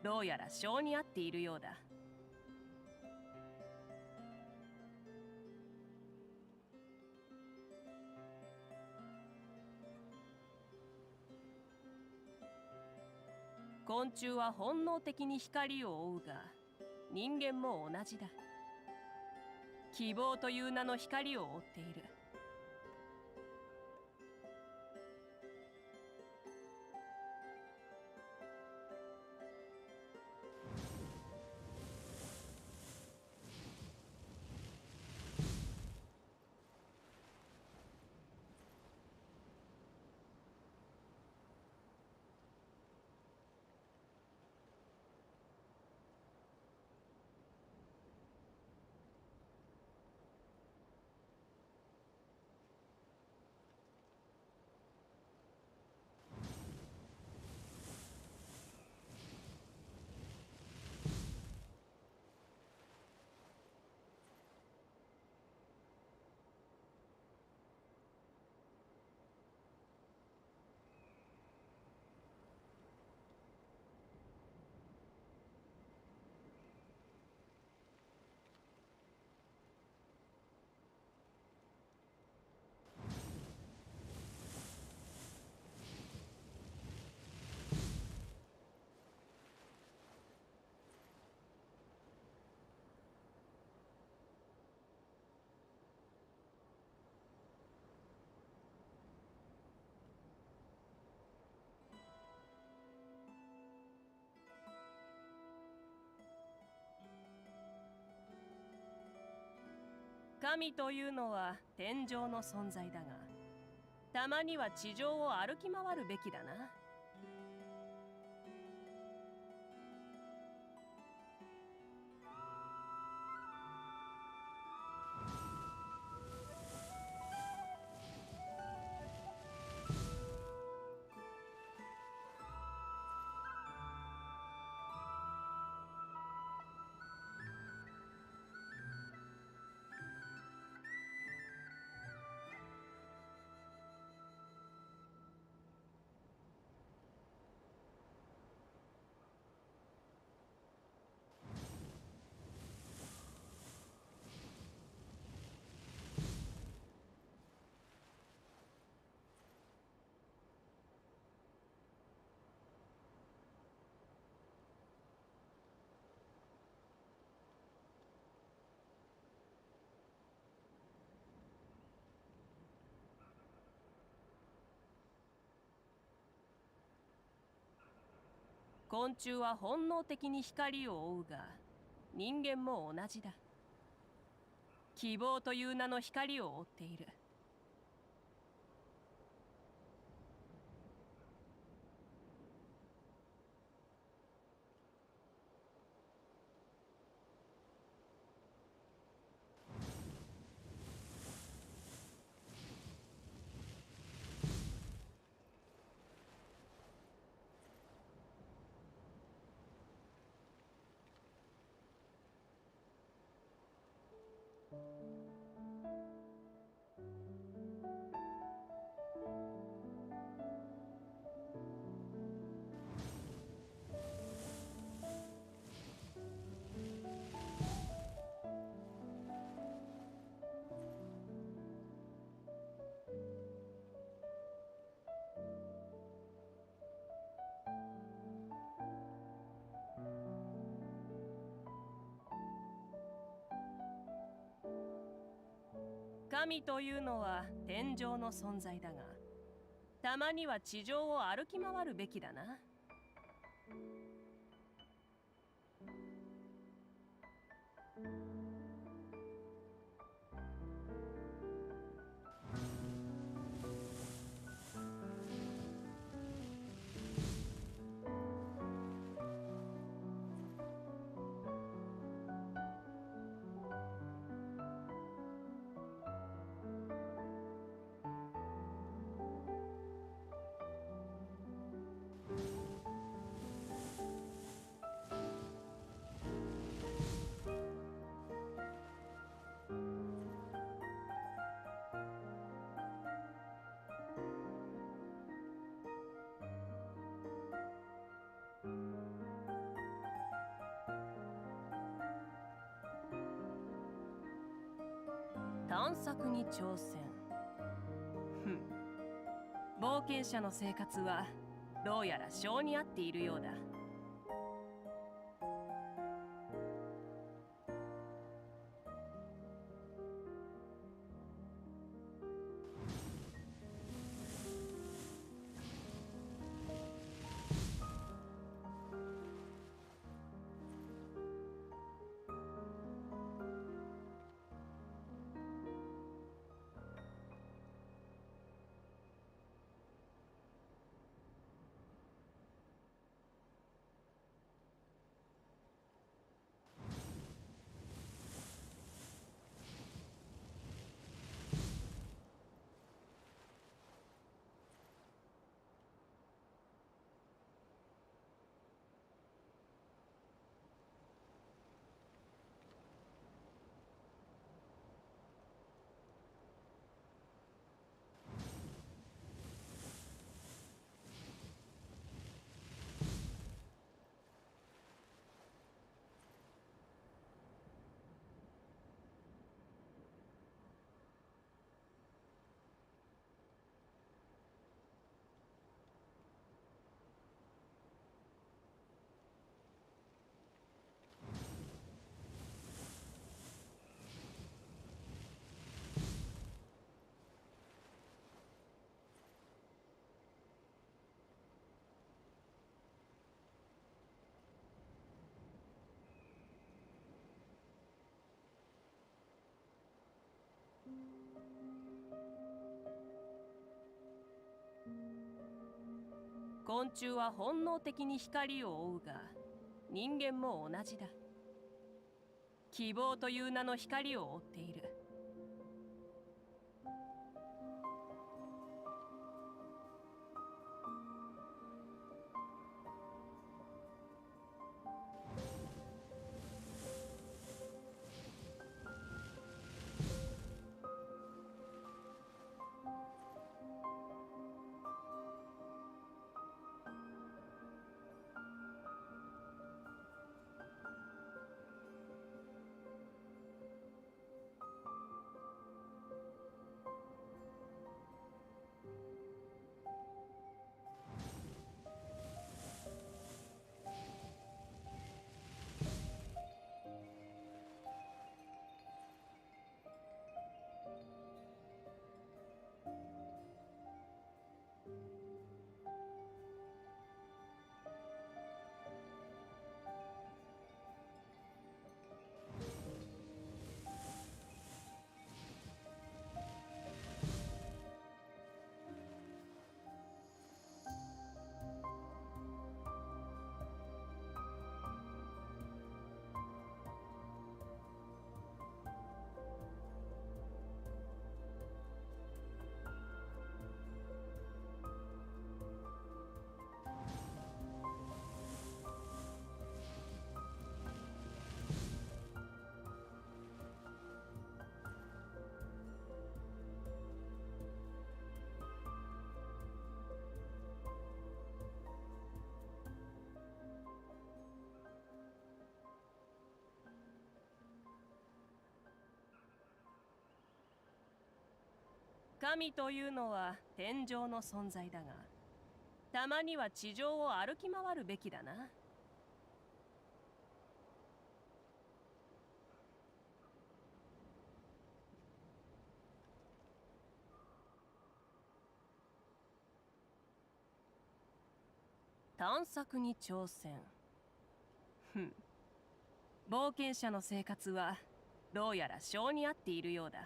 S12: どうやら性に合っているようだ。昆虫は本能的に光を追うが、人間も同じだ。希望という名の光を追っている。神というのは天上の存在だが、たまには地上を歩き回るべきだな。昆虫は本能的に光を追うが、人間も同じだ。希望という名の光を追っている。神というのは天上の存在だが、たまには地上を歩き回るべきだな。探索に挑戦。ふん。冒険者の生活はどうやら性に合っているようだ。昆虫は本能的に光を追うが、人間も同じだ。希望という名の光を追っている。神というのは天上の存在だが、たまには地上を歩き回るべきだな。探索に挑戦。ふん。冒険者の生活はどうやら性に合っているようだ。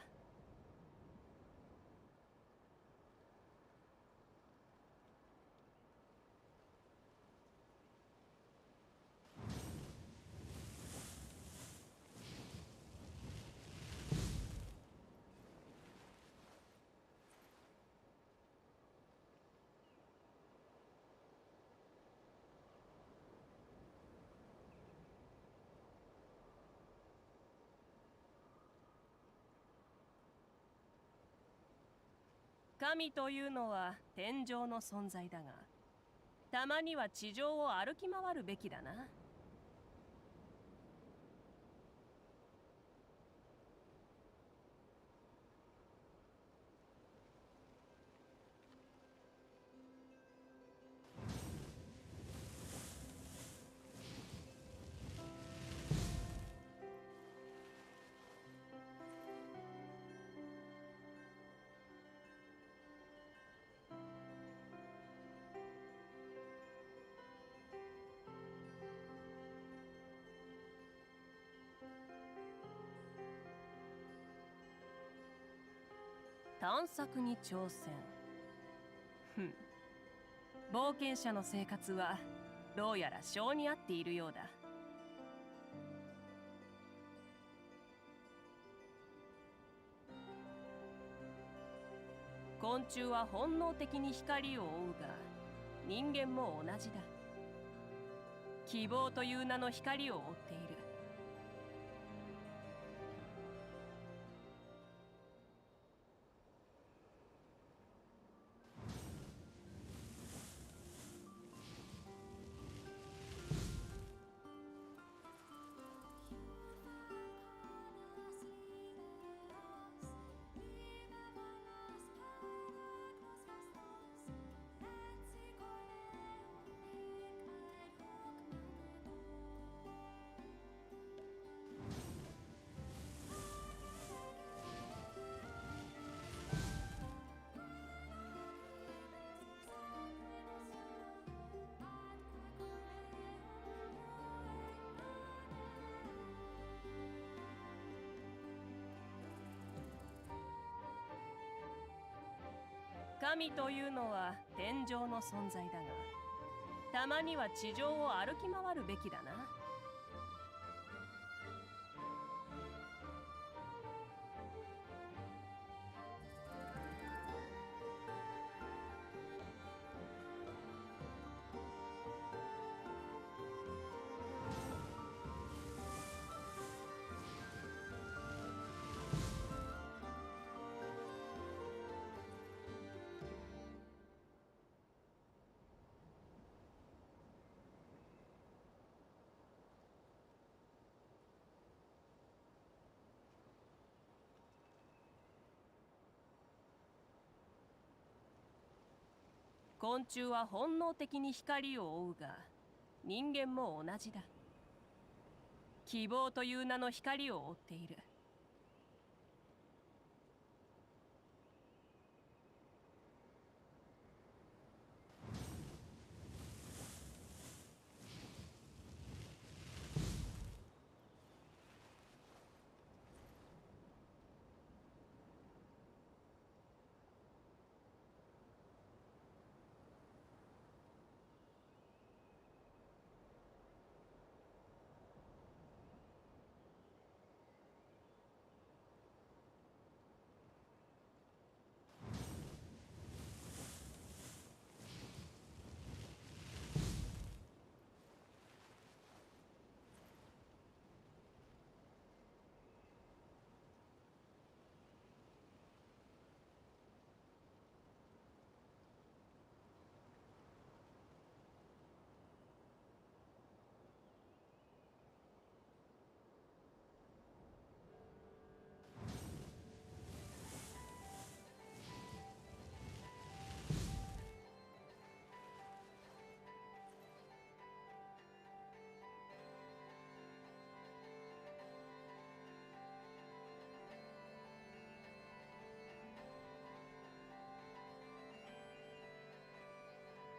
S12: 神というのは天上の存在だが、たまには地上を歩き回るべきだな。探索に挑戦。ふん。冒険者の生活はどうやら性に合っているようだ。昆虫は本能的に光を追うが、人間も同じだ。希望という名の光を追っている。神というのは天上の存在だが、たまには地上を歩き回るべきだな。昆虫は本能的に光を追うが、人間も同じだ。希望という名の光を追っている。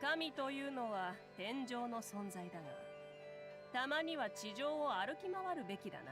S12: 神というのは天上の存在だが、たまには地上を歩き回るべきだな。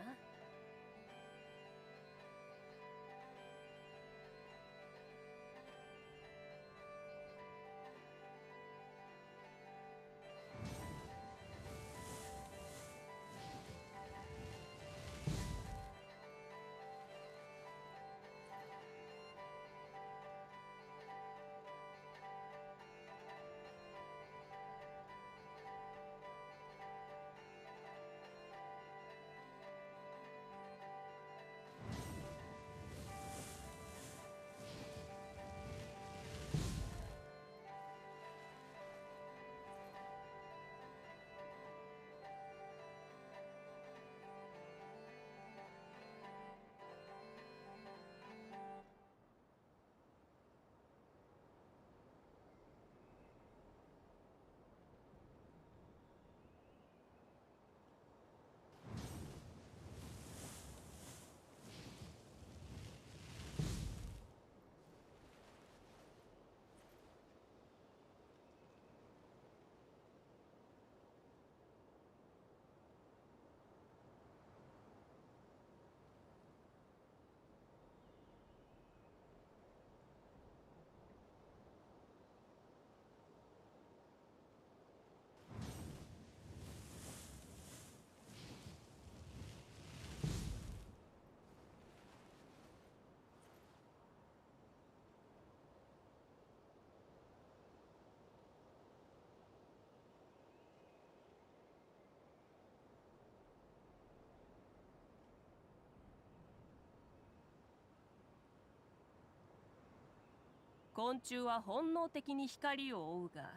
S12: 昆虫は本能的に光を追うが、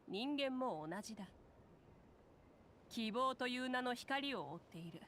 S12: 人間も同じだ。希望という名の光を追っている。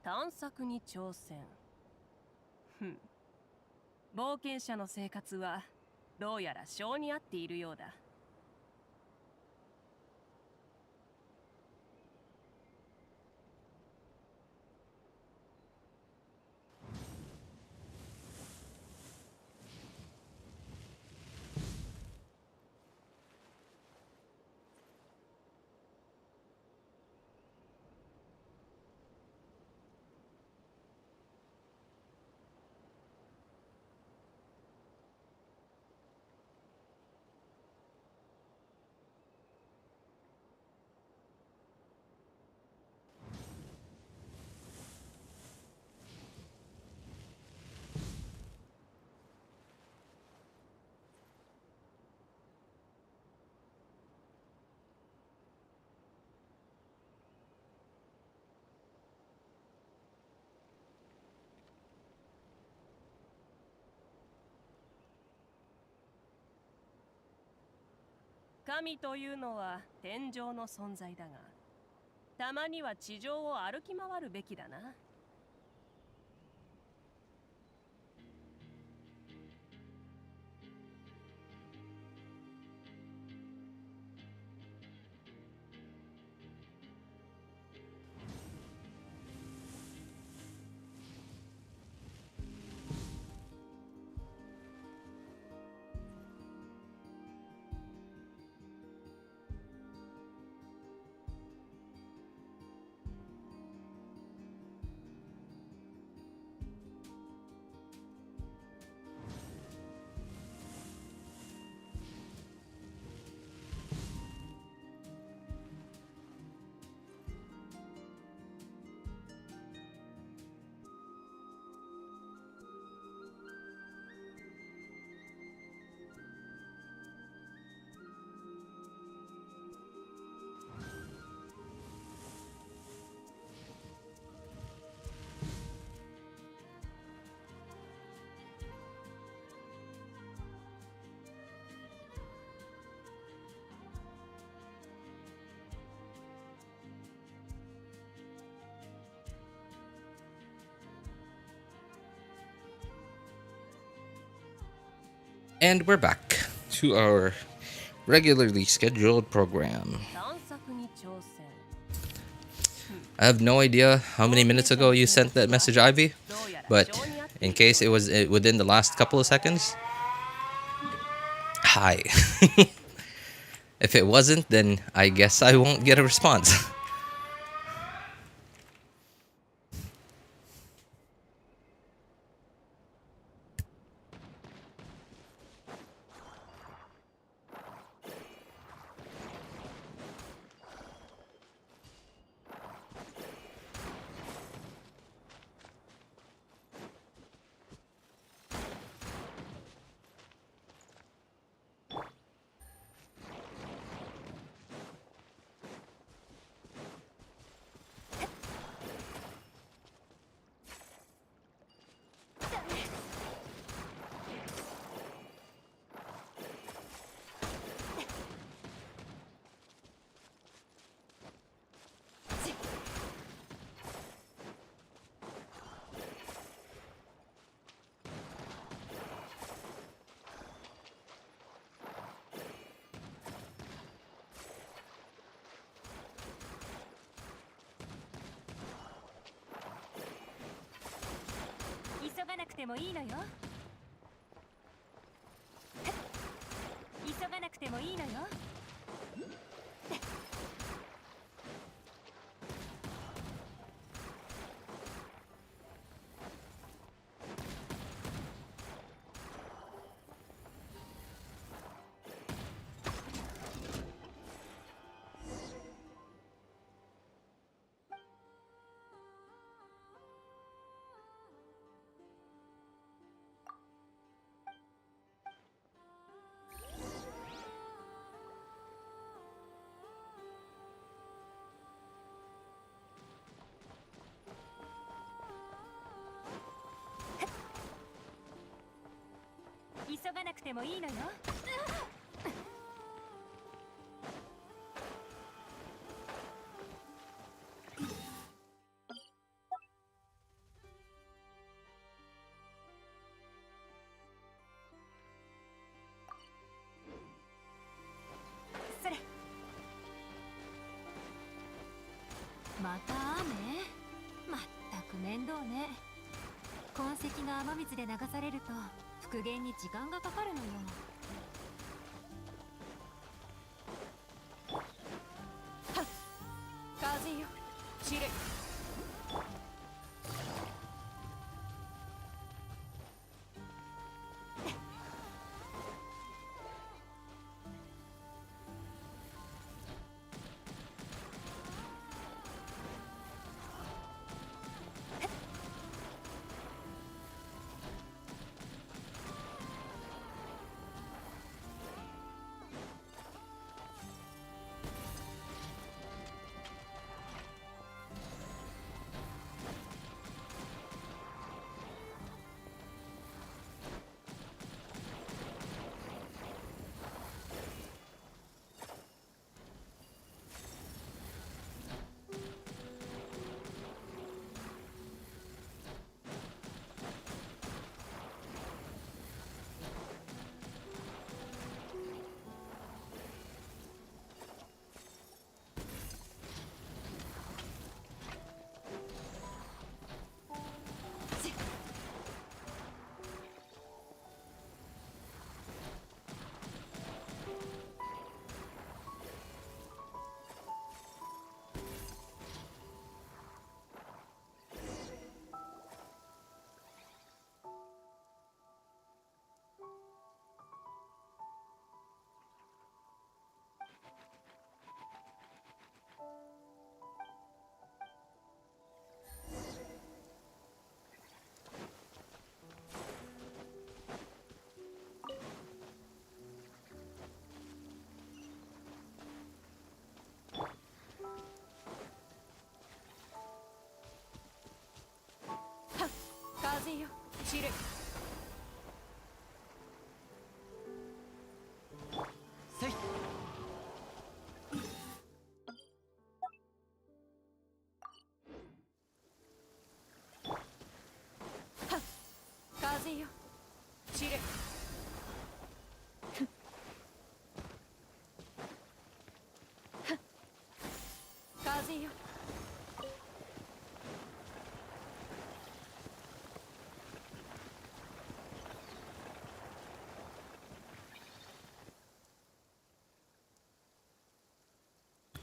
S12: 探索に挑戦。冒険者の生活はどうやら性に合っているようだ。神というのは天上の存在だが、たまには地上を歩き回るべきだな。
S11: And we're back to our regularly scheduled program. I have no idea how many minutes ago you sent that message, Ivy, but in case it was within the last couple of seconds, hi. If it wasn't, then I guess I won't get a response.
S12: てもいいのよ。急がなくてもいいのよ。急がなくてもいいのよ。それ。
S5: また雨？まったく面倒ね。痕跡が雨水で流されると復元に時間がかかるのよ。はっ、風よ、散れ。風よ、散れ。
S10: せい。
S5: はっ、風よ、散れ。はっ、風よ。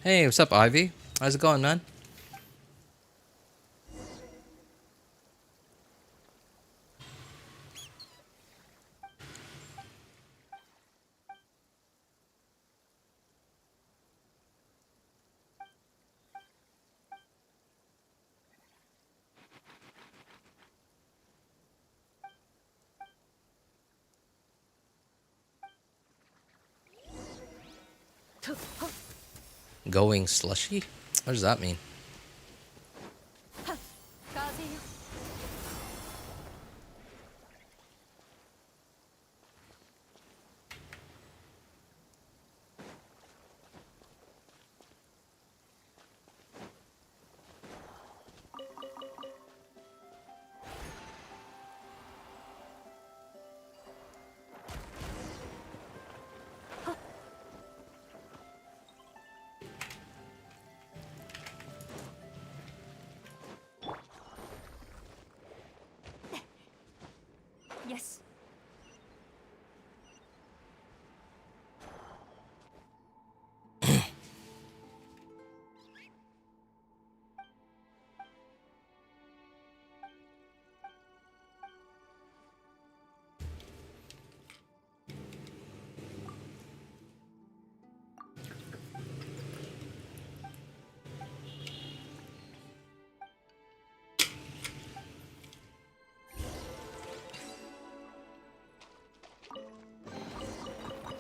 S11: Hey, what's up, Ivy? How's it going, man? Going slushy? What does that mean?
S12: です。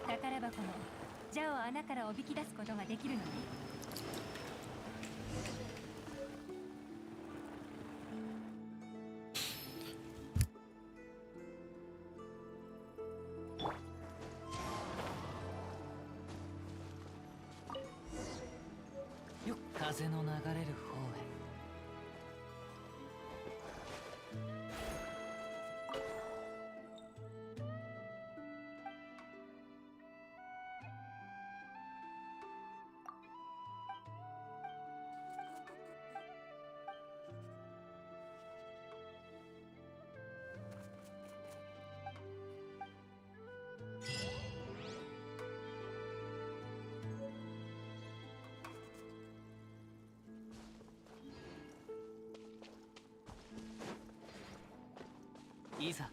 S5: 宝箱のジャを穴からおびき出すことができるのね。
S4: 風の流れる方へ。いざ。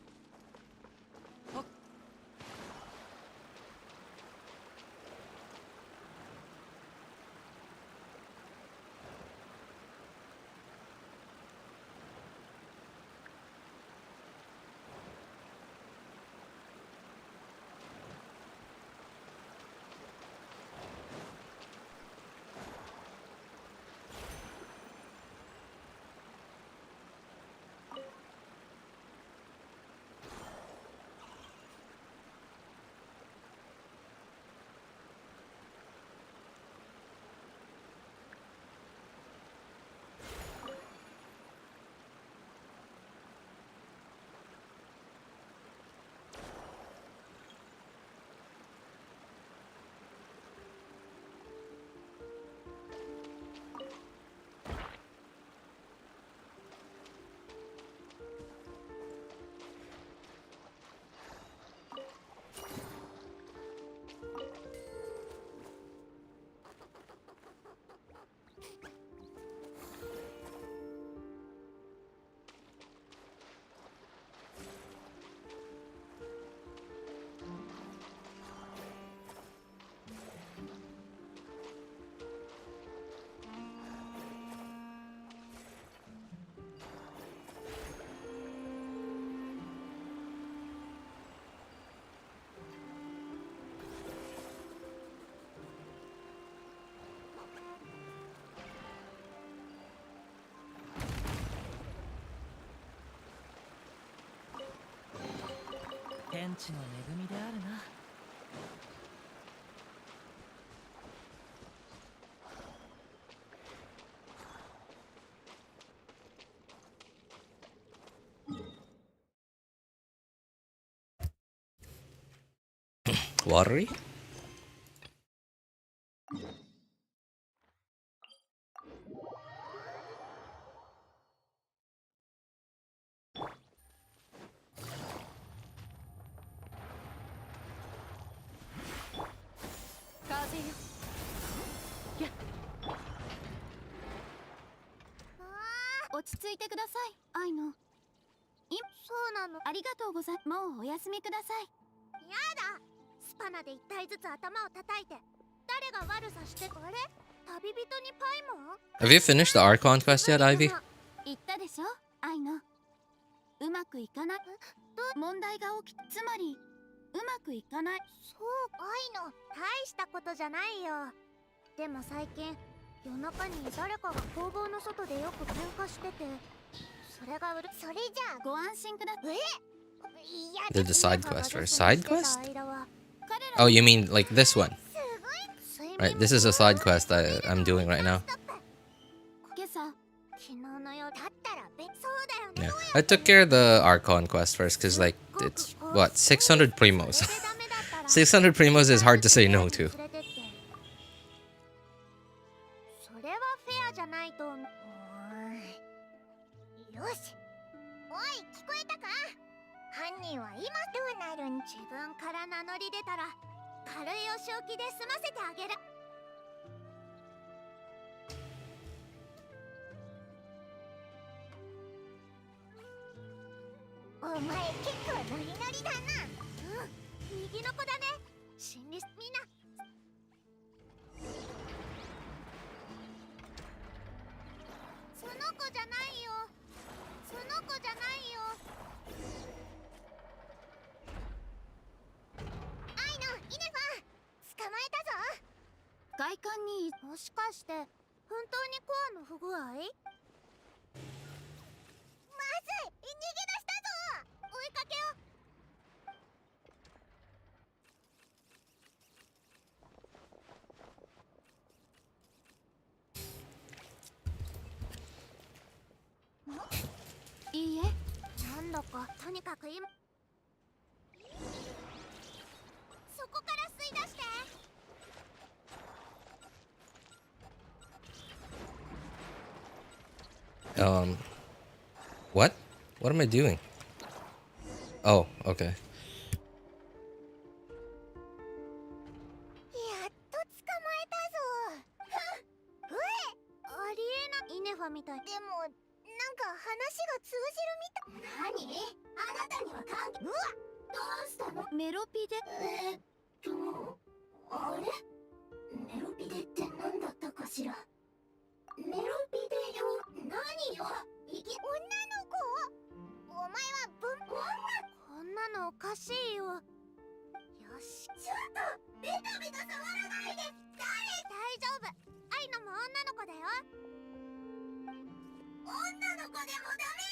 S4: 天地の恵みであるな。
S11: Watery?
S3: 落ち着いてください、愛の。そうなの。ありがとうござい。もうお休みください。やだ。スパナで一体ずつ頭を叩いて。誰が悪さして。あれ、旅人にパイも。
S11: Have you finished the Archon quest yet, Ivy?
S3: 言ったでしょ、愛の。うまくいかない。問題が起き、つまりうまくいかない。そう、愛の。大したことじゃないよ。でも最近夜中に誰かが工房の外でよく喧嘩してて、それがそれじゃあご安心ください。
S11: Did the side quest first. Side quest? Oh, you mean like this one? Right, this is a side quest I'm doing right now. Yeah, I took care of the Archon quest first because, like, it's what, 600 primos. 600 primos is hard to say no to.
S3: よし。おい、聞こえたか？犯人はいどうなるん？自分から名乗り出たら軽いお仕置きで済ませてあげる。お前結構ノリノリだな。うん、右の子だね。心理みんなその子じゃないよ。その子じゃないよ。愛のイネファ捕まえたぞ。
S2: 外観に
S3: もしかして本当にコアの不具合？まずい、逃げ出したぞ。追いかけよう。
S2: いいえ、
S3: なんだかとにかく今そこから吸い出して。
S11: What? What am I doing? Oh, okay.
S3: やっと捕まえたぞ。うえ、ありえない。イネファみたい。でもなんか話が通じるみたい。何？あなたには関係。うわ、どうしたの？
S2: メロピで。
S3: あれ？メロピデって何だったかしら。メロピデよ。何よ？女の子？お前はこんなのおかしいよ。よし。ちょっとベタベタ触らないで。大丈夫。愛のも女の子だよ。女の子でもダメ。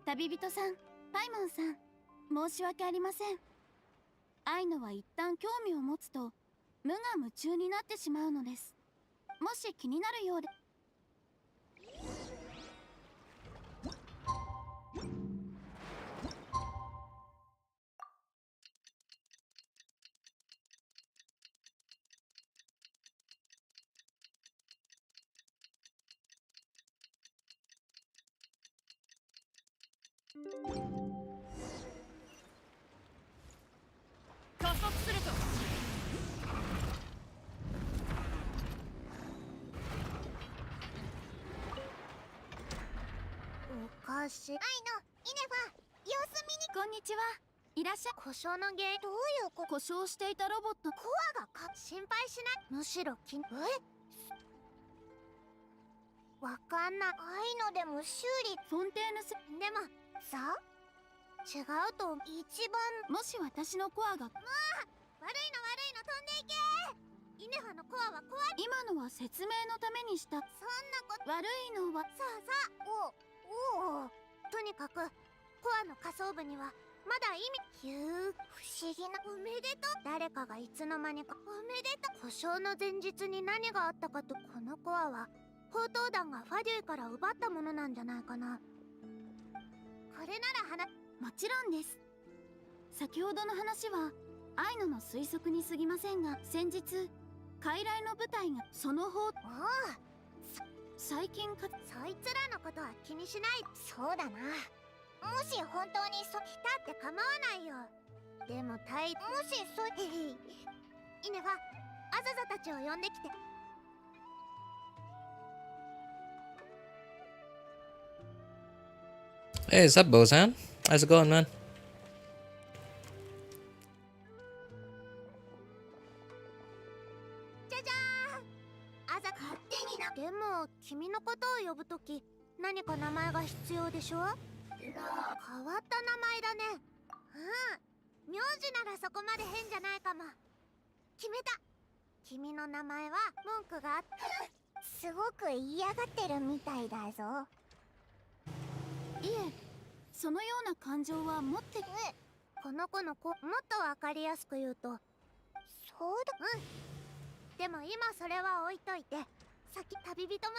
S2: 旅人さん、パイモンさん、申し訳ありません。愛のは一旦興味を持つと無我夢中になってしまうのです。もし気になるようで。
S1: 加速すると。
S3: おかしい。愛のイネファ、様子見に。
S2: こんにちは。いらっしゃ。
S3: 故障の原因。どういうこと？
S2: 故障していたロボット。
S3: コアが心配しない。むしろわかんない。愛のでも修理。
S2: フォンテーヌス。
S3: でもさ、違うと一番。
S2: もし私のコアが。
S3: 悪いの飛んでいけ。イネファのコアは怖い。
S2: 今のは説明のためにした。
S3: そんなこと。
S2: 悪いのは。
S3: さあおう。とにかくコアの仮想部にはまだ不思議な。おめでとう。誰かがいつの間にか。おめでとう。故障の前日に何があったかと。このコアは砲塔団がファデュイから奪ったものなんじゃないかな。これなら
S2: もちろんです。先ほどの話はアイノの推測に過ぎませんが、先日傀儡の部隊がその砲。最近そ
S3: いつらのことは気にしない。そうだな。もし本当に来たって構わないよ。でももしイネファ、アザザたちを呼んできて。
S11: Hey, what's up, Bozan? How's it going, man?
S3: じゃじゃーん。アザ勝手にな。でも君のことを呼ぶとき何か名前が必要でしょ？変わった名前だね。名字ならそこまで変じゃないかも。決めた。君の名前は文句があってすごく嫌がってるみたいだぞ。
S2: いえ、そのような感情は持って。
S3: この子のもっとわかりやすく言うと、そうだ。でも今それは置いといて、さっき旅人も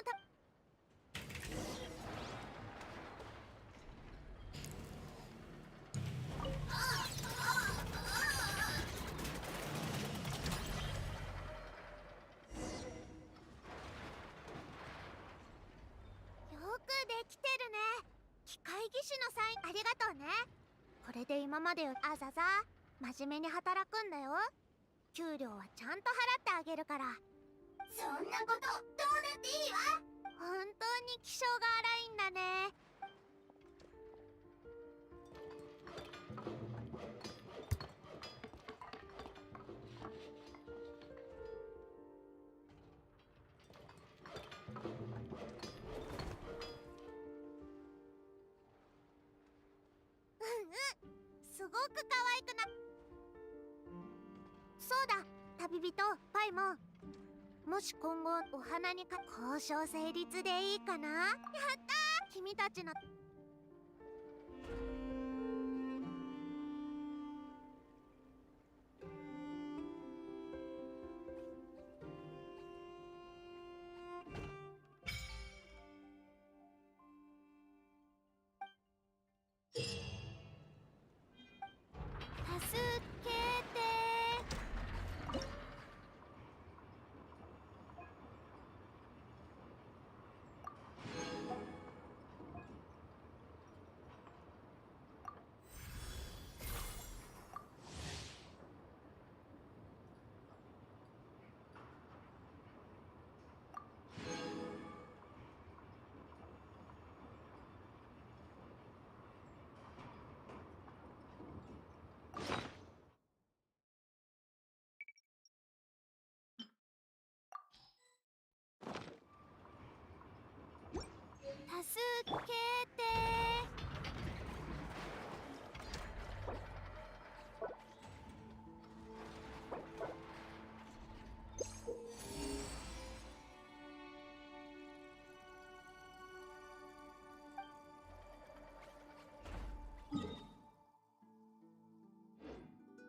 S3: 機械技師のサインありがとうね。これで今までよりあざざ真面目に働くんだよ。給料はちゃんと払ってあげるから。そんなことどうだっていいわ。本当に気性が荒いんだね。すごく可愛くな。そうだ、旅人パイも。もし今後お花に交渉成立でいいかな。やったー、君たちの。助けて。助けて。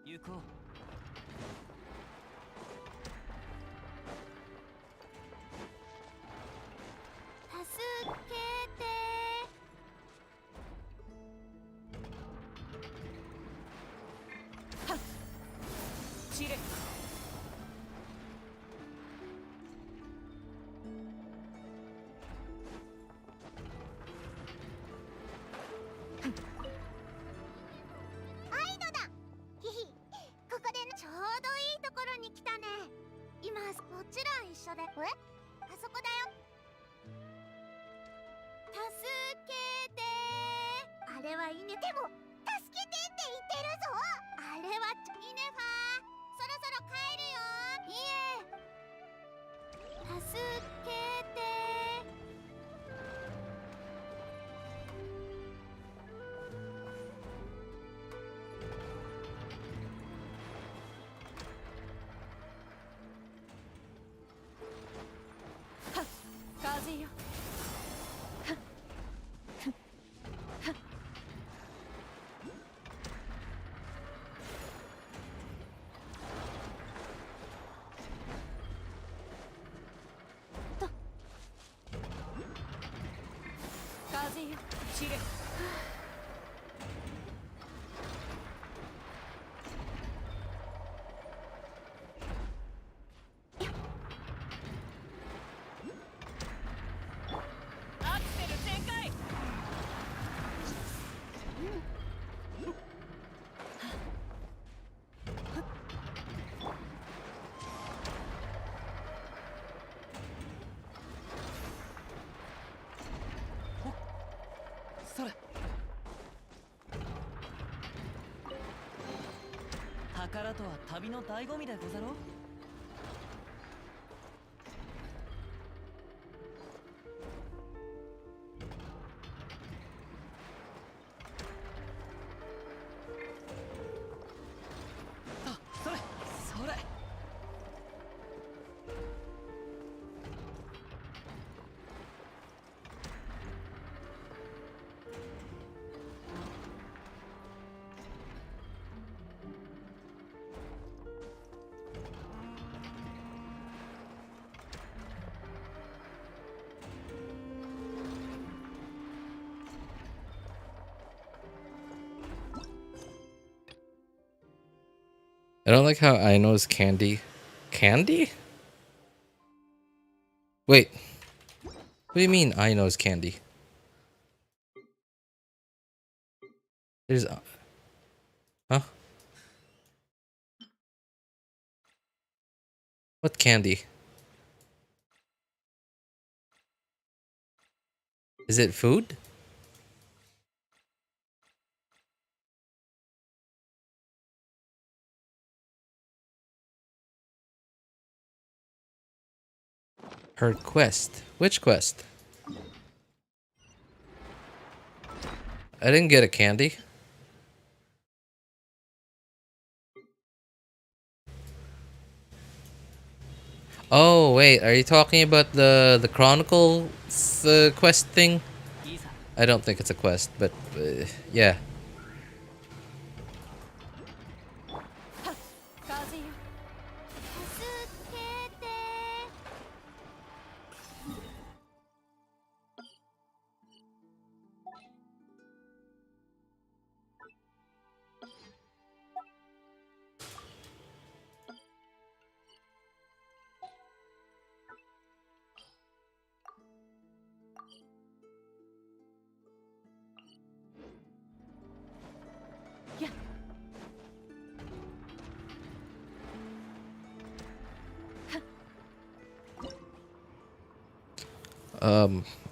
S4: 行こう。
S3: 助けて。
S4: はっ、チレ。
S3: アイドだ。ヒヒ、ここでちょうどいいところに来たね。今もちろん一緒で。あそこだよ。助けて。あれはいいね。でも助けてって言ってるぞ。あれはイネファ。そろそろ帰るよ。いえ。助けて。
S1: はっ、風よ。風よ、チレ。アクセル全開。
S4: それ。宝とは旅の醍醐味でござろう。あ、それそれ。
S11: I don't like how Aino's candy. Candy? Wait. What do you mean Aino's candy? There's huh? What candy? Is it food? Her quest. Which quest? I didn't get a candy. Oh wait, are you talking about the Chronicle quest thing? I don't think it's a quest, but yeah.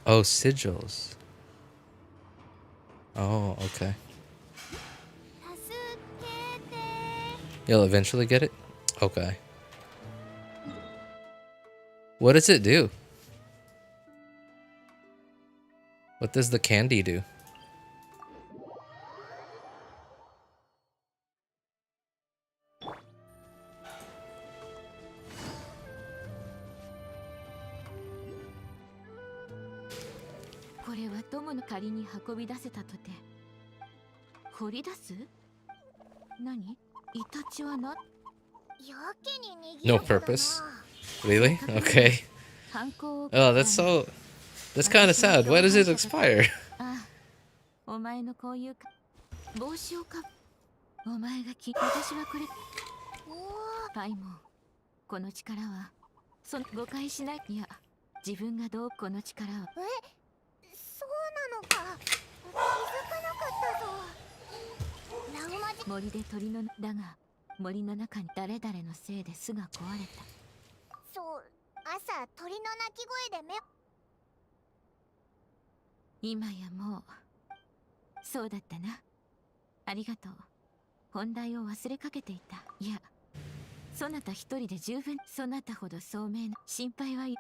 S11: Oh, sigils. Oh, okay. You'll eventually get it? Okay. What does it do? What does the candy do? No purpose? Really? Okay. Oh, that's so... That's kind of sad. Why does it expire?
S2: お前のこういう帽子をかぶお前が私はこれパイモンこの力は誤解しないいや自分がどうこの力は
S3: そうなのか気づかなかったぞラウマ
S2: 森で鳥のだが森の中に誰々のせいで巣が壊れた
S3: そう朝鳥の鳴き声で目
S2: 今やもうそうだったなありがとう本題を忘れかけていたいやそなた一人で十分そなたほど聡明な心配はい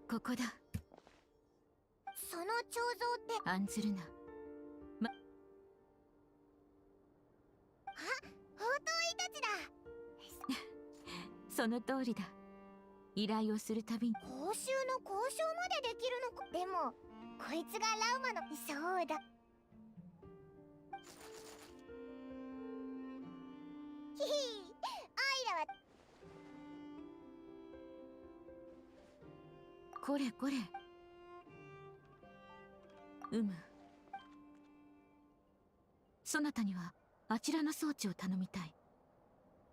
S2: ここだ
S3: その彫像って
S2: 案ずるな
S3: 宝刀医たちだ
S2: その通りだ依頼をするたびに
S3: 報酬の交渉までできるのかでもこいつがラウマのそうだヒヒアイラは
S2: これこれそなたにはあちらの装置を頼みたい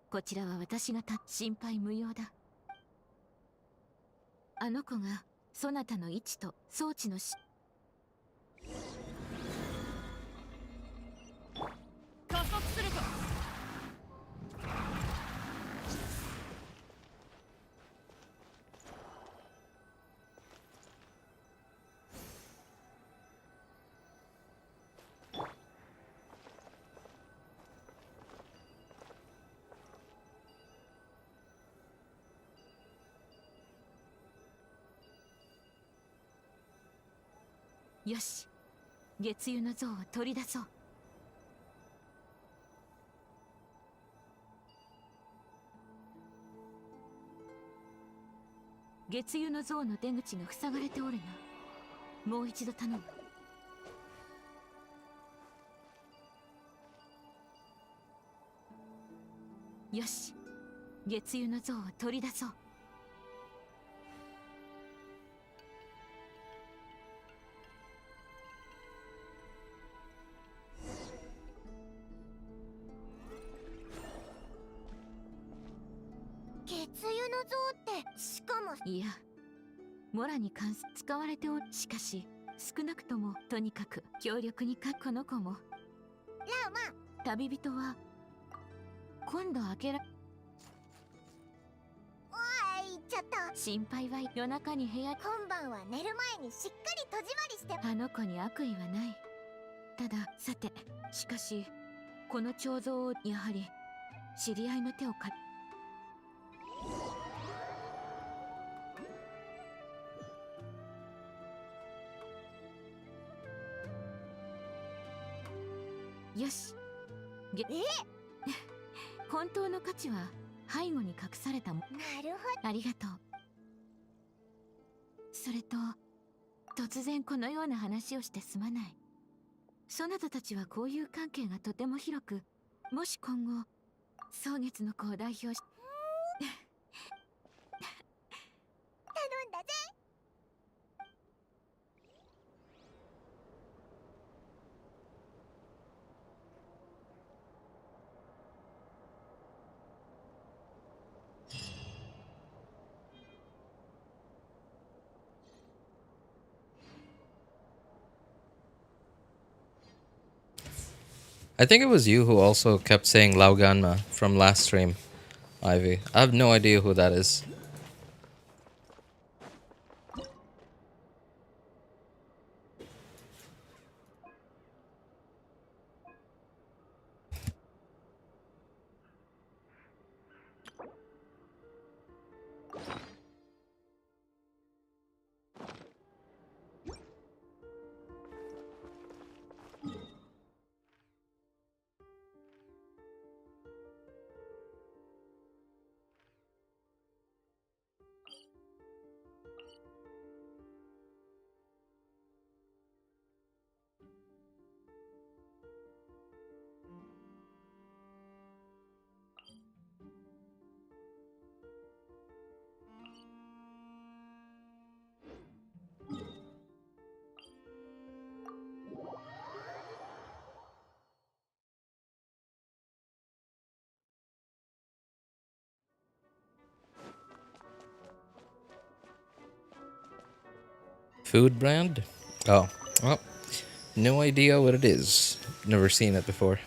S2: こちらは私が心配無用だあの子がそなたの位置と装置の
S12: 加速すると
S2: よし月油の像を取り出そう月油の像の出口が塞がれておるなもう一度頼むよし月油の像を取り出そう
S3: の像ってしかも
S2: いや、モラに関す使われておる。しかし少なくともとにかく強力にかこの子も。
S3: ラウマ、
S2: 旅人は今度開けら。
S3: おい、言っちゃった。
S2: 心配は夜中に部屋。
S3: 今晩は寝る前にしっかり戸締まりして。
S2: あの子に悪意はない。ただ、さて、しかしこの彫像をやはり知り合いの手を借り。よし。本当の価値は背後に隠されたも。
S3: なるほど。
S2: ありがとう。それと突然このような話をしてすまない。そなたたちは交友関係がとても広く、もし今後蒼月の子を代表し
S3: 頼んだぜ。
S11: I think it was you who also kept saying Lauganma from last stream, Ivy. I have no idea who that is. Food brand? Oh, well, no idea what it is. Never seen it before.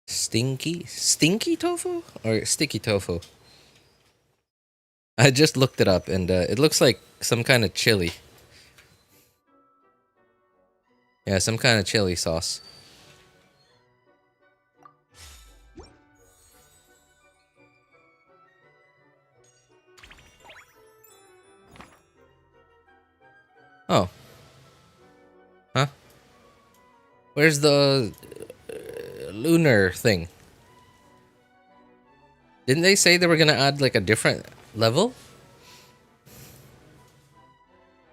S11: Stinky tofu? Or sticky tofu? I just looked it up and it looks like some kind of chili. Yeah, some kind of chili sauce. Oh. Huh? Where's the lunar thing? Didn't they say they were gonna add like a different level?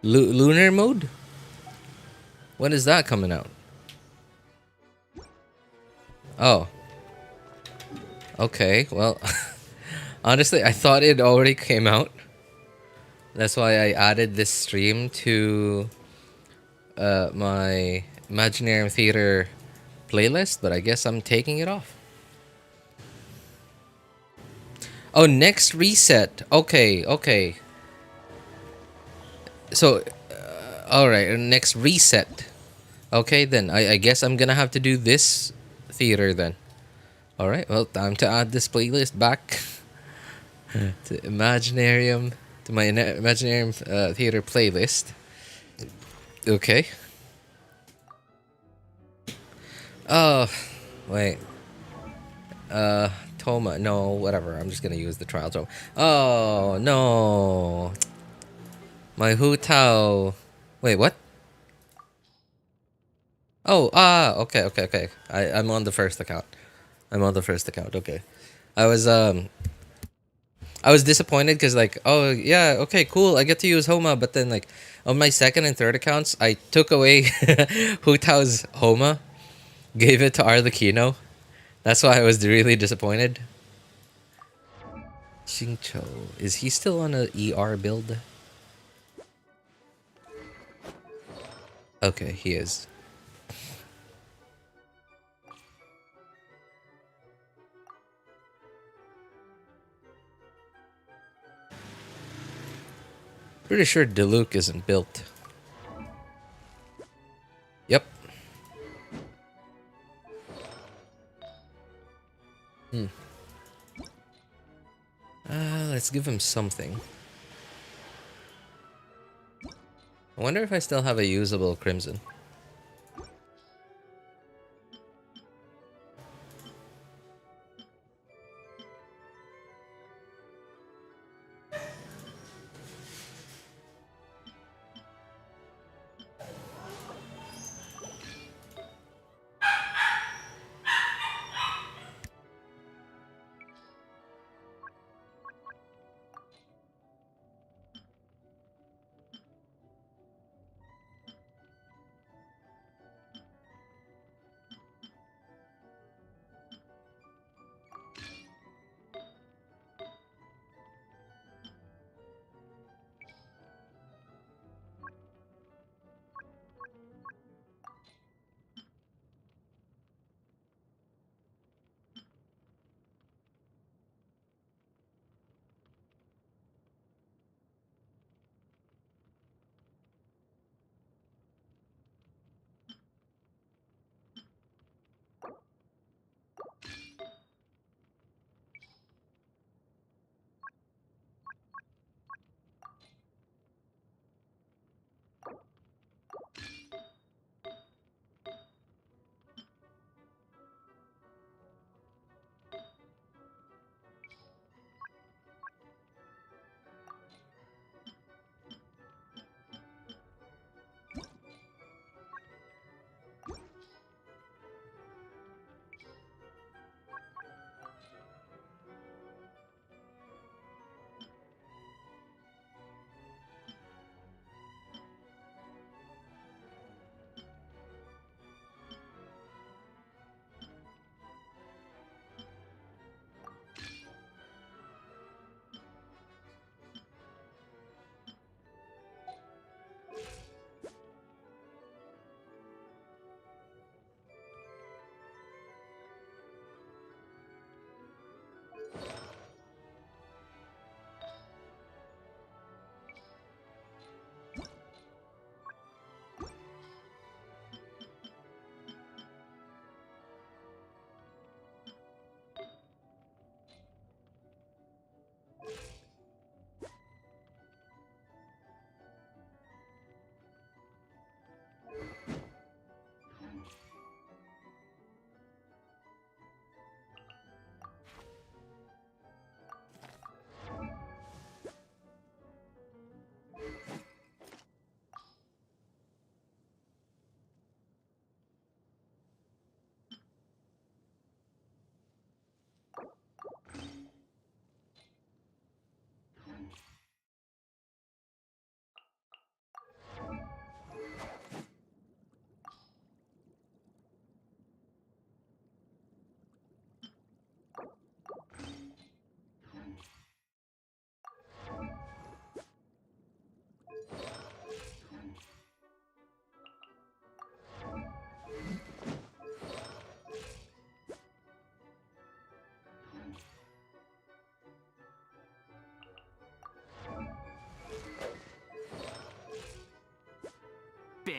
S11: Lunar mode? When is that coming out? Oh. Okay, well, honestly, I thought it already came out. That's why I added this stream to my Imaginarium Theater playlist, but I guess I'm taking it off. Oh, next reset. Okay, okay. So, alright, next reset. Okay, then. I guess I'm gonna have to do this theater then. Alright, well, time to add this playlist back to Imaginarium, to my Imaginarium Theater playlist. Okay. Oh, wait. Toma. No, whatever. I'm just gonna use the trial Toma. Oh, no. My Hu Tao. Wait, what? Oh, okay, okay, okay. I'm on the first account. I'm on the first account, okay. I was disappointed because, like, oh, yeah, okay, cool. I get to use Homa, but then, like, on my second and third accounts, I took away Hu Tao's Homa, gave it to Arlecchino. That's why I was really disappointed. Xingqiu. Is he still on a ER build? Okay, he is. Pretty sure Diluc isn't built. Yep. Let's give him something. I wonder if I still have a usable Crimson.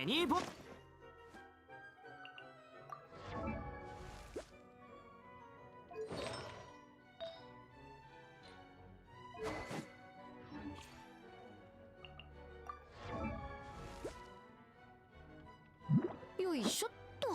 S4: ベニーボ
S3: よいしょっと。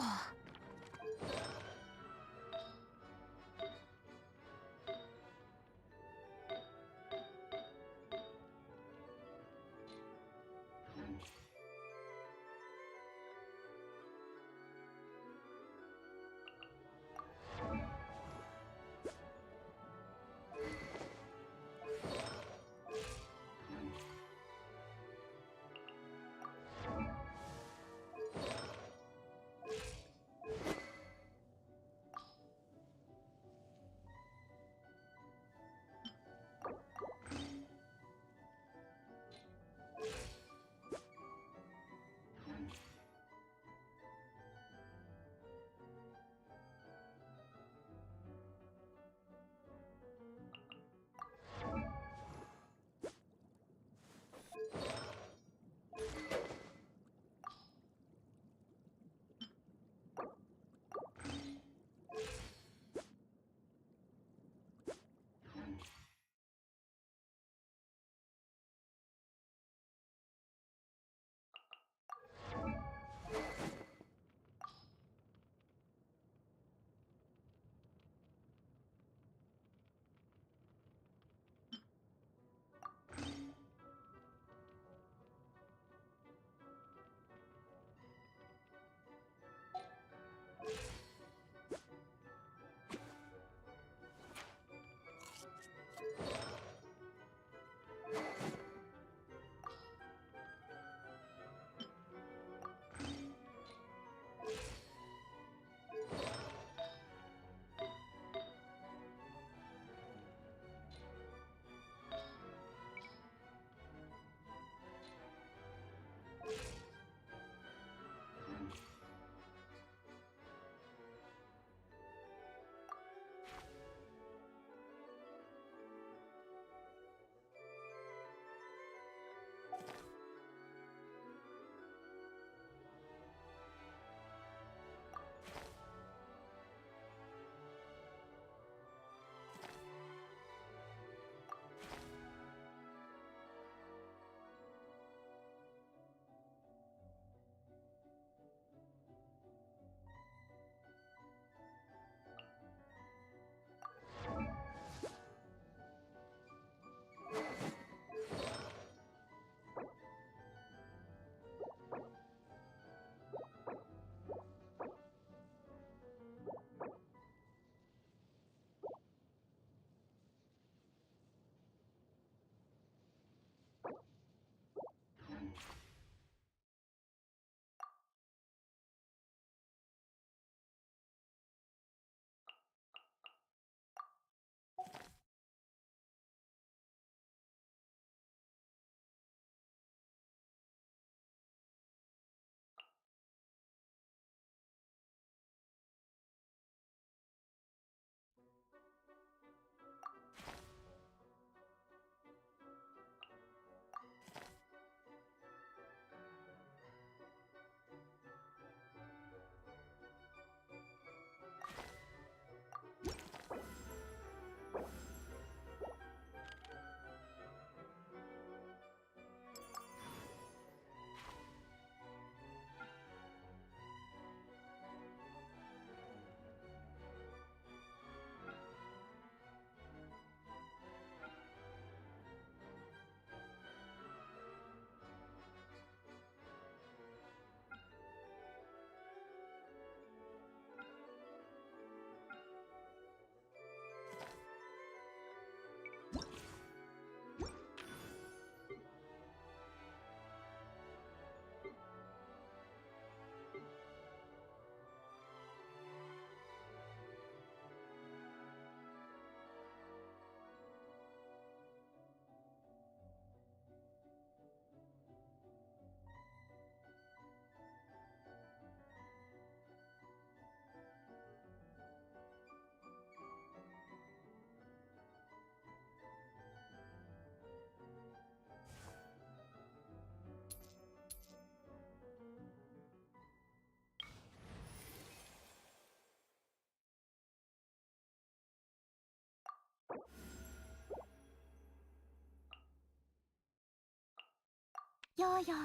S3: ヨーヨー、ちゃんと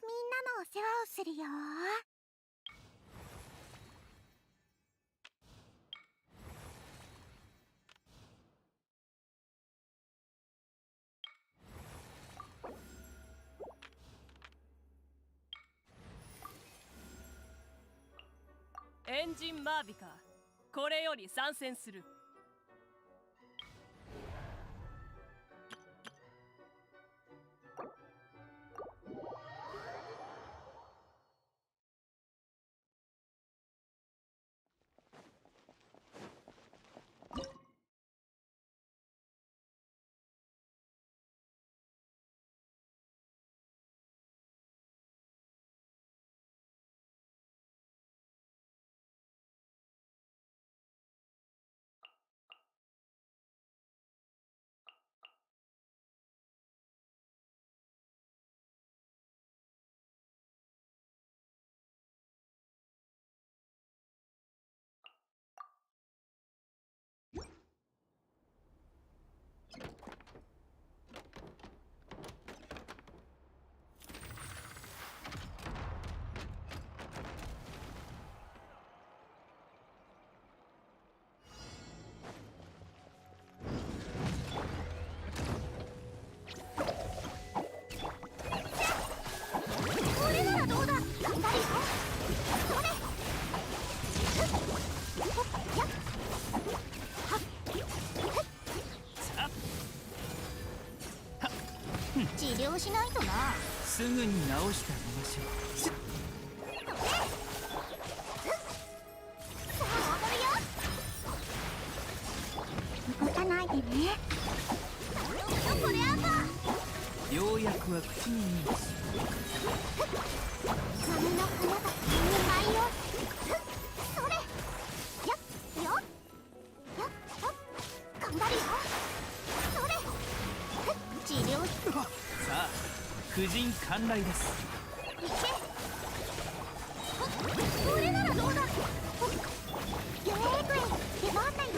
S3: みんなのお世話をするよ。
S12: エンジンマービカ、これより参戦する。
S3: 治療しないとな。
S13: すぐに治してあげましょう。
S3: 動かないでね。これアパ
S13: ようやくは口に見えます。
S3: 波の花が2枚よ。それよっよっよっよっ、頑張るよ。それ治療
S13: さあ、婦人観来です。
S3: いけ。これならどうだ。ゲートへ出番だよ。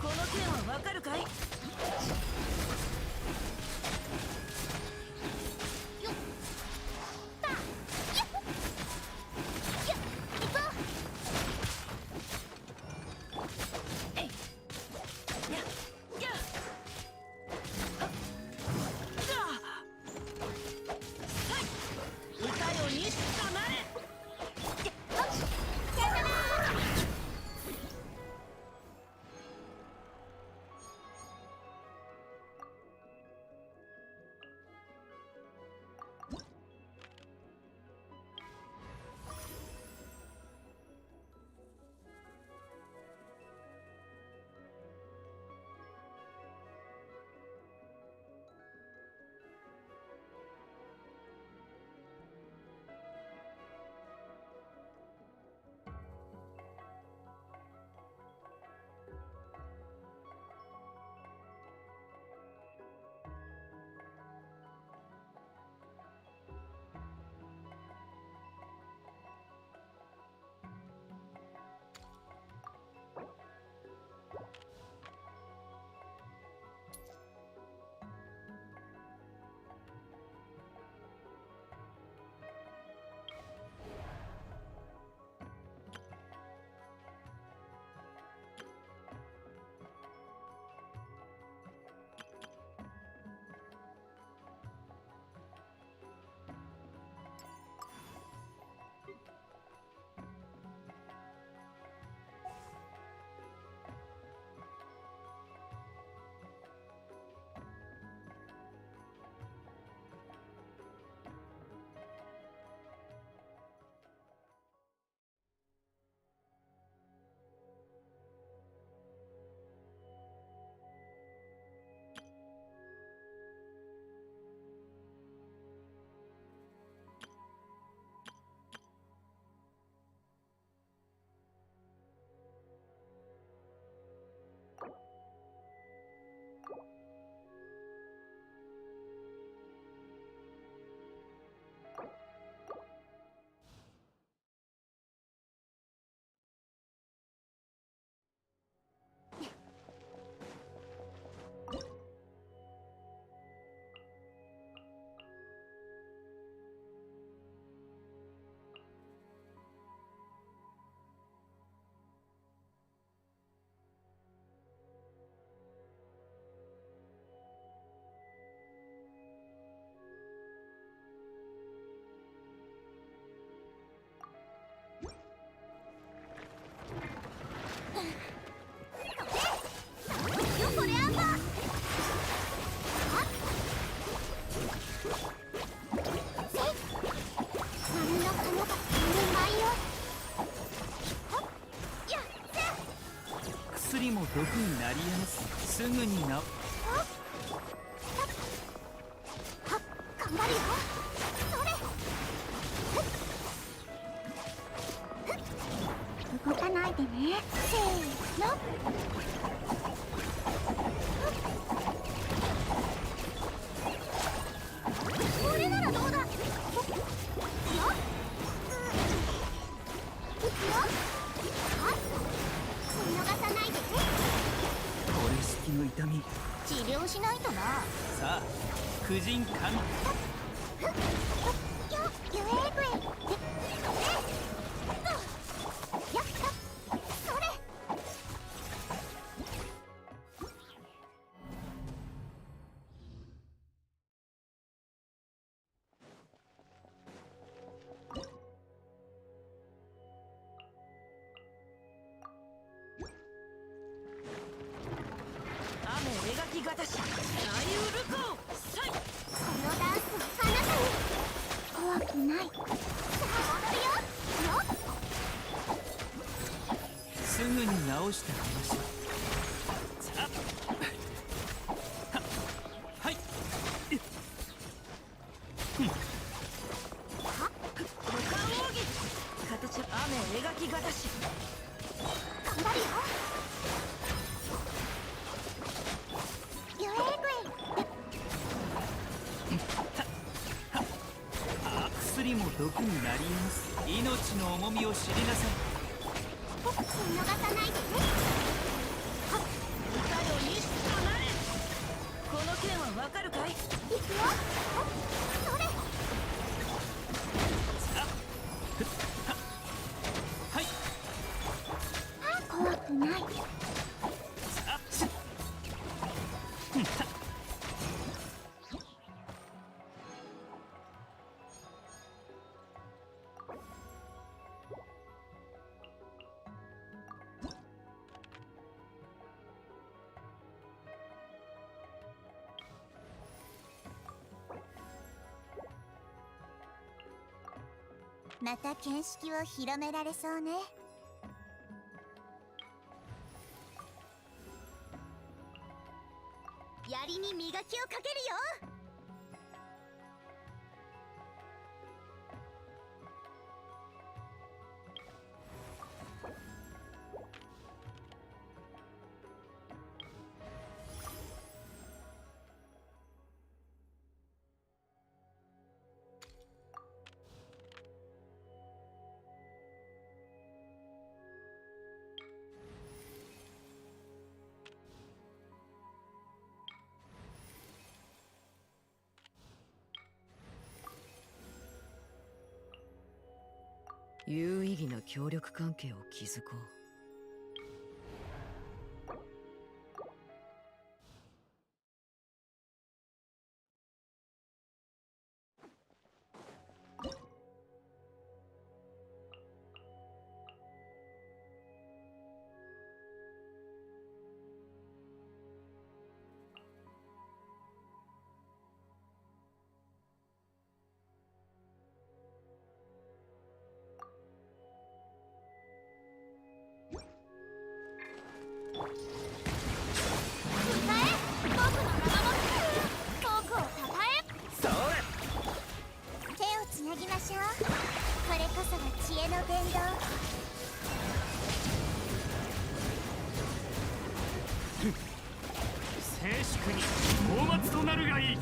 S1: この件はわかるかい？
S4: 毒になりやす。すぐにな。
S3: 頑張るよ。それ。動かないでね。せーの。これならどうだ。よっ。いくよ。見逃さないでね。
S4: これ式の痛み。
S3: 治療しないとな。
S4: さあ、婦人完了。すぐに直してあげましょう。さあ、はい。
S3: 無冠奥義。形雨描きがたし。頑張るよ。
S4: 薬も毒になります。命の重みを知りなさい。
S3: 見逃さないでね。歌よにしかなれ。この件はわかるかい。いくよ。それ。
S4: はい。
S3: 怖くない。また見識を広められそうね。槍に磨きをかけるよ。
S15: 有意義な協力関係を築こう。
S4: 静粛に討伐となるがいい。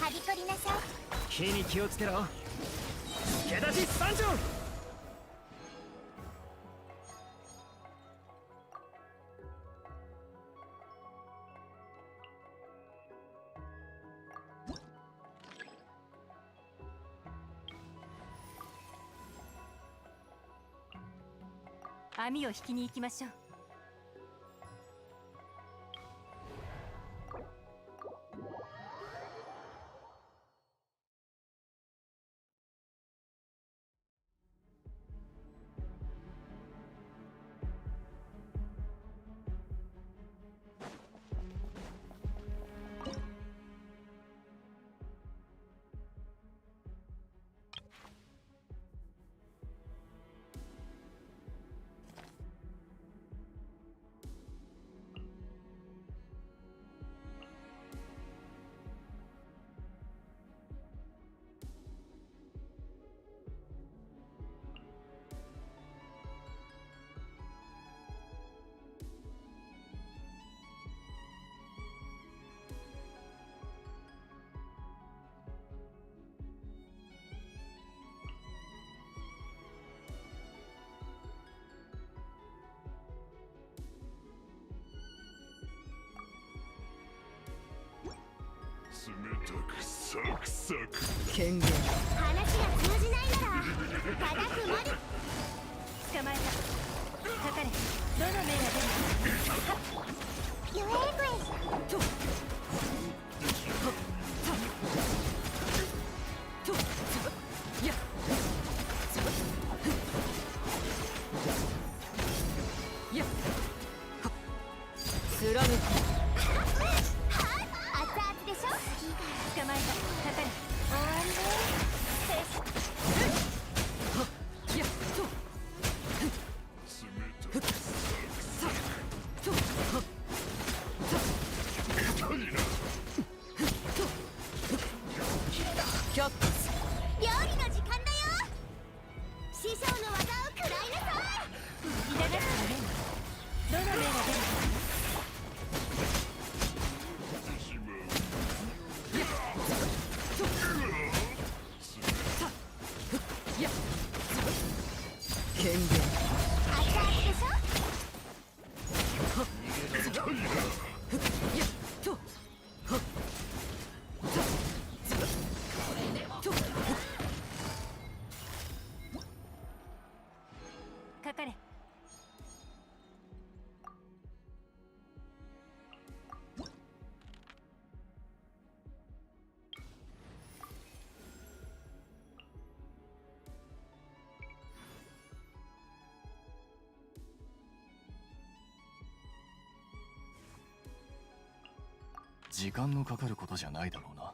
S3: はびこりなさい。
S4: 火に気をつけろ。助出し参上。
S5: 網を引きに行きましょう。
S15: 権限。
S3: 話が通じないなら叩くまで。
S5: 捕まえた。かかれ。どの目が出る？
S3: よエクエス。
S15: 貫く。
S3: 熱々でしょ。捕
S5: まえた。かかれ。
S3: 終わりね。料理の時間だよ。師匠の技を食らいなさい。
S5: いただくわね。どの目が出る？
S15: 権限。
S3: 熱々でしょ。
S5: かかれ。
S9: 時間のかかることじゃないだろうな。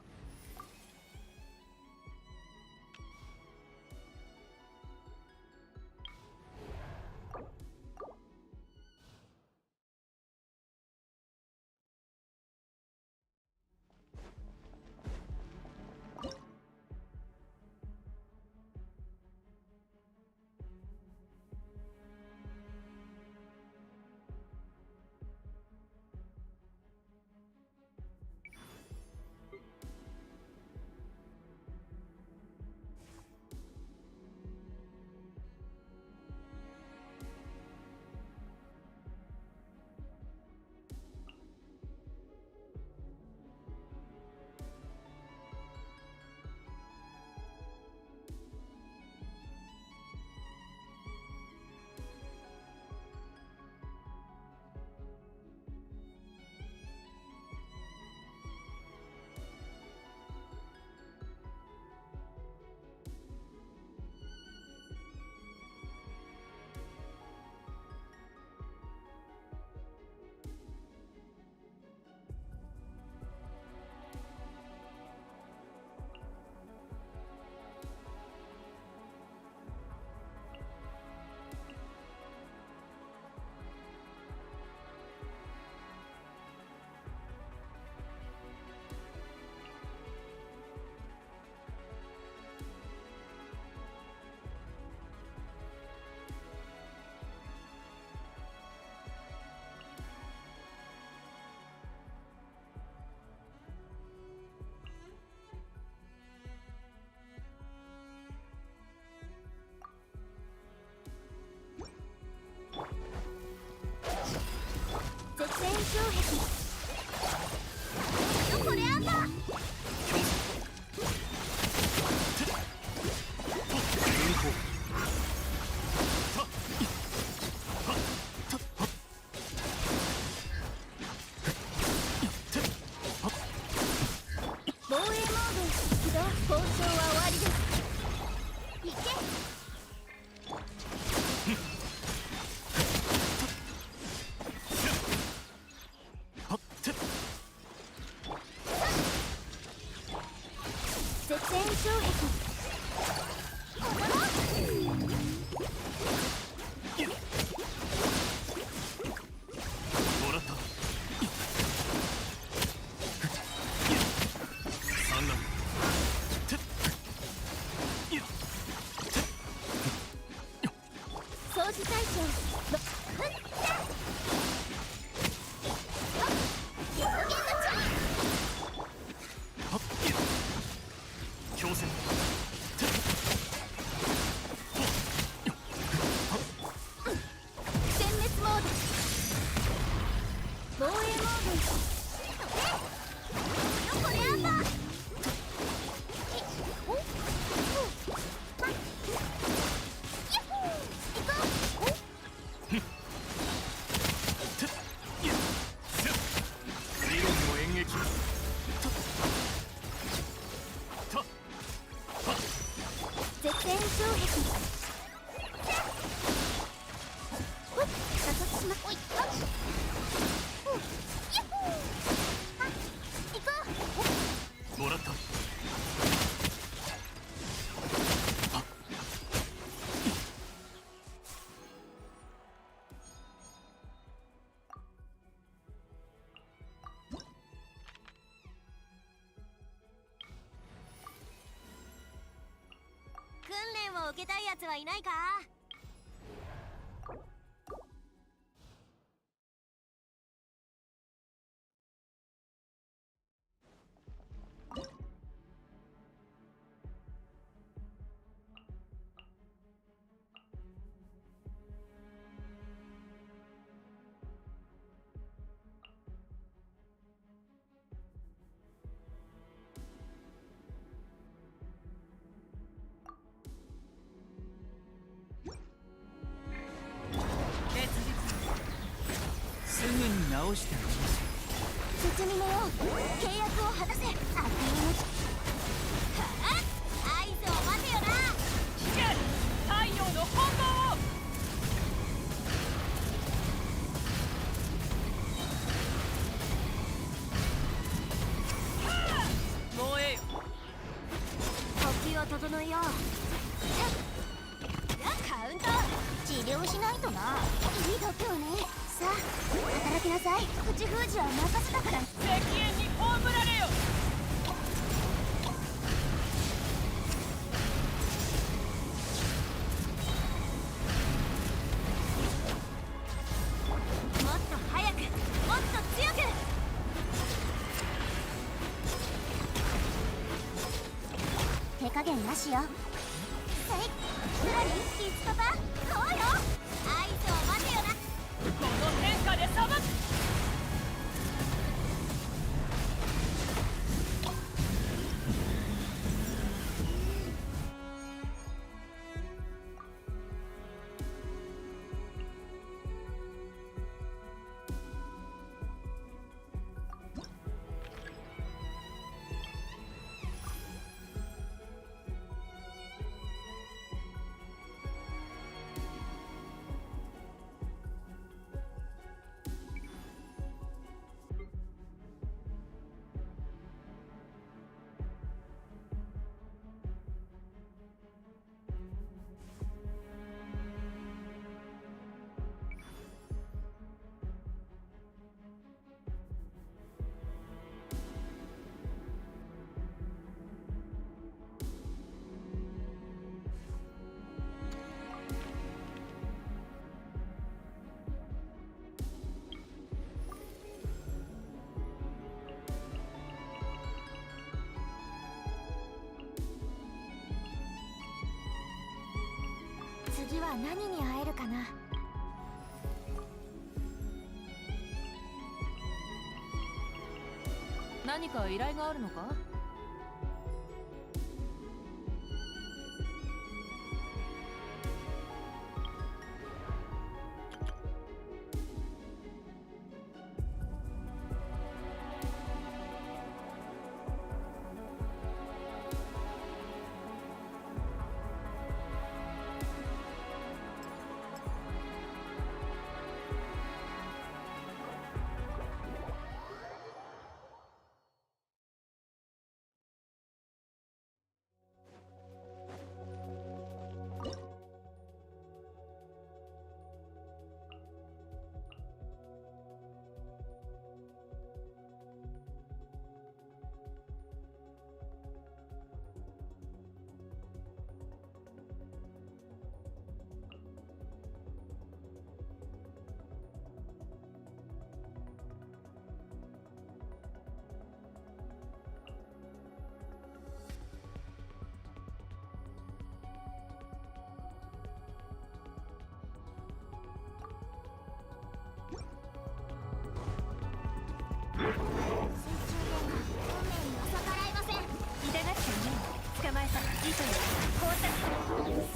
S3: 絶縁障壁。これあんだ。防衛モード起動。交渉は終わりです。行け。
S9: もらった。
S3: 訓練を受けたいやつはいないか？
S4: すぐに直してあげます。
S3: 進みのよ、契約を果たせ。はあ、合図を待てよな。
S12: 聞け、太陽の炎を。燃えよ。
S3: 呼吸を整えよう。カウント。治療しないとな。いい度胸ね。さあ、働きなさい。口封じは任せたから。
S12: 石煙に葬られよ。
S3: もっと早く、もっと強く。手加減なしよ。はい、クラリン、キツパパ、こうよ。合図を待てよな。
S12: この天下で裁く。
S3: 次は何に会えるかな。
S1: 何か依頼があるのか？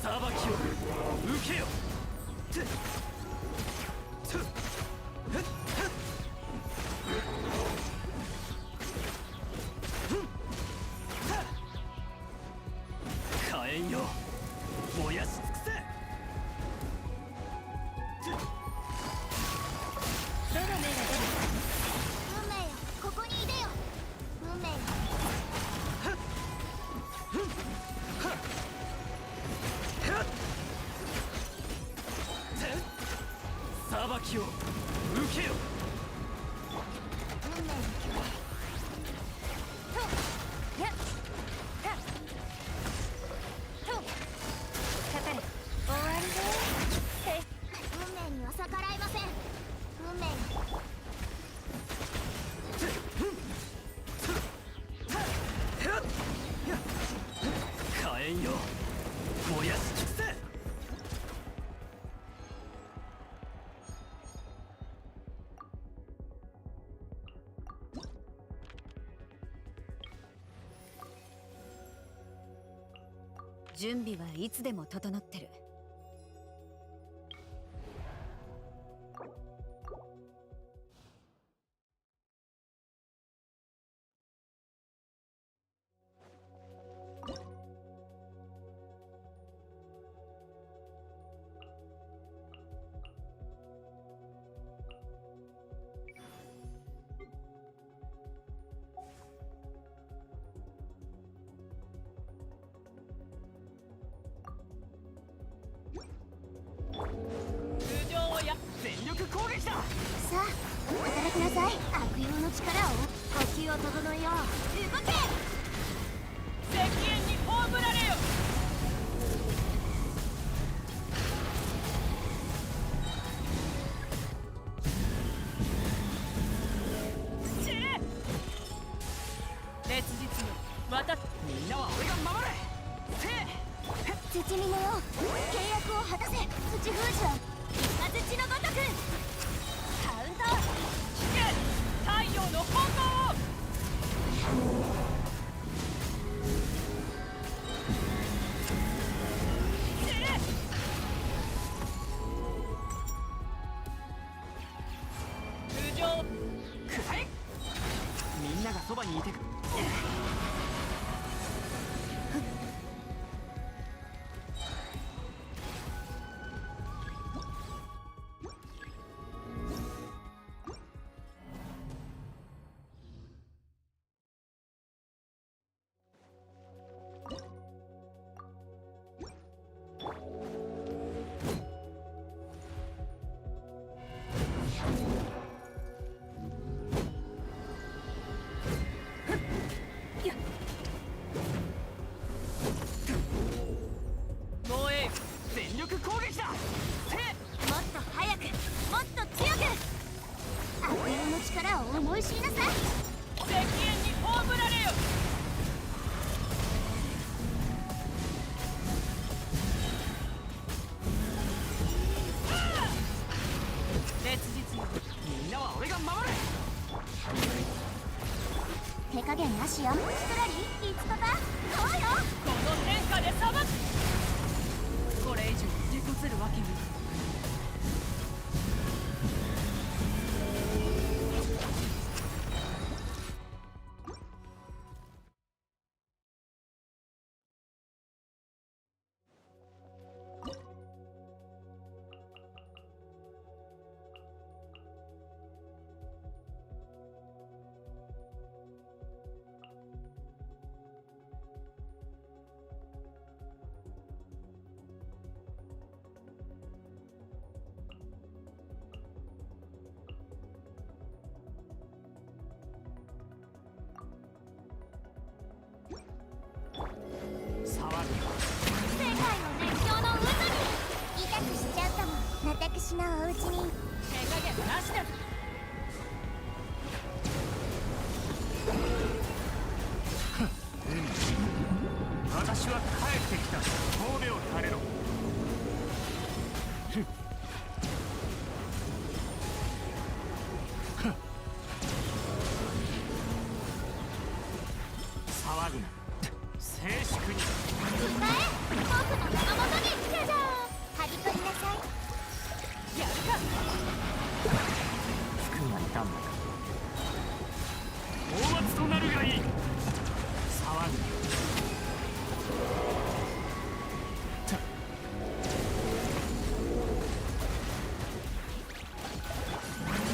S4: 裁きを受けよ。火炎よ、燃やし尽くせ。撃を受けよ。
S3: 運命の距離とやっとかかれ。終わりで運命には逆らいません。運命に
S4: 火炎よ、燃やし尽くせ。
S15: 準備はいつでも整ってる。
S4: 攻撃だ。
S3: さあ働きなさい。悪用の力を呼吸を整えよう。動け。
S12: 石煙に葬られよ。烈日よ、みんなは俺が守れ。
S3: 土見のよ、契約を果たせ。土封じは雷土のごとく。カウント。
S12: 聞け、太陽の炎を。通常くらえ。
S4: みんながそばにいてく。攻撃だ。もっ
S3: と早く、もっと強く。悪用の力を思い知りなさい。
S12: 石煙に葬られよ。烈日よ、
S4: みんなは俺が守れ。
S3: 手加減なしよ。ストラリー、いつとかそうよ。
S12: この天下で裁く。これ以上手こずるわけには。
S3: 私のお家に手加減
S12: なしだ。
S4: 私は帰ってきた。神戸を垂れろ。騒ぐな。静粛に。
S3: 答え、僕の名のもとにじゃじゃーん。はびこりなさい。
S12: やるか。
S4: 服が痛んだか。大松となるがいい。騒ぐな。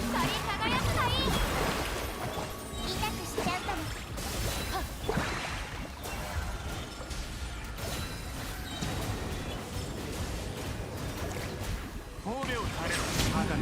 S3: 光り輝くがいい。痛くしちゃうかも。
S4: 神戸を垂れろ。赤に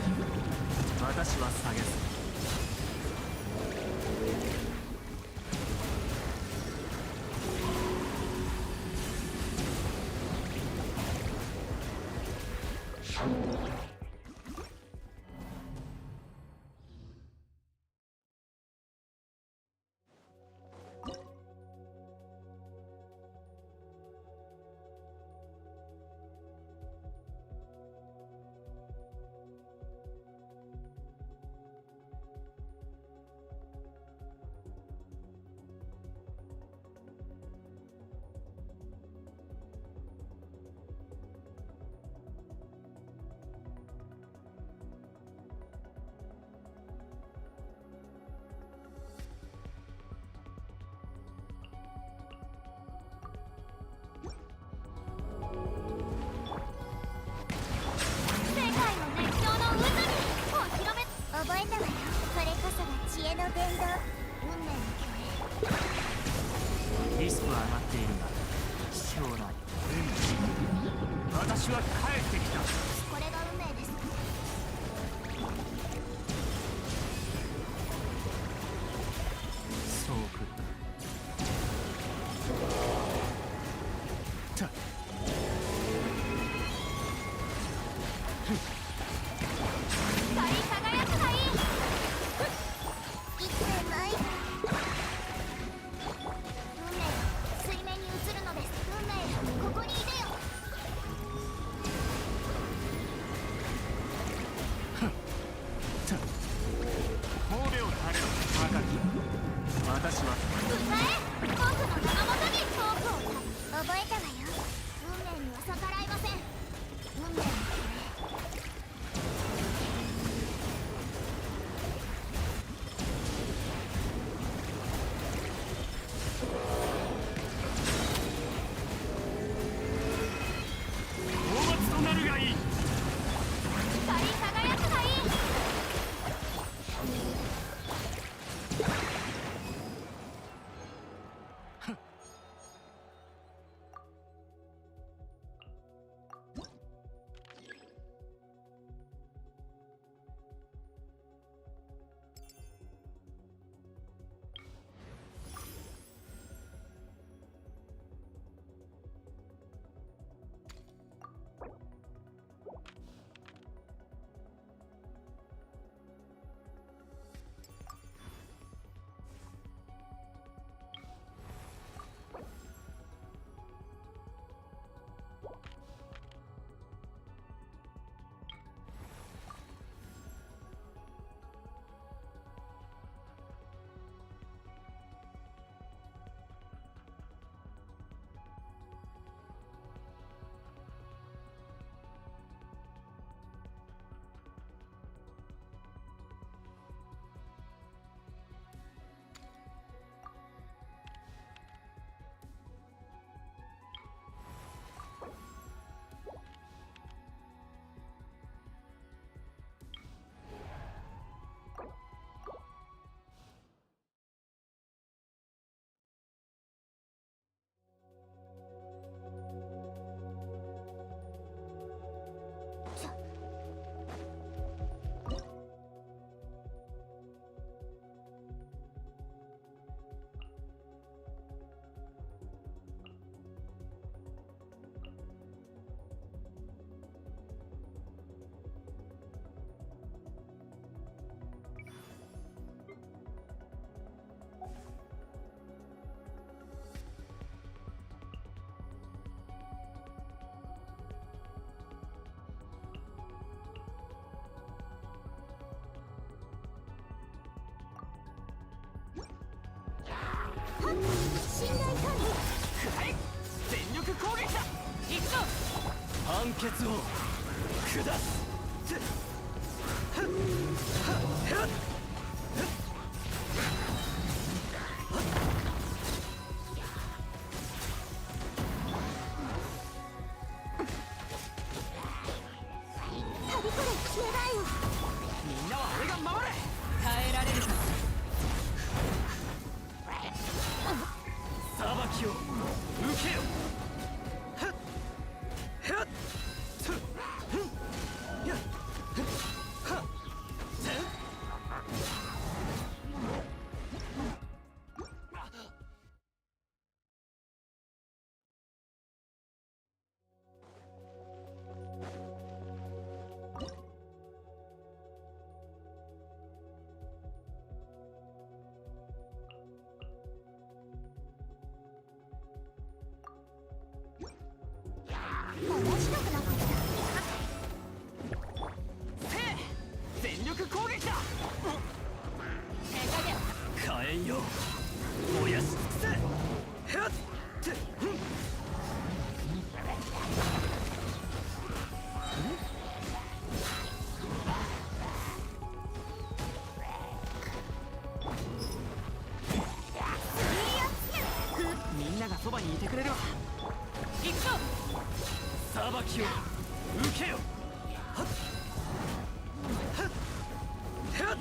S3: 覚えたわよ。これこそが知恵の伝道、運命の虚栄。
S16: リスクは上がっているが将来私は帰ってきた。
S3: これが運命です。
S16: そうくった信頼管理。くらえ、全力攻撃だ。行くぞ。判決を下す。みんなは俺が守れ。耐えられるか。裁きを受けよ。ばにいてくれるわ。行くぞ。裁きを受けよ。はっはっはっ。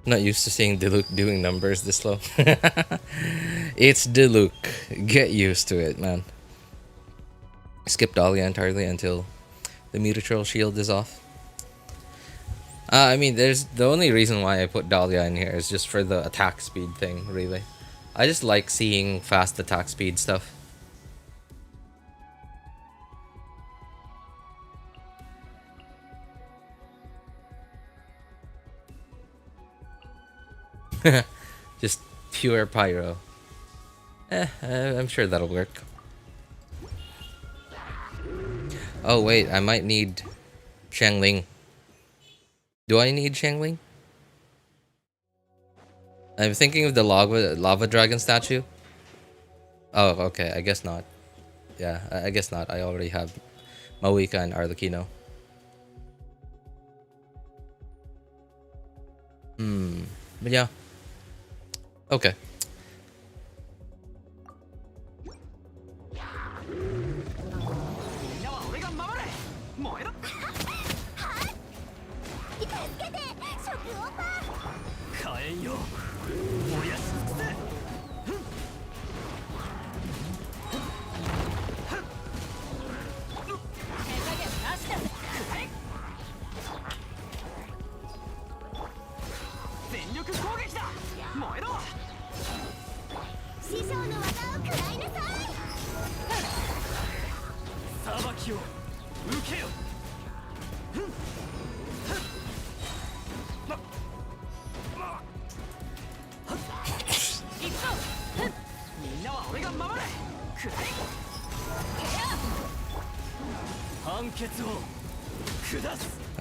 S11: Not used to seeing Diluc doing numbers this slow. It's Diluc. Get used to it, man. Skip Dahlia entirely until the mutual shield is off. I mean, there's the only reason why I put Dahlia in here is just for the attack speed thing, really. I just like seeing fast attack speed stuff. Just pure pyro. I'm sure that'll work. Oh wait, I might need Xiangling. Do I need Xiangling? I'm thinking of the lava dragon statue. Oh, okay, I guess not. Yeah, I guess not. I already have Mawika and Arlecchino. But yeah. Okay.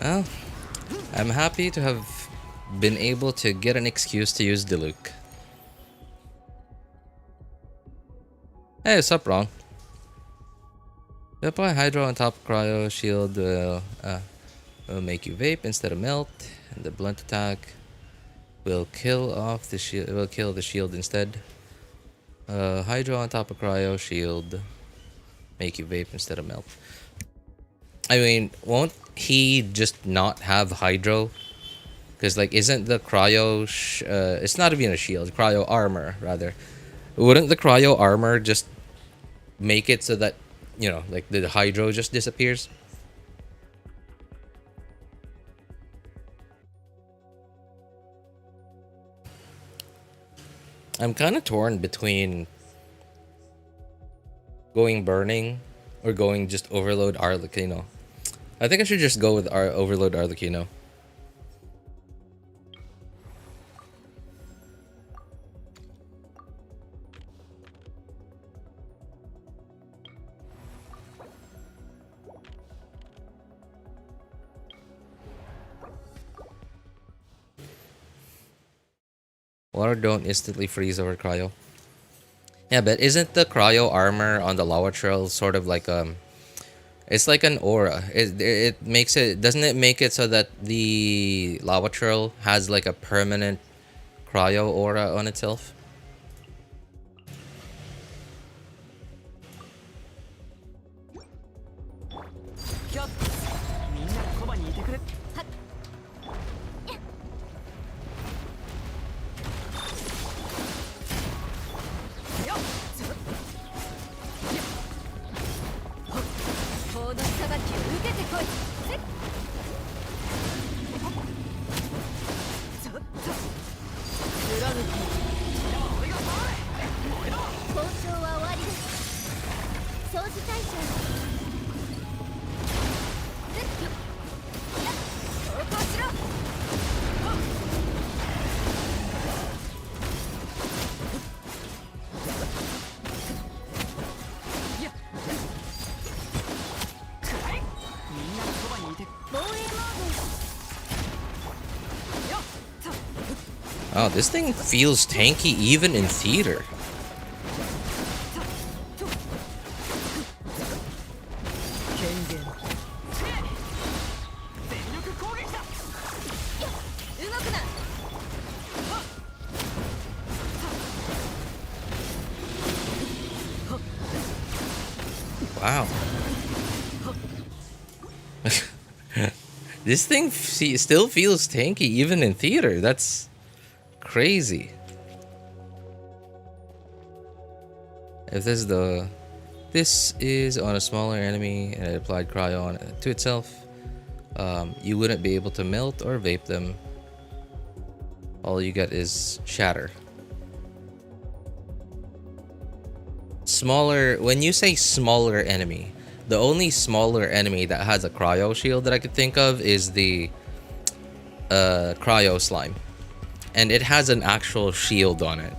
S11: Well, I'm happy to have been able to get an excuse to use Diluc. Hey, what's up, wrong? Apply Hydro on top of Cryo Shield will make you vape instead of melt, and the blunt attack will kill off the shield. Will kill the shield instead. Hydro on top of Cryo Shield, make you vape instead of melt. I mean, won't he just not have Hydro? Because, like, isn't the Cryo... it's not even a shield. Cryo armor, rather. Wouldn't the Cryo armor just make it so that, you know, like, the Hydro just disappears? I'm kind of torn between going Burning or going just Overload Arlecchino. I think I should just go with Overload Arlecchino. Water don't instantly freeze over cryo. Yeah, but isn't the cryo armor on the lava trail sort of like it's like an aura. It makes it, doesn't it make it so that the lava trail has like a permanent cryo aura on itself? Oh, this thing feels tanky even in theater. Wow. This thing still feels tanky even in theater. That's crazy. If this is on a smaller enemy and it applied cryo on it to itself, you wouldn't be able to melt or vape them. All you get is shatter. Smaller, when you say smaller enemy, the only smaller enemy that has a cryo shield that I could think of is the cryo slime. And it has an actual shield on it.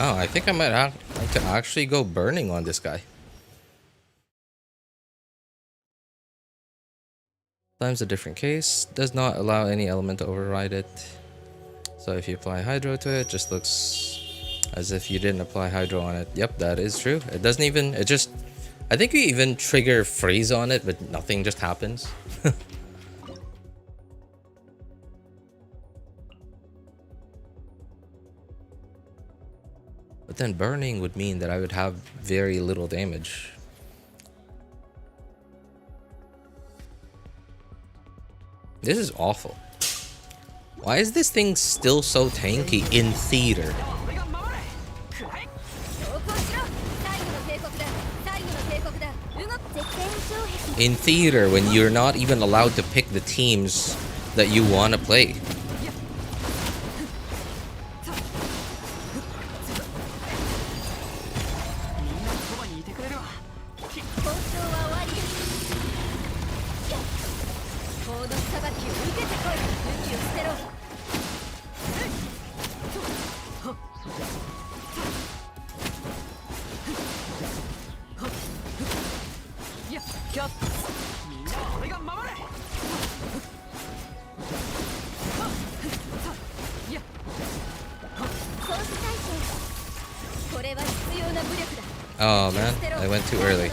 S11: Oh, I think I might like to actually go burning on this guy. Time's a different case. Does not allow any element to override it. So if you apply hydro to it, just looks as if you didn't apply hydro on it. Yep, that is true. It doesn't even, it just, I think you even trigger freeze on it, but nothing just happens. But then burning would mean that I would have very little damage. This is awful. Why is this thing still so tanky in theater? In theater, when you're not even allowed to pick the teams that you want to play. Oh man, I went too early.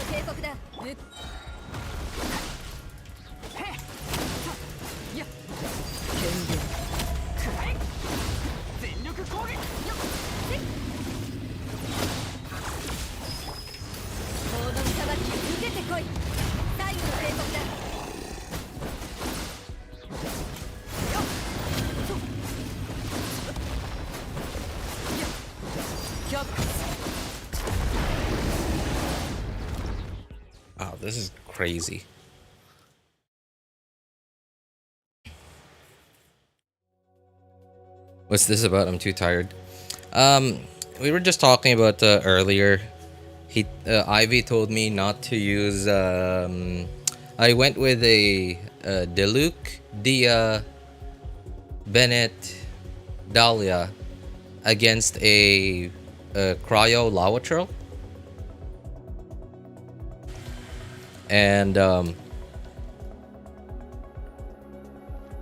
S11: Oh, this is crazy. What's this about? I'm too tired. We were just talking about earlier. Ivy told me not to use. I went with a Diluc, Dia, Bennett, Dahlia against a cryo lava troll, and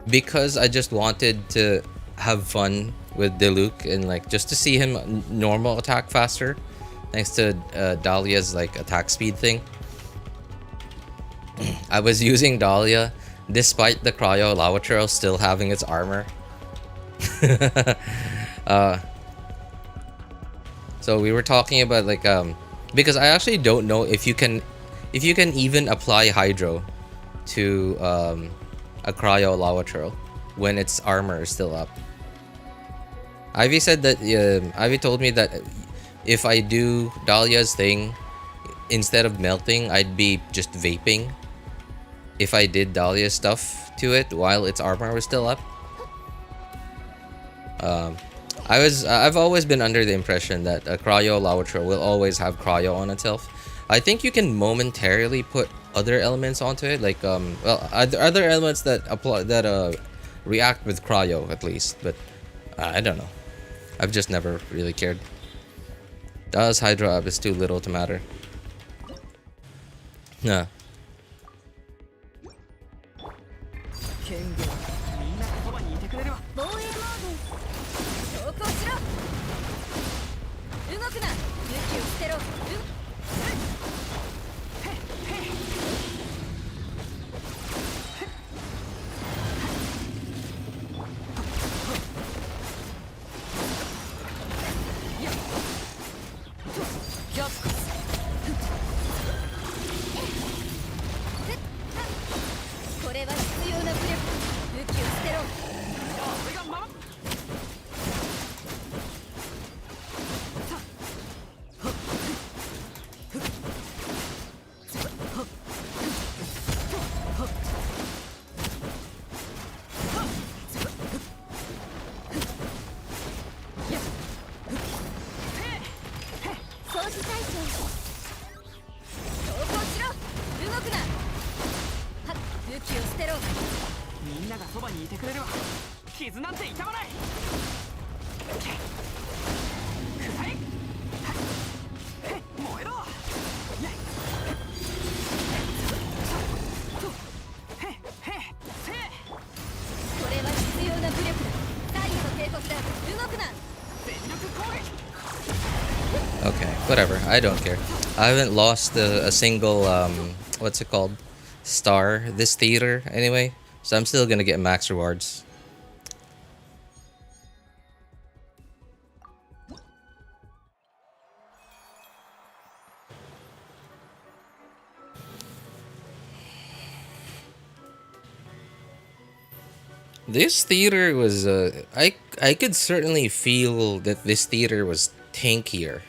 S11: because I just wanted to have fun with Diluc and like just to see him normal attack faster, thanks to Dahlia's like attack speed thing. I was using Dahlia despite the cryo lava troll still having its armor. So we were talking about like because I actually don't know if you can even apply hydro to a cryo lava troll when its armor is still up. Ivy said that Ivy told me that if I do Dahlia's thing, instead of melting, I'd be just vaping if I did Dahlia's stuff to it while its armor was still up. I've always been under the impression that a cryo lava troll will always have cryo on itself. I think you can momentarily put other elements onto it, like well, other elements that apply react with cryo at least, but I don't know. I've just never really cared. Does hydro up is too little to matter. Yeah. Okay, whatever. I don't care. I haven't lost a single what's it called, star this theater anyway, so I'm still gonna get max rewards. This theater was I could certainly feel that this theater was tankier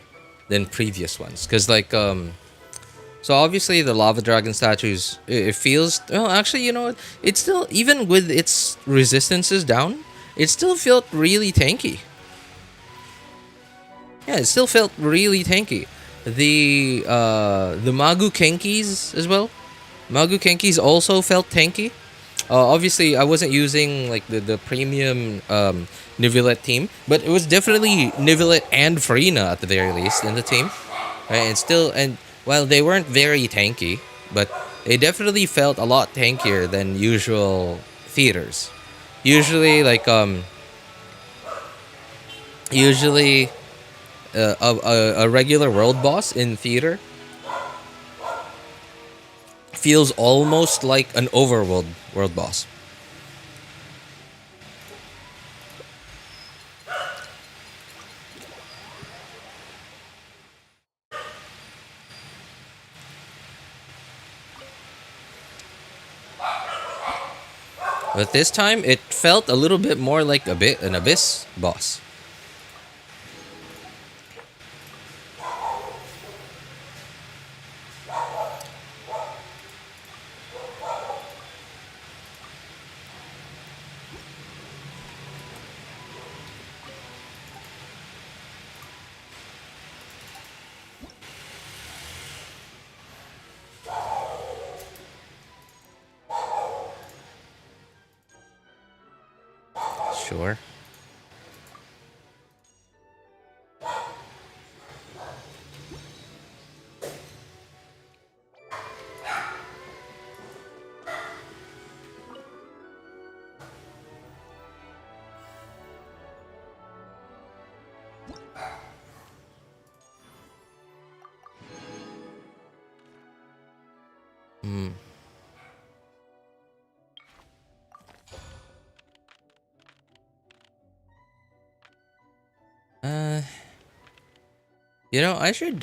S11: than previous ones, because like so obviously the lava dragon statues, it feels, well, actually, you know what, it's still, even with its resistances down, it still felt really tanky. Yeah, it still felt really tanky. The Magu Kenkis as well. Magu Kenkis also felt tanky. Obviously, I wasn't using like the premium Nivelette team, but it was definitely Nivelette and Farina at the very least in the team, right? And still, and while they weren't very tanky, but they definitely felt a lot tankier than usual theaters. Usually, like a regular world boss in theater feels almost like an overworld world boss. But this time it felt a little bit more like an abyss boss. Sure. Hmm. You know, I should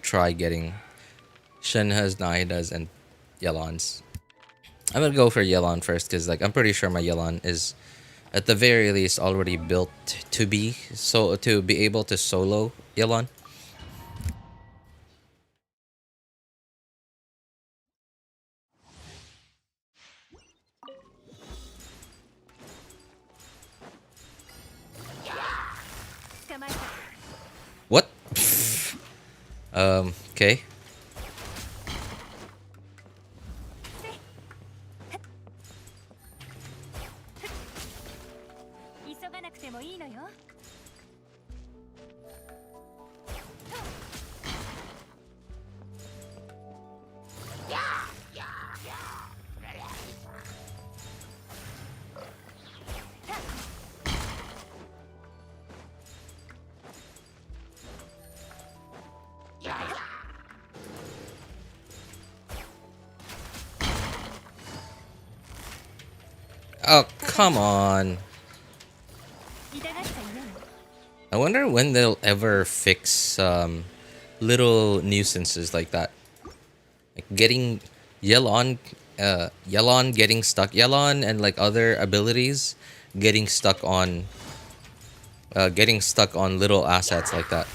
S11: try getting Shenhe's, Nahida's, and Yelan's. I'm gonna go for Yelan first because, like, I'm pretty sure my Yelan is, at the very least, already built to be able to solo Yelan. What? Okay. Oh, come on. I wonder when they'll ever fix little nuisances like that. Like getting Yelan getting stuck, Yelan and like other abilities getting stuck on little assets like that.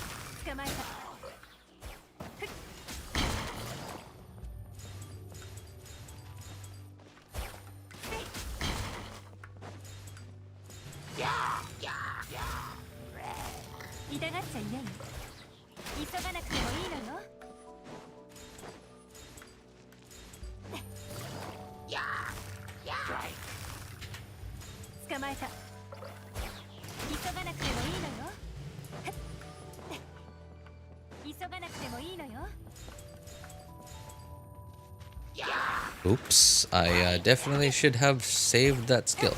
S11: Oops, I definitely should have saved that skill.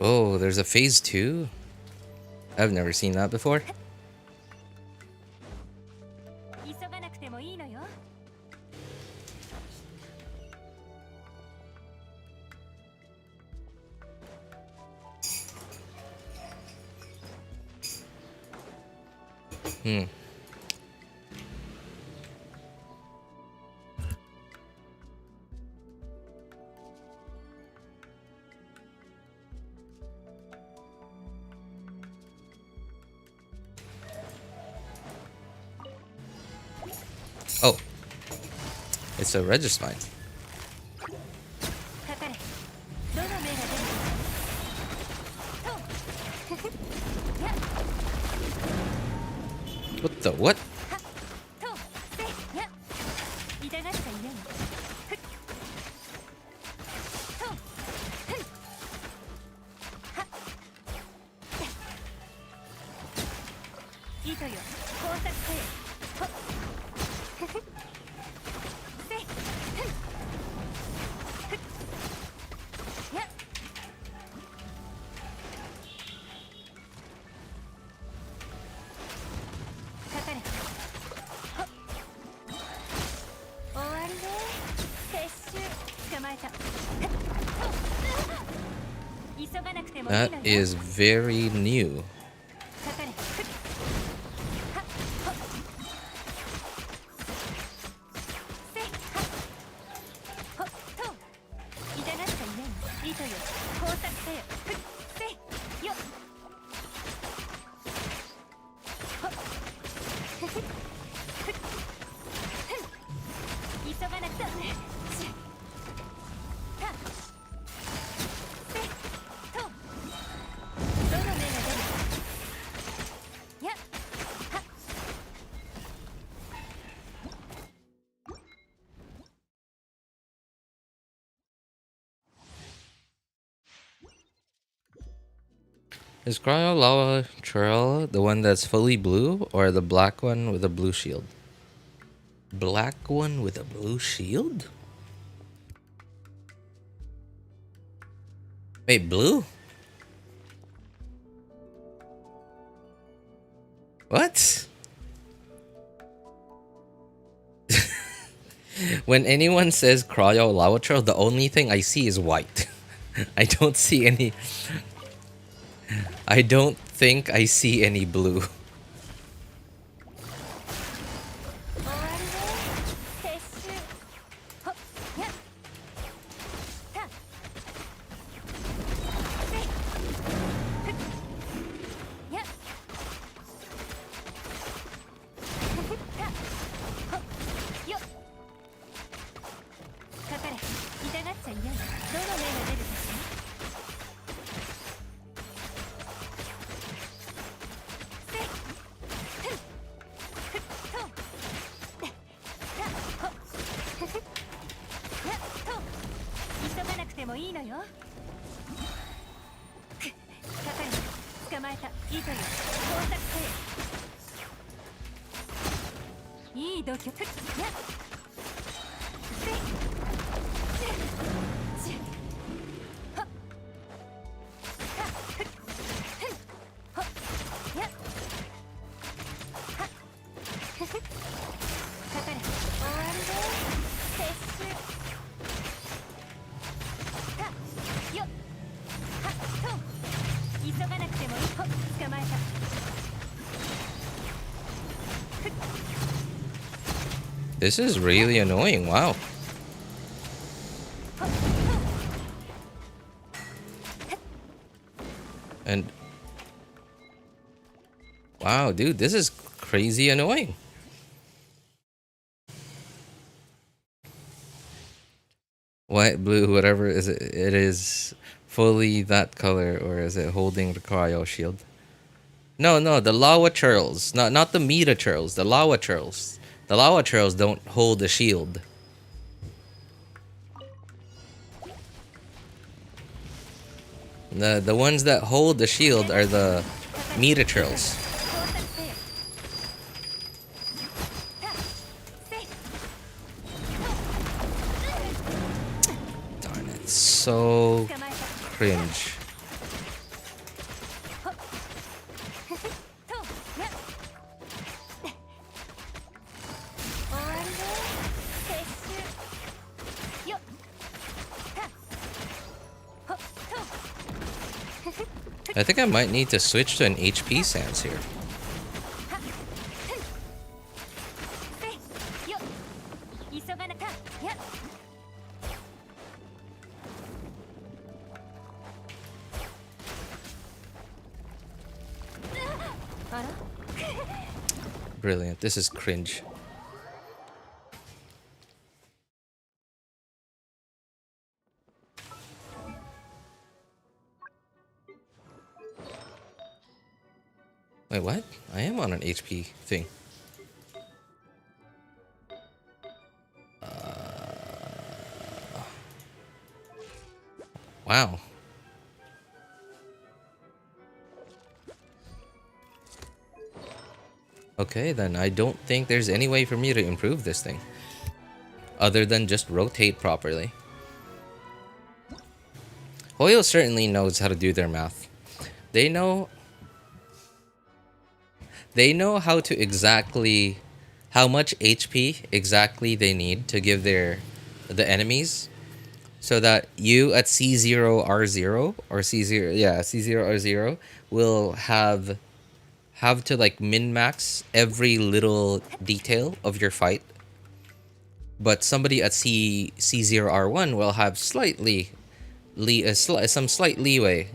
S11: Oh, there's a phase 2? I've never seen that before. Hmm. Oh. It's a Regispine. What the what? That is very new. Is Cryo Lava Trail the one that's fully blue or the black one with a blue shield? black one with a blue shield? Wait, blue? What? When anyone says Cryo Lawatro, the only thing I see is white. I don't see any... I don't think I see any blue. This is really annoying, wow. And wow, dude, this is crazy annoying. White, blue, whatever is it, it is fully that color, or is it holding the cryo shield? No, the lava churls, not the meta churls, the lava churls. The lava churls don't hold the shield. The ones that hold the shield are the meta churls. Darn it, so cringe. I think I might need to switch to an HP stance here. Brilliant. This is cringe. Wait, what? I am on an HP thing. Wow. Okay, then I don't think there's any way for me to improve this thing. Other than just rotate properly. Hoyo certainly knows how to do their math. They know how to exactly how much HP exactly they need to give the enemies, so that you at C0R0 or C0R0 will have to like min-max every little detail of your fight, but somebody at C0R1 will have some slight leeway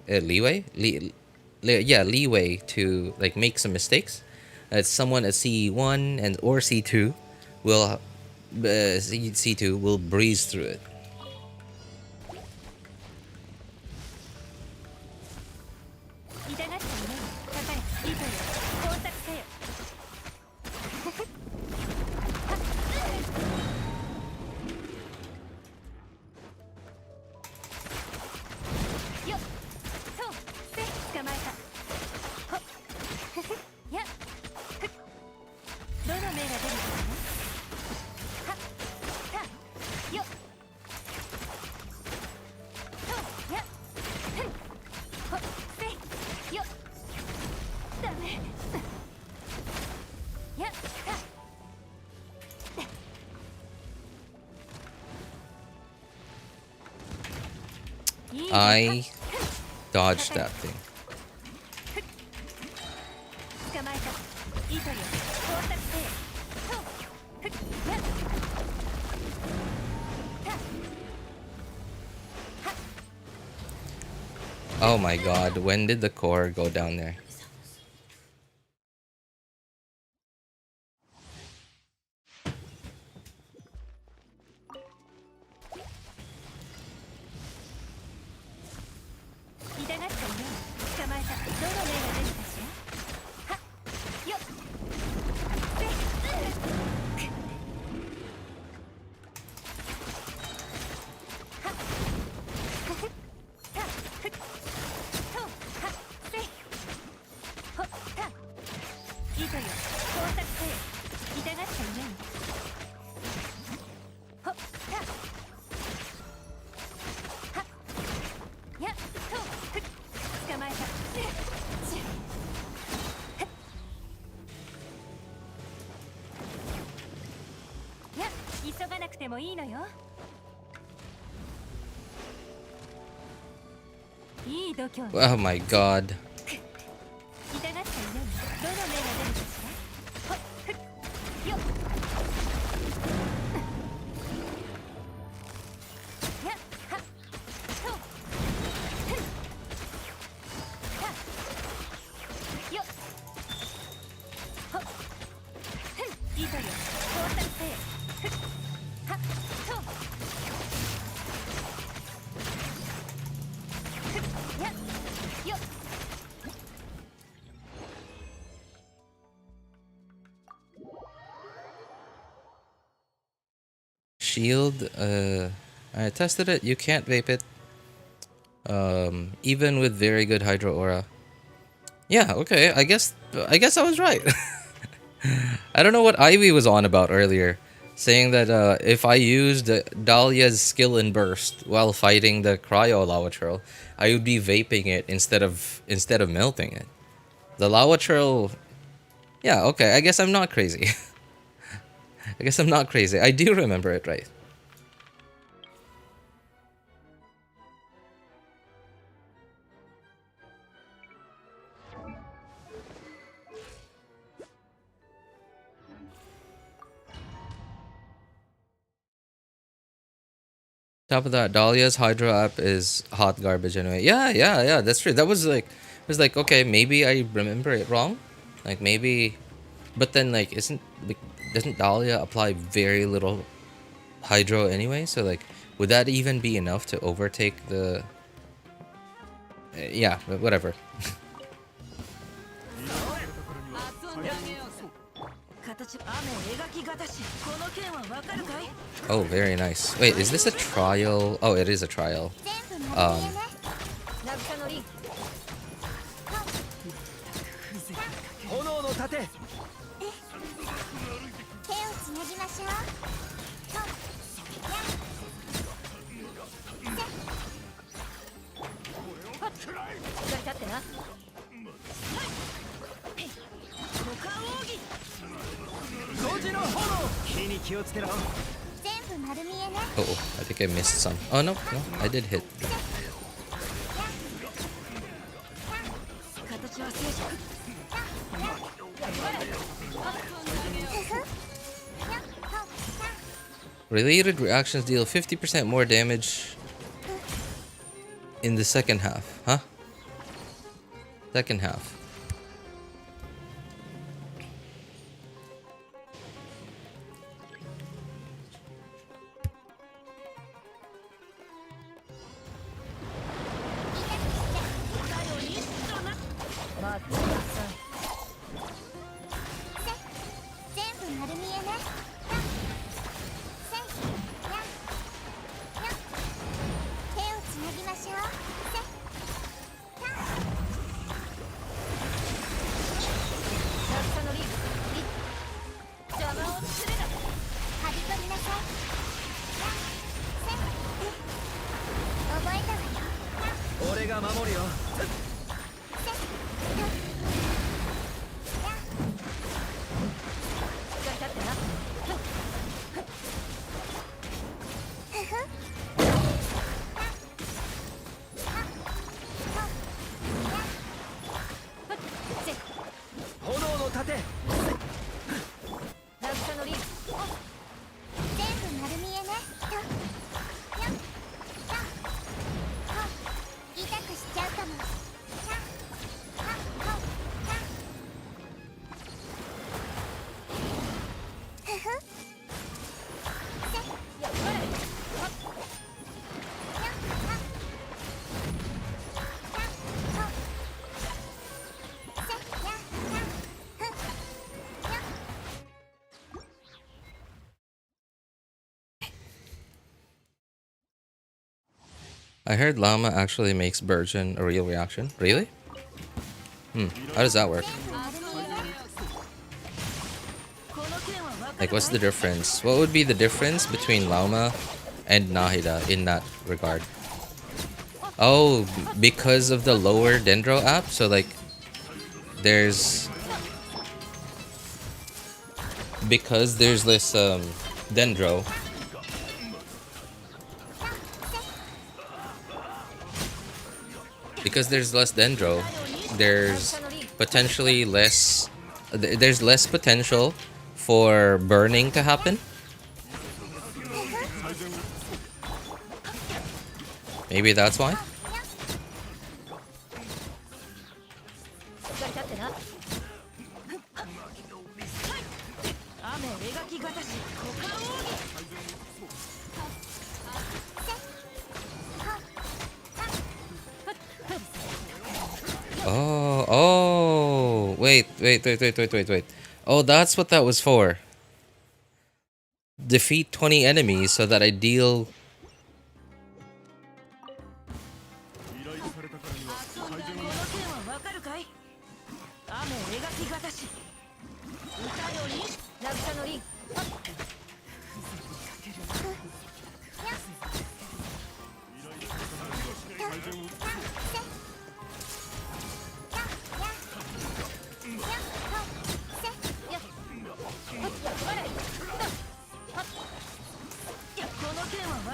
S11: to like make some mistakes. Someone at C1 and or C2 will C2 will breeze through it. I dodged that thing. Oh my god, when did the core go down there? Oh my god. Shield, I tested it, you can't vape it. Even with very good Hydro Aura. Yeah, okay, I guess I was right. I don't know what Ivy was on about earlier, saying that if I used Dahlia's skill in burst while fighting the Cryo Lava Churl, I would be vaping it instead of melting it. The Lava Churl, yeah, okay, I guess I'm not crazy. I guess I'm not crazy. I do remember it right. Top of that, Dahlia's Hydro app is hot garbage anyway. Yeah, that's true. That was like, it was like, okay, maybe I remember it wrong. Like maybe, but then like, doesn't Dahlia apply very little Hydro anyway? So like, would that even be enough to overtake the... yeah, whatever. Oh, very nice. Wait, is this a trial? Oh, it is a trial. Oh, I think I missed some. Oh, no, I did hit. Related reactions deal 50% more damage in the second half, huh? Second half. I heard Llama actually makes Burgeon a real reaction. Really? How does that work? Like, what's the difference? What would be the difference between Lauma and Nahida in that regard? Oh, because of the lower Dendro app? So, like, there's... Because there's this, Dendro. Because there's less Dendro, there's potentially less... There's less potential for burning to happen. Maybe that's why. Oh, wait. Oh, that's what that was for. Defeat 20 enemies so that I deal...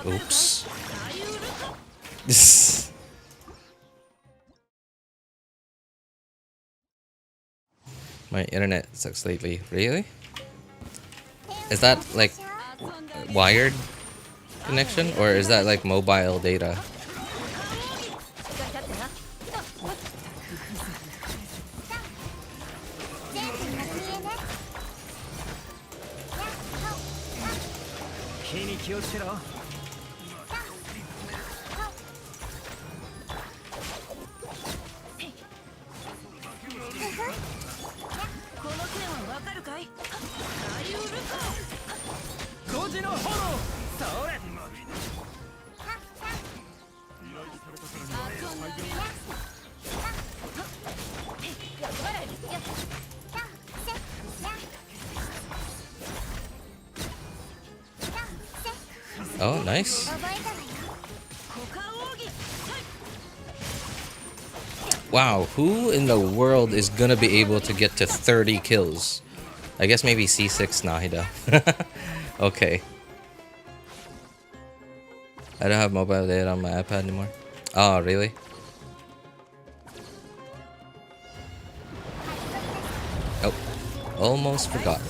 S11: Oops. My internet sucks lately. Really? Is that like wired connection or is that like mobile data? Oh, nice. Wow, who in the world is gonna be able to get to 30 kills? I guess maybe C6 Nahida. Okay. I don't have mobile data on my iPad anymore. Oh, really? Oh, almost forgot.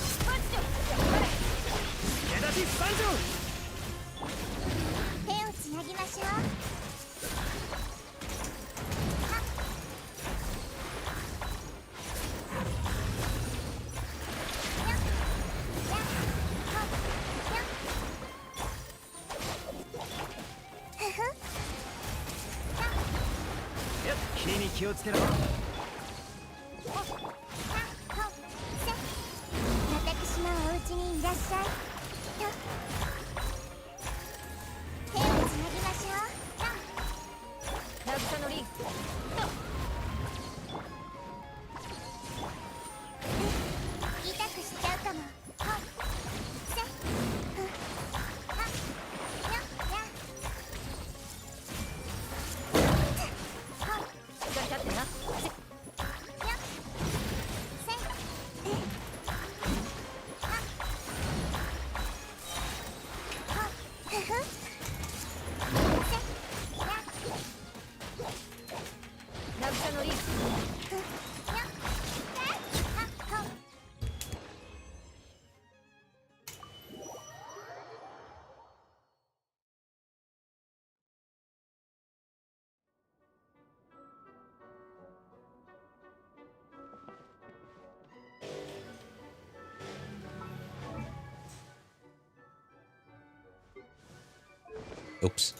S11: Oops.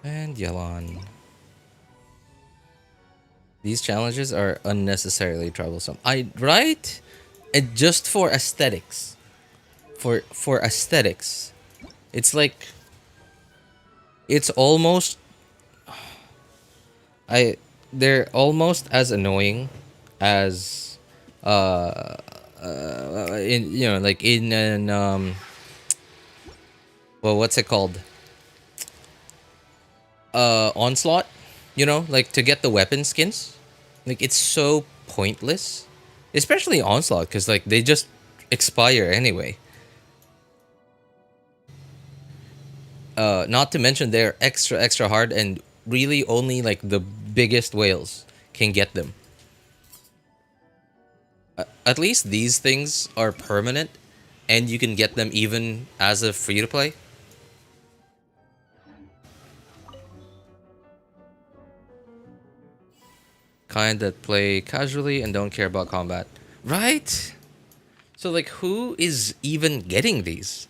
S11: And Yelan. These challenges are unnecessarily troublesome. Right? And just for aesthetics, for aesthetics, it's like it's almost they're almost as annoying as in like in an well, what's it called, onslaught, like to get the weapon skins. Like it's so pointless, especially onslaught, because like they just expire anyway. Not to mention they're extra hard, and really only like the biggest whales can get them. At least these things are permanent, and you can get them even as a free to play. Kind that play casually and don't care about combat, right? So like, who is even getting these?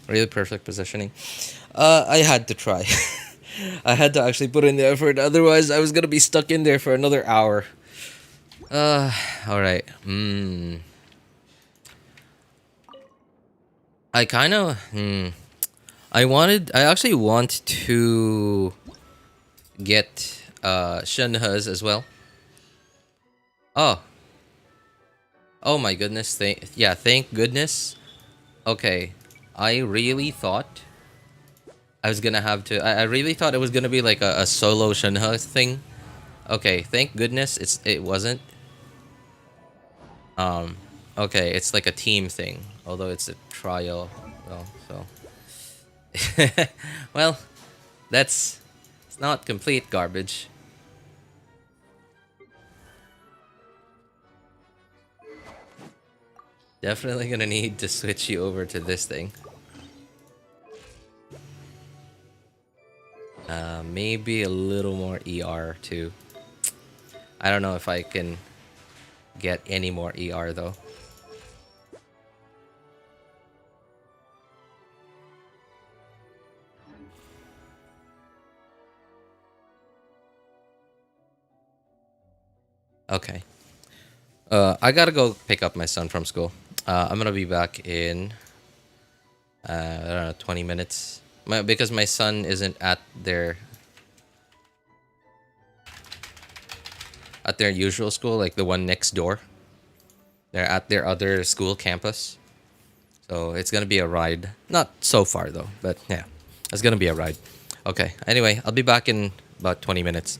S11: Really perfect positioning. I had to try. I had to actually put in the effort. Otherwise, I was gonna be stuck in there for another hour. All right. I kind of. I actually want to get Shenhe's as well. Oh. Oh my goodness. Thank goodness. Okay. I really thought I was gonna have to. I really thought it was gonna be like a solo Shenhe thing. Okay, thank goodness it wasn't. Okay, it's like a team thing, although it's a trial. Well, so. Well, it's not complete garbage. Definitely gonna need to switch you over to this thing. Maybe a little more ER too. I don't know if I can get any more ER though. Okay. I gotta go pick up my son from school. I'm gonna be back in I don't know, 20 minutes. Because my son isn't at their usual school, like the one next door. They're at their other school campus. So it's gonna be a ride. Not so far though, but yeah. It's gonna be a ride. Okay. Anyway, I'll be back in about 20 minutes.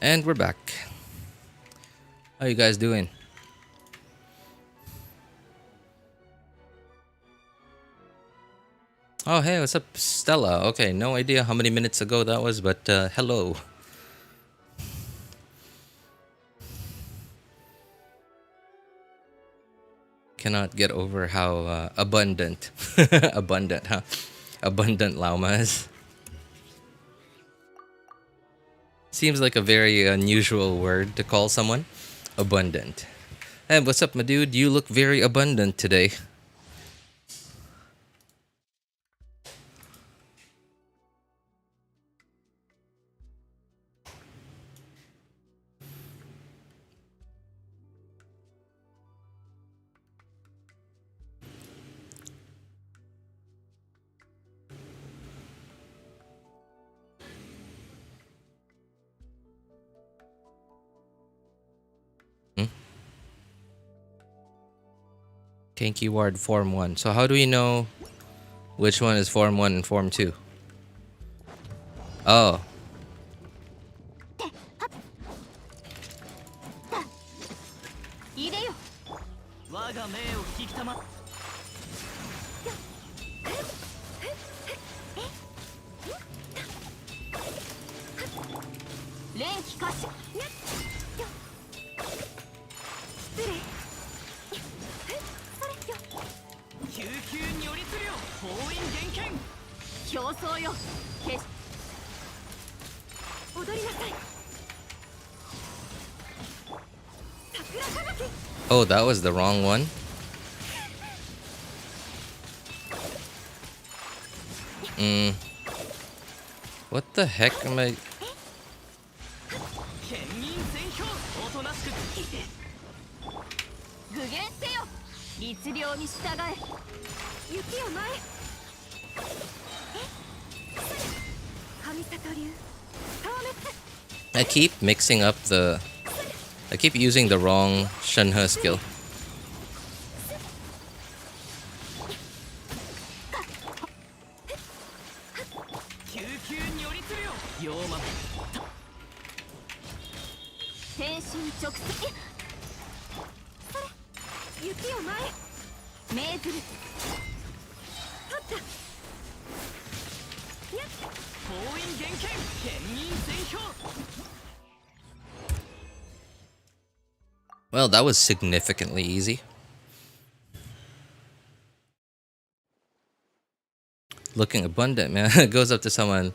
S11: And we're back. How you guys doing? Oh, hey, what's up, Stella? Okay, no idea how many minutes ago that was, but hello. Cannot get over how abundant, abundant, huh? Abundant Lauma is. Seems like a very unusual word to call someone. Abundant. Hey, what's up, my dude? You look very abundant today. Kinky Ward Form 1. So how do we know which one is Form 1 and Form 2? Oh. Oh, that was the wrong one. What the heck am I? I keep mixing up the... I keep using the wrong Shenhe skill. Well, that was significantly easy. Looking abundant, man. It goes up to someone.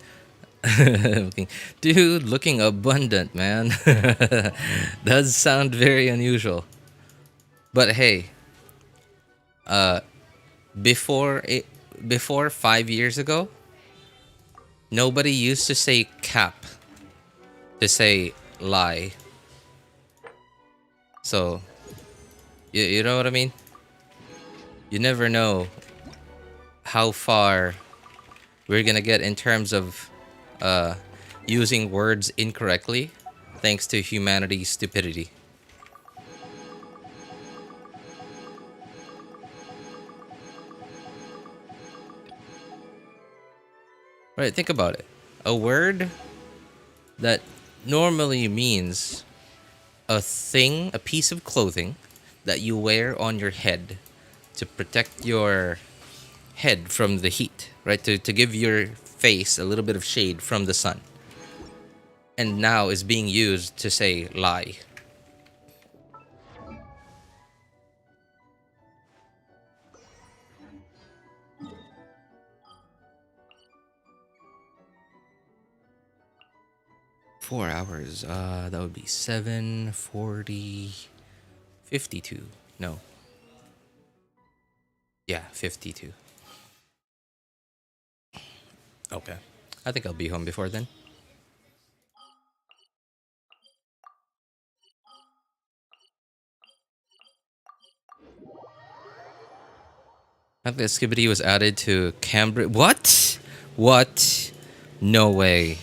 S11: Dude, looking abundant, man. Does sound very unusual. But hey, before 5 years ago, nobody used to say cap to say lie. So, you know what I mean? You never know how far we're gonna get in terms of using words incorrectly thanks to humanity's stupidity. Right, think about it. A word that normally means a thing, a piece of clothing that you wear on your head to protect your head from the heat, right? To give your face a little bit of shade from the sun. And now is being used to say lie. Four hours, that would be 7:40, 52. No. Yeah, 52. Okay. I think I'll be home before then. I think Skibidi was added to Cambridge. What? What? No way.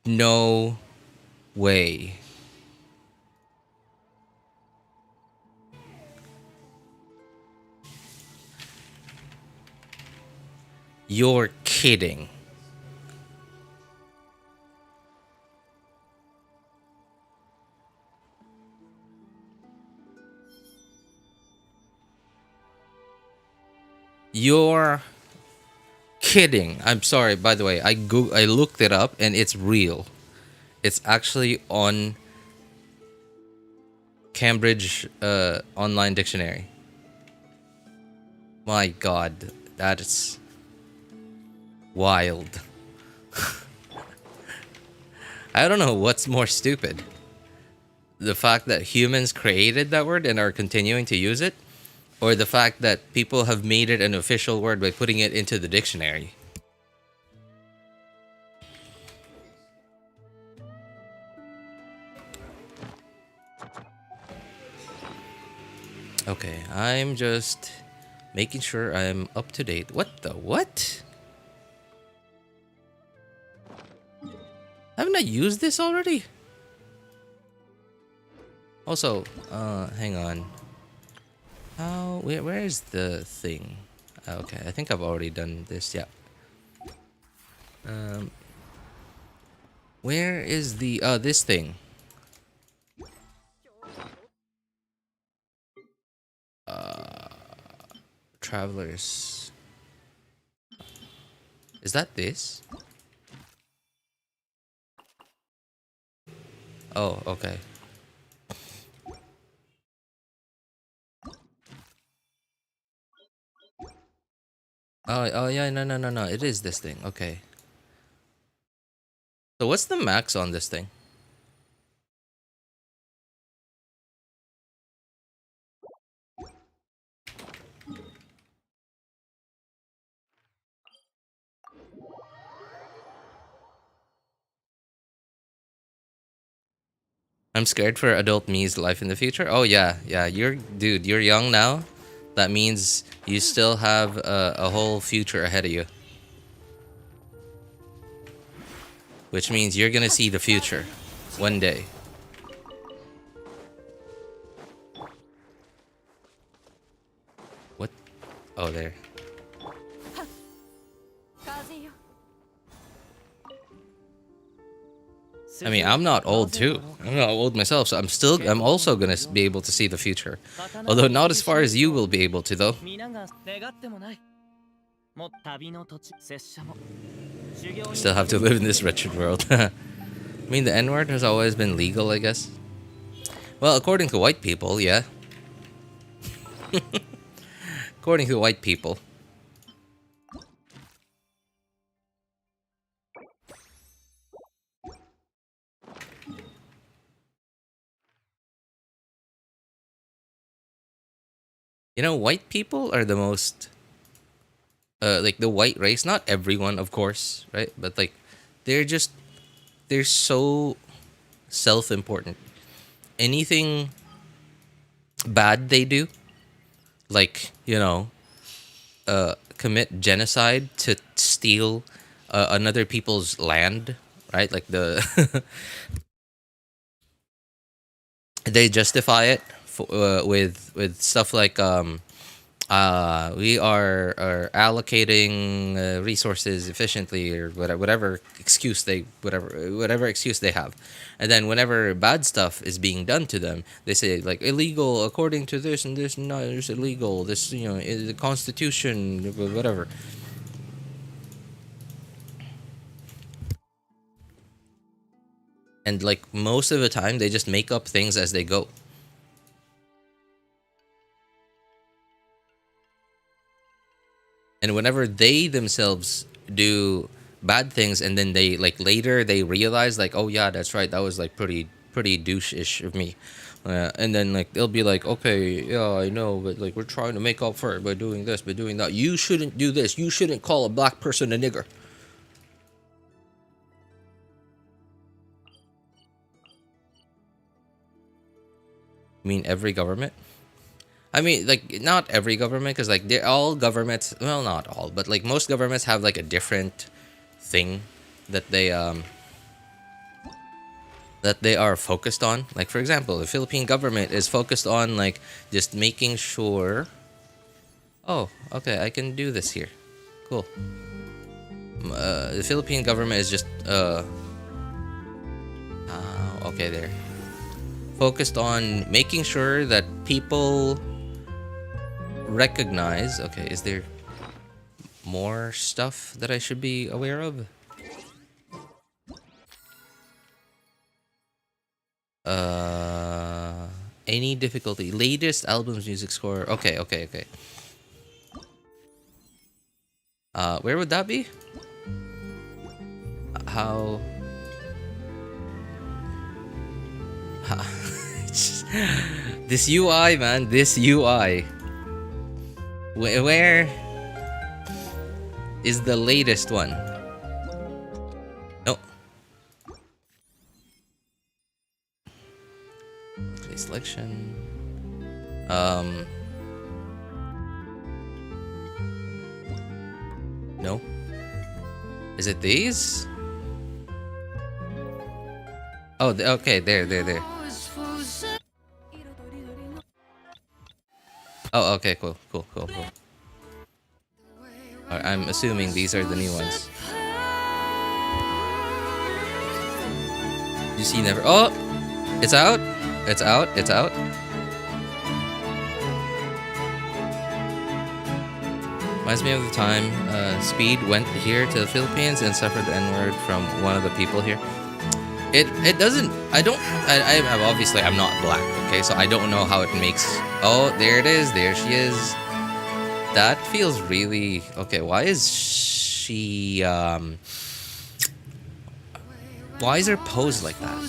S11: No way. You're kidding. You're kidding. I'm sorry, by the way. I looked it up and it's real. It's actually on Cambridge online dictionary. My god, that is wild. I don't know what's more stupid. The fact that humans created that word and are continuing to use it, or the fact that people have made it an official word by putting it into the dictionary. Okay, I'm just making sure I'm up to date. What the what? Haven't I used this already? Also, hang on. How? Where is the thing? Okay, I think I've already done this. Yeah. Where is the this thing? Travelers. Is that this? Oh, okay. Oh yeah, no. It is this thing. Okay. So what's the max on this thing? I'm scared for adult me's life in the future. Oh yeah. You're young now. That means you still have a whole future ahead of you. Which means you're gonna see the future one day. What? Oh, there. I mean, I'm not old too. I'm not old myself, so I'm also gonna be able to see the future. Although not as far as you will be able to, though. Still have to live in this wretched world. I mean, the N-word has always been legal, I guess. Well, according to white people, yeah. According to white people. You know, white people are the most, like the white race, not everyone, of course, right? But like, they're so self-important. Anything bad they do, like, you know, commit genocide to steal another people's land, right? Like they justify it with stuff like we are allocating resources efficiently, or whatever excuse they have. And then whenever bad stuff is being done to them, they say like illegal according to this and this, no, it's illegal, this, you know, the constitution, whatever. And like most of the time they just make up things as they go. And whenever they themselves do bad things, and then they like later they realize like, oh yeah, that's right, that was like pretty douche-ish of me, and then like they'll be like, okay, yeah, I know, but like we're trying to make up for it by doing this, by doing that. You shouldn't do this. You shouldn't call a black person a nigger. I mean, every government. I mean, like, not every government, because, like, they're all governments, well, not all, but, like, most governments have, like, a different thing that they are focused on. Like, for example, the Philippine government is focused on, like, just making sure... Oh, okay, I can do this here. Cool. The Philippine government is just, okay, there. Focused on making sure that people... recognize. Okay, is there more stuff that I should be aware of? Any difficulty? Latest album's music score. Okay. Where would that be? How? This UI, man. This UI. Where is the latest one? No. Play selection. No. Is it these? Oh, okay. There. Oh, okay. Cool. Alright, I'm assuming these are the new ones. You see, never. Oh, it's out. Reminds me of the time Speed went here to the Philippines and suffered the N-word from one of the people here. It doesn't. I'm obviously I'm not black. Okay, so I don't know how it makes. Oh, there it is. There she is. That feels really okay. Why is she? Why is her pose like that?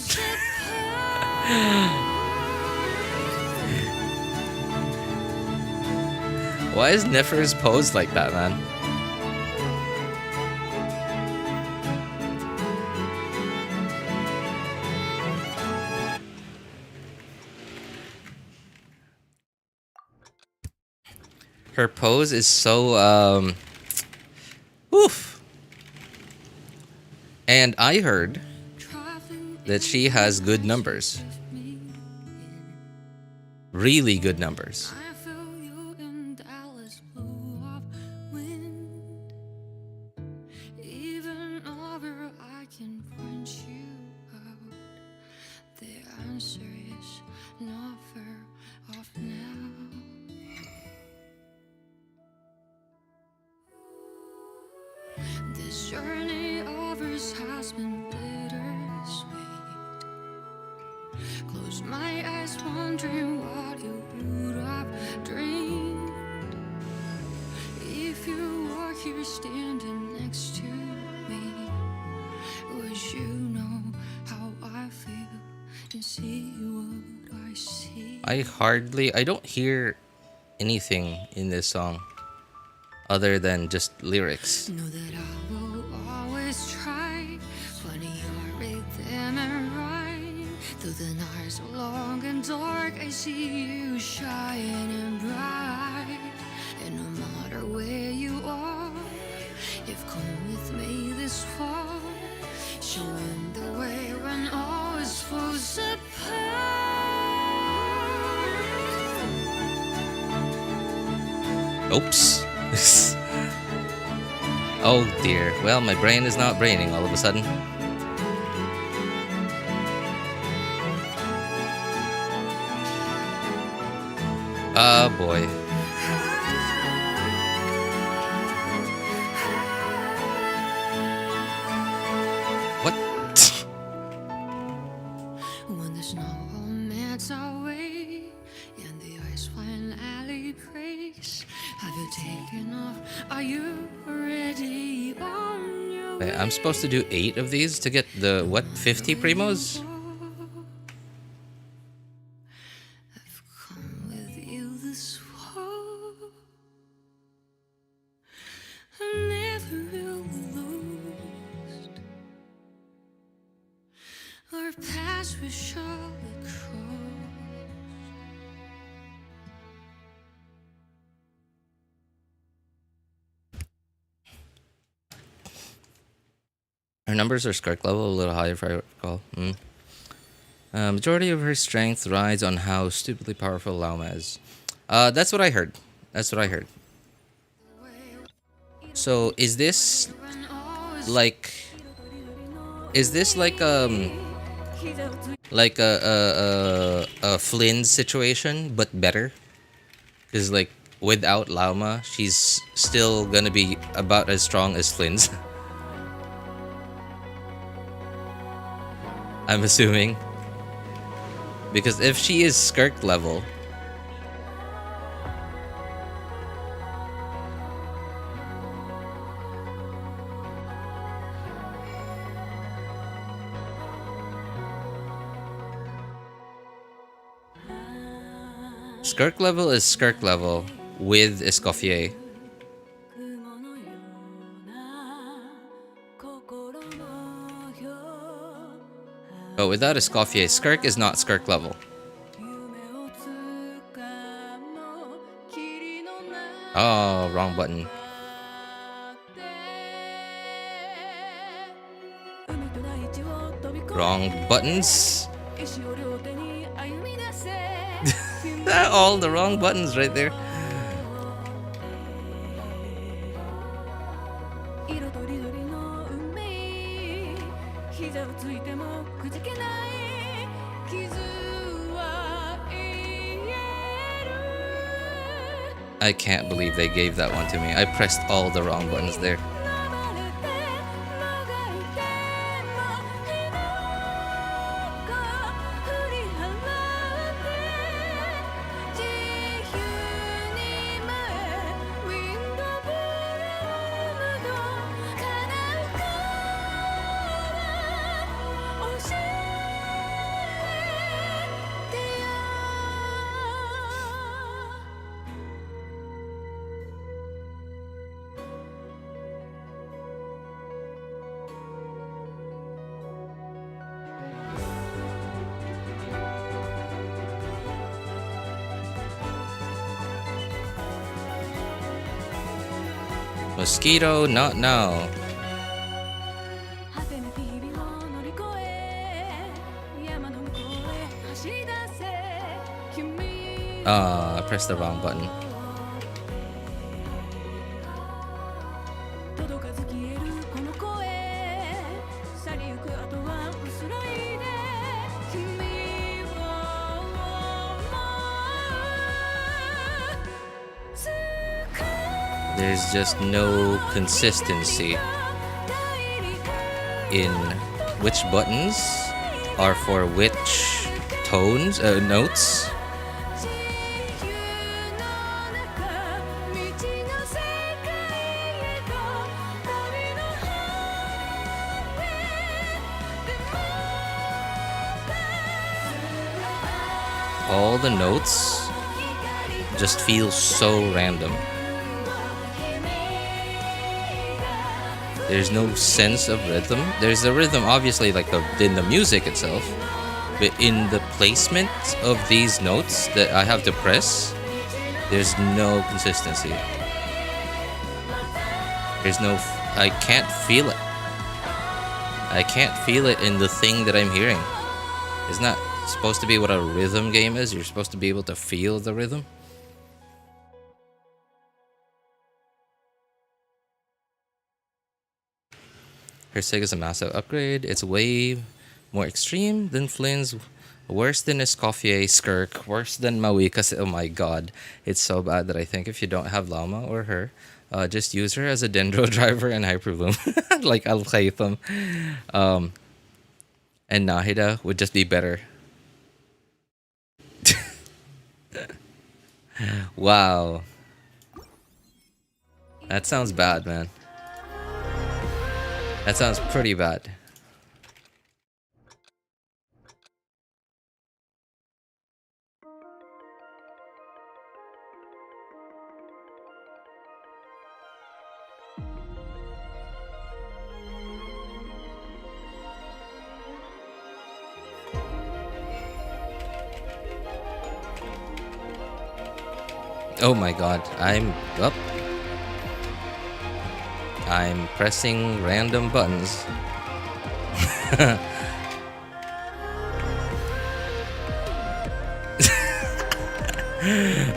S11: Why is Nefer's pose like that, man? Her pose is so oof. And I heard that she has good numbers. Really good numbers.
S17: This journey of ours has been bittersweet. Close my eyes, wondering what you would have dreamed if you were here standing next to me. Would you know how I feel and see what I see?
S11: I don't hear anything in this song other than just lyrics.
S17: Know that I will always try, funny your rhythm and rhyme. Through the nights so long and dark, I see you shining bright. And no matter where you are, you've come with me this far, showing the way when all is falls apart.
S11: Oops. Oh dear. Well, my brain is not braining all of a sudden. Oh boy. What?
S17: When the snow melts away and the ice finally breaks, have you taken off? Are you ready on your way?
S11: I'm supposed to do 8 of these to get the, what, 50 primos?
S17: I've come with you this far. I'm never really lost. Our paths will surely cross.
S11: Her numbers are Skark level, a little higher if I recall. Majority of her strength rides on how stupidly powerful Lauma is. That's what I heard. So, is this like a Flynn situation, but better? Because like without Lauma, she's still gonna be about as strong as Flins. I'm assuming. Because if she is Skirk level, Skirk level is Skirk level with Escoffier. But without Escoffier, Skirk is not Skirk level. Oh, wrong button. Wrong buttons. All the wrong buttons right there. I can't believe they gave that one to me. I pressed all the wrong buttons there. Mosquito, not now. I pressed the wrong button. There's just no consistency in which buttons are for which tones, notes. All the notes just feel so random. There's no sense of rhythm. There's a rhythm, obviously, like in the music itself, but in the placement of these notes that I have to press, there's no consistency. There's no. I can't feel it. I can't feel it in the thing that I'm hearing. It's not supposed to be what a rhythm game is. You're supposed to be able to feel the rhythm. Her Sig is a massive upgrade. It's way more extreme than Flynn's, worse than Escoffier, Skirk, worse than Maui, because oh my god, it's so bad that I think if you don't have Lauma or her, just use her as a Dendro driver and Hyperbloom, like Al-Khaytham. And Nahida would just be better. Wow. That sounds bad, man. That sounds pretty bad. Oh my god, I'm up. I'm pressing random buttons.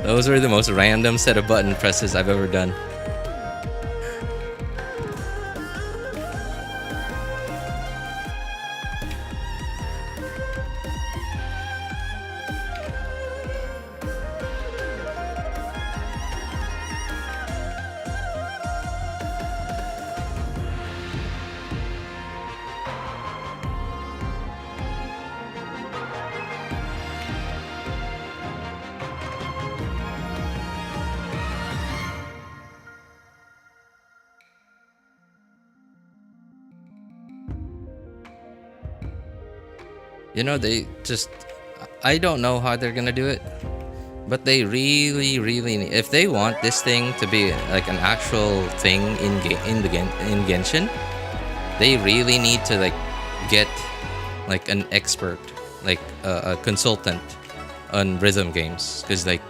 S11: Those were the most random set of button presses I've ever done. You know, they just, I don't know how they're gonna do it, but they really, if they want this thing to be like an actual thing in Genshin, they really need to like get like an expert, like a consultant on rhythm games, because like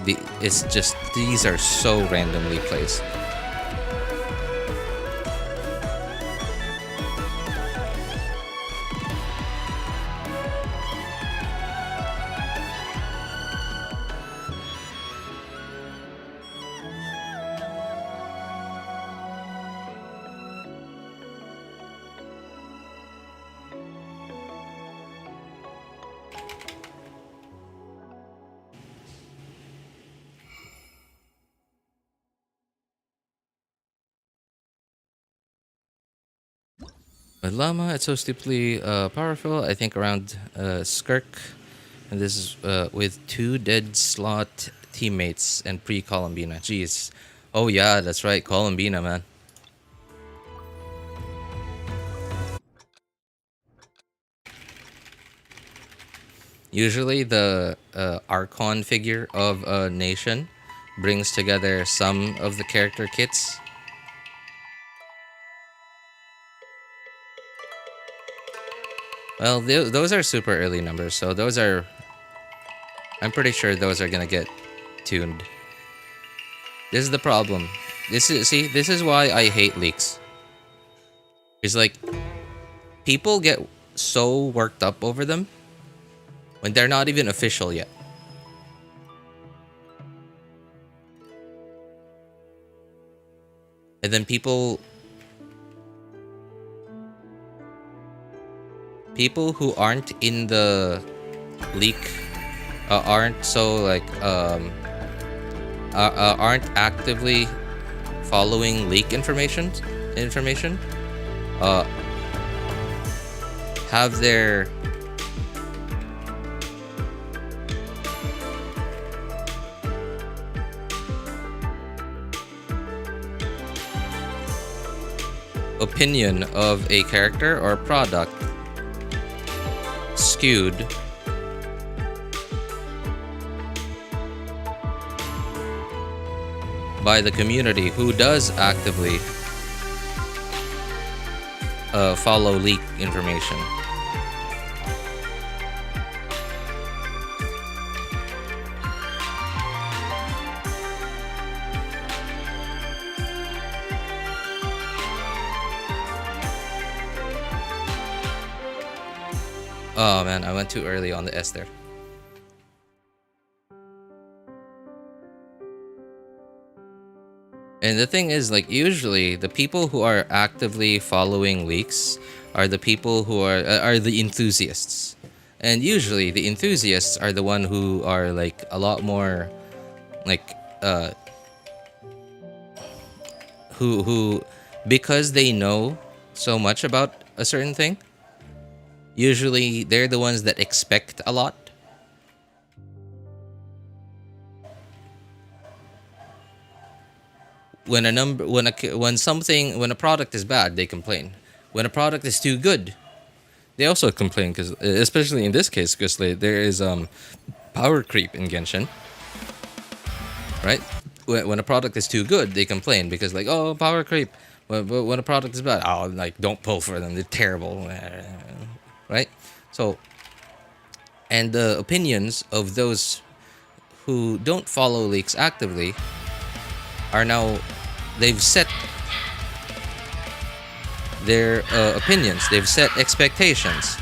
S11: it's just, these are so randomly placed. With Llama, it's so stupidly powerful. I think around Skirk, and this is with 2 dead slot teammates and pre-Columbina. Jeez. Oh yeah, that's right, Columbina, man. Usually the Archon figure of a nation brings together some of the character kits. Well, those are super early numbers, so those are... I'm pretty sure those are gonna get tuned. This is the problem. This is why I hate leaks. It's like, people get so worked up over them when they're not even official yet. And then people who aren't in the leak aren't so like aren't actively following leak information have their opinion of a character or product skewed by the community who does actively follow leak information. Oh man, I went too early on the S there. And the thing is, like, usually the people who are actively following leaks are the people who are the enthusiasts. And usually the enthusiasts are the one who are like a lot more like who because they know so much about a certain thing, usually they're the ones that expect a lot. When a product is bad, they complain. When a product is too good, they also complain, because especially in this case, because there is power creep in Genshin, right? When a product is too good, they complain because like, oh, power creep. But when a product is bad, oh, like, don't pull for them, they're terrible, right? So, and the opinions of those who don't follow leaks actively are now, they've set their opinions, they've set expectations.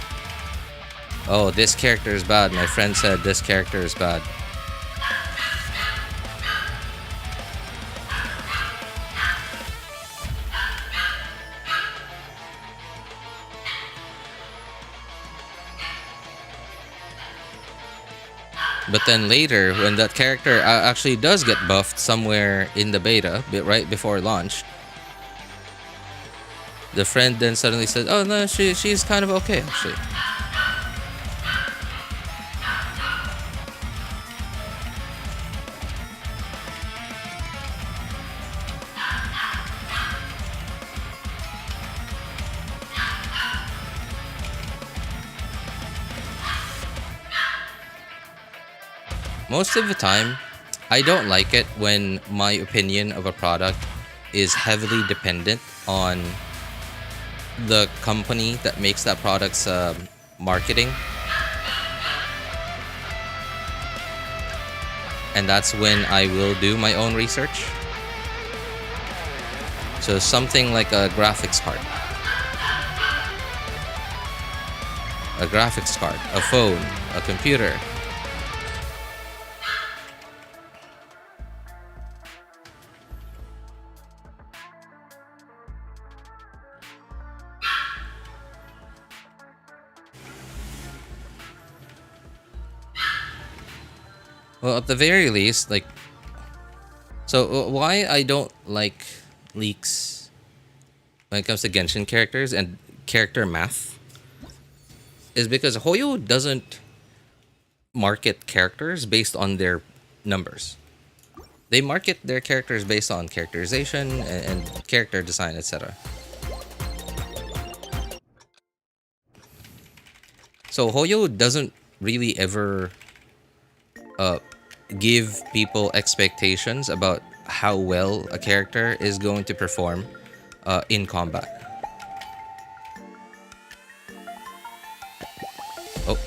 S11: Oh, this character is bad, my friend said this character is bad. But then later, when that character actually does get buffed somewhere in the beta, right before launch, the friend then suddenly says, oh no, she's kind of okay actually. most of the time, I don't like it when my opinion of a product is heavily dependent on the company that makes that product's marketing. And that's when I will do my own research. So something like a graphics card. A graphics card, a phone, a computer. Well, at the very least, like... So, why I don't like leaks when it comes to Genshin characters and character math is because Hoyo doesn't market characters based on their numbers. They market their characters based on characterization and character design, etc. So Hoyo doesn't really ever give people expectations about how well a character is going to perform in combat. Oh,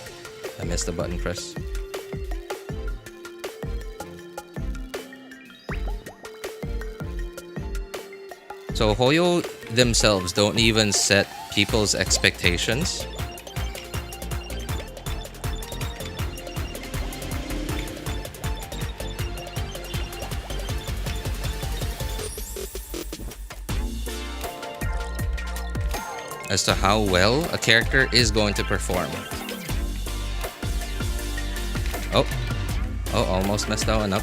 S11: I missed the button press. So Hoyo themselves don't even set people's expectations. As to how well a character is going to perform. Oh, almost messed that one up.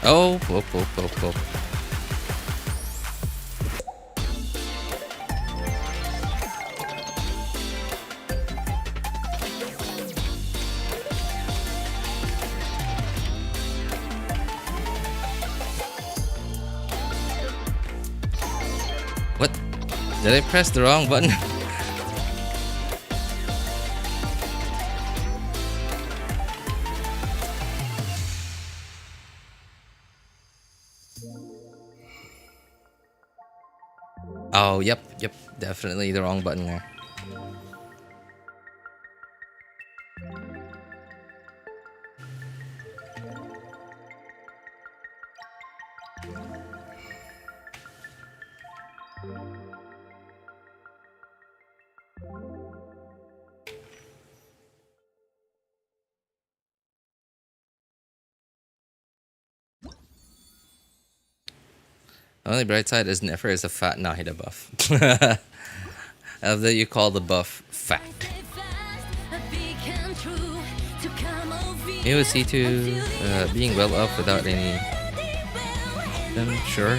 S11: Oh, whoop. What? Did I press the wrong button? Oh, yep, definitely the wrong button there. The only bright side is Nefer is a fat Nahida buff. I love that you call the buff fat. It was C2 being well off without any... Then sure.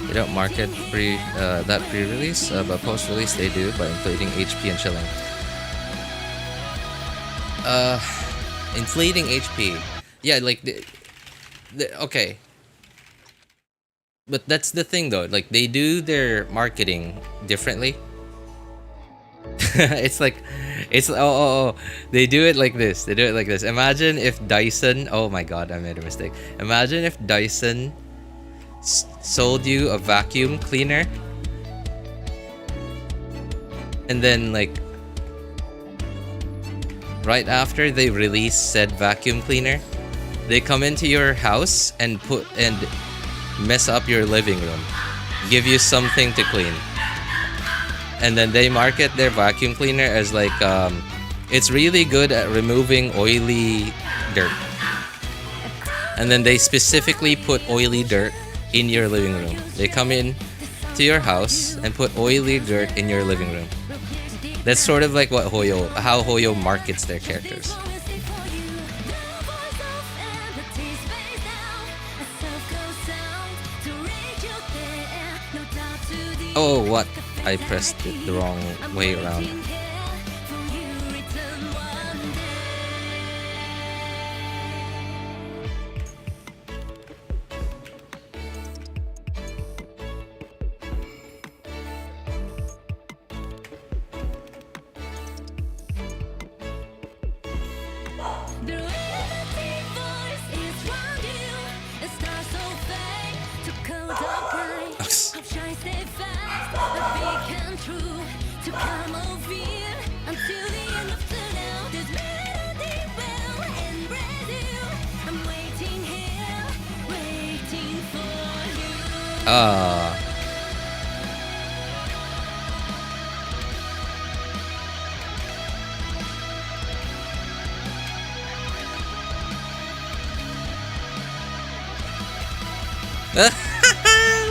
S11: They don't market that pre-release, but post-release they do by inflating HP and chilling. Inflating HP. Yeah, like... okay. But that's the thing though, like they do their marketing differently. They do it like this. Imagine if Dyson, oh my god, I made a mistake. Imagine if Dyson sold you a vacuum cleaner. And then like right after they release said vacuum cleaner, they come into your house and mess up your living room, give you something to clean, and then they market their vacuum cleaner as like it's really good at removing oily dirt, and then they specifically put oily dirt in your living room. They come in to your house and put oily dirt in your living room. That's sort of like how Hoyo markets their characters. Oh, what? I pressed it the wrong way around.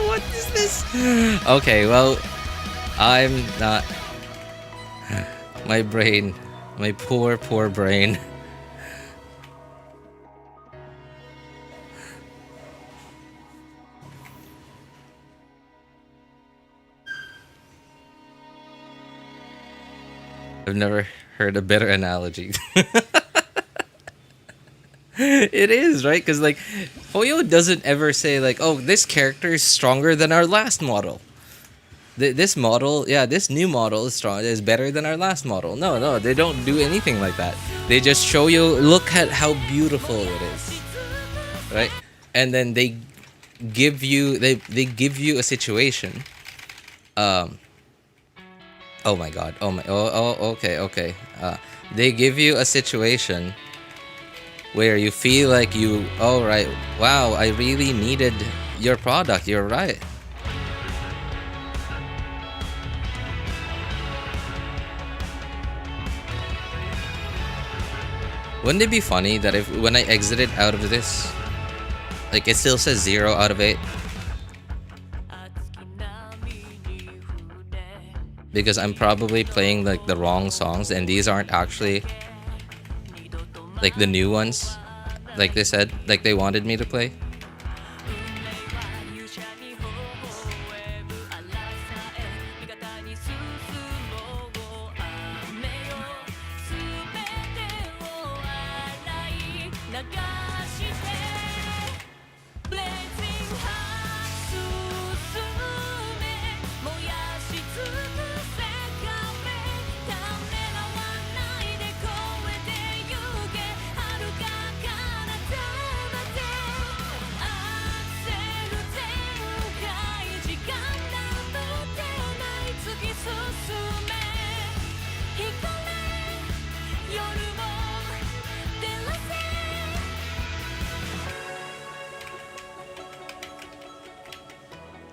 S11: What is this? Okay, well, I'm not. My brain, my poor brain. I've never heard a better analogy. It is, right? Because like Hoyo doesn't ever say like, oh, this character is stronger than our last model. This model, yeah, this new model is better than our last model. No, they don't do anything like that. They just show you, look at how beautiful it is, right? And then they give you give you a situation. Oh my god. Okay. They give you a situation where you feel like all right, wow, I really needed your product. You're right. Wouldn't it be funny that if when I exited out of this, like it still says 0 out of 8? Because I'm probably playing like the wrong songs and these aren't actually like the new ones, like they said, like they wanted me to play.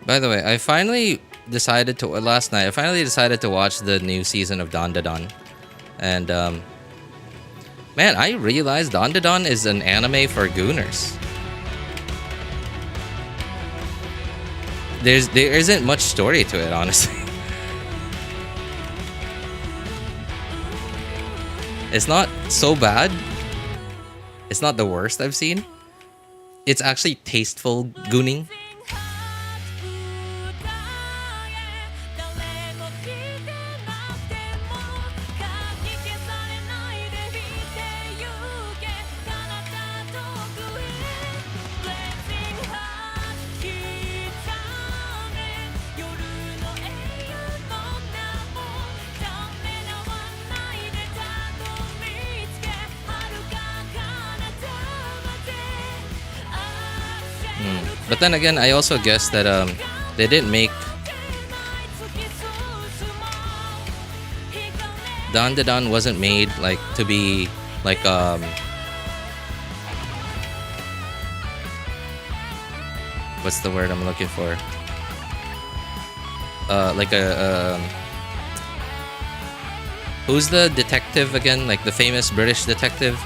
S11: By the way, I finally decided to last night. I finally decided to watch the new season of Dandadan, and man, I realized Dandadan is an anime for gooners. There isn't much story to it, honestly. It's not so bad. It's not the worst I've seen. It's actually tasteful gooning. But then again, I also guess that they didn't make Dandadan wasn't made like to be like what's the word I'm looking for? Like a who's the detective again? Like the famous British detective?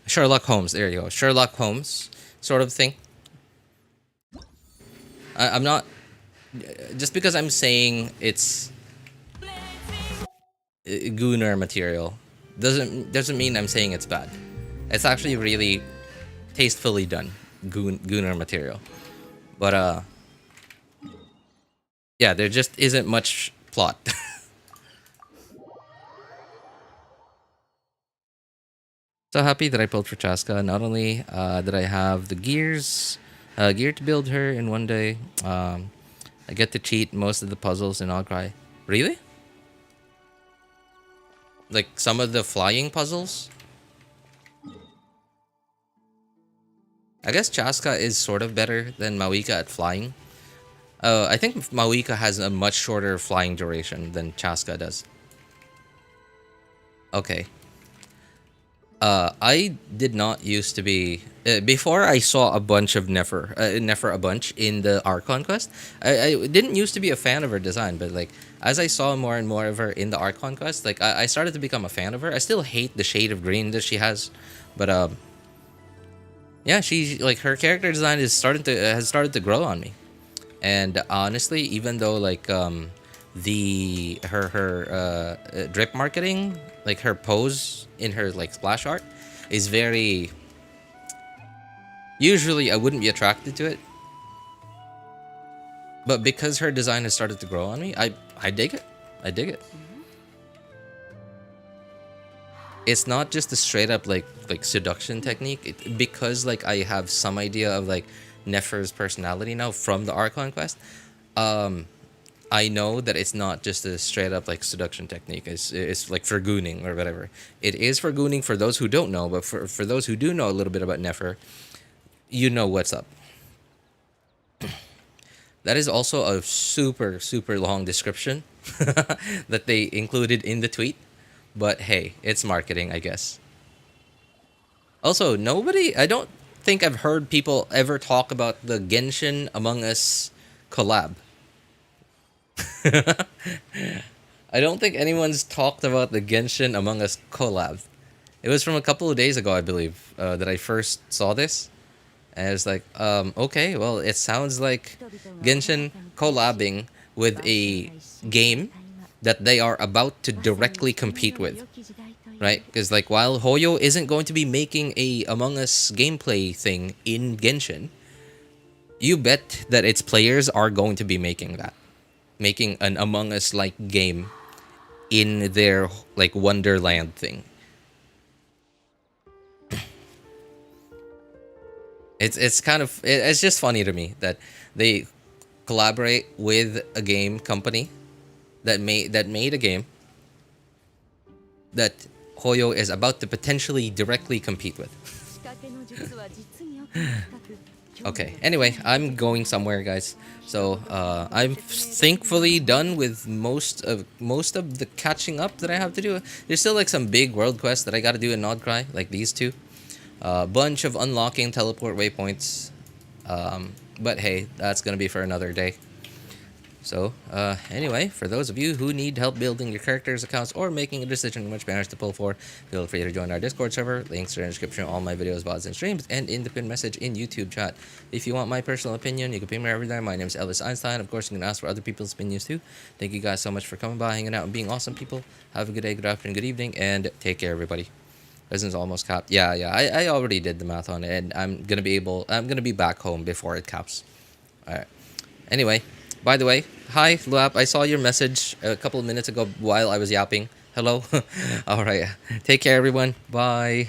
S11: Sherlock Holmes, there you go. Sherlock Holmes sort of thing. I'm not, just because I'm saying it's gooner material doesn't mean I'm saying it's bad. It's actually really tastefully done. gooner material. But yeah, there just isn't much plot. So happy that I pulled for Chaska. Not only did I have the gear to build her in one day, I get to cheat most of the puzzles in Nod-Krai. Really? Like some of the flying puzzles? I guess Chaska is sort of better than Mawika at flying. I think Mawika has a much shorter flying duration than Chaska does. Okay. I did not used to be... before I saw a bunch of Nefer a bunch in the Archon quest, I didn't used to be a fan of her design, but like, as I saw more and more of her in the Archon quest, like, I started to become a fan of her. I still hate the shade of green that she has, but yeah, she, like, her character design is has started to grow on me. And honestly, even though like her drip marketing, like her pose in her like splash art, is very... Usually I wouldn't be attracted to it, but because her design has started to grow on me, I dig it. I dig it. It's not just a straight up like seduction technique. Because like I have some idea of like Nefer's personality now from the Archon quest. I know that it's not just a straight up like seduction technique. It's like for gooning or whatever. It is for gooning for those who don't know, but for those who do know a little bit about Nefer, you know what's up. That is also a super long description that they included in the tweet. But hey, it's marketing, I guess. Also, I don't think I've heard people ever talk about the Genshin Among Us collab. I don't think anyone's talked about the Genshin Among Us collab. It was from a couple of days ago, I believe, that I first saw this. And I was like, okay, well, it sounds like Genshin collabing with a game that they are about to directly compete with. Right? Because like, while Hoyo isn't going to be making a Among Us gameplay thing in Genshin, you bet that its players are going to be making that. Making an Among Us-like game in their like Wonderland thing. It's kind of... It's just funny to me that they collaborate with a game company that made a game that Hoyo is about to potentially directly compete with. Okay, anyway, I'm going somewhere, guys. So I'm thankfully done with most of the catching up that I have to do. There's still like some big world quests that I gotta do in Nod-Krai, like these two. Bunch of unlocking teleport waypoints. But hey, that's gonna be for another day. So, anyway, for those of you who need help building your characters' accounts or making a decision on which banners to pull for, feel free to join our Discord server. Links are in the description of all my videos, VODs, and streams, and in the pinned message in YouTube chat. If you want my personal opinion, you can ping me over there. My name is Ellis Einstein. Of course, you can ask for other people's opinions too. Thank you guys so much for coming by, hanging out, and being awesome people. Have a good day, good afternoon, good evening, and take care, everybody. Residence almost capped. Yeah, I already did the math on it, and I'm gonna be back home before it caps. Alright. Anyway, by the way, hi, Luap. I saw your message a couple of minutes ago while I was yapping. Hello. Alright. Take care, everyone. Bye.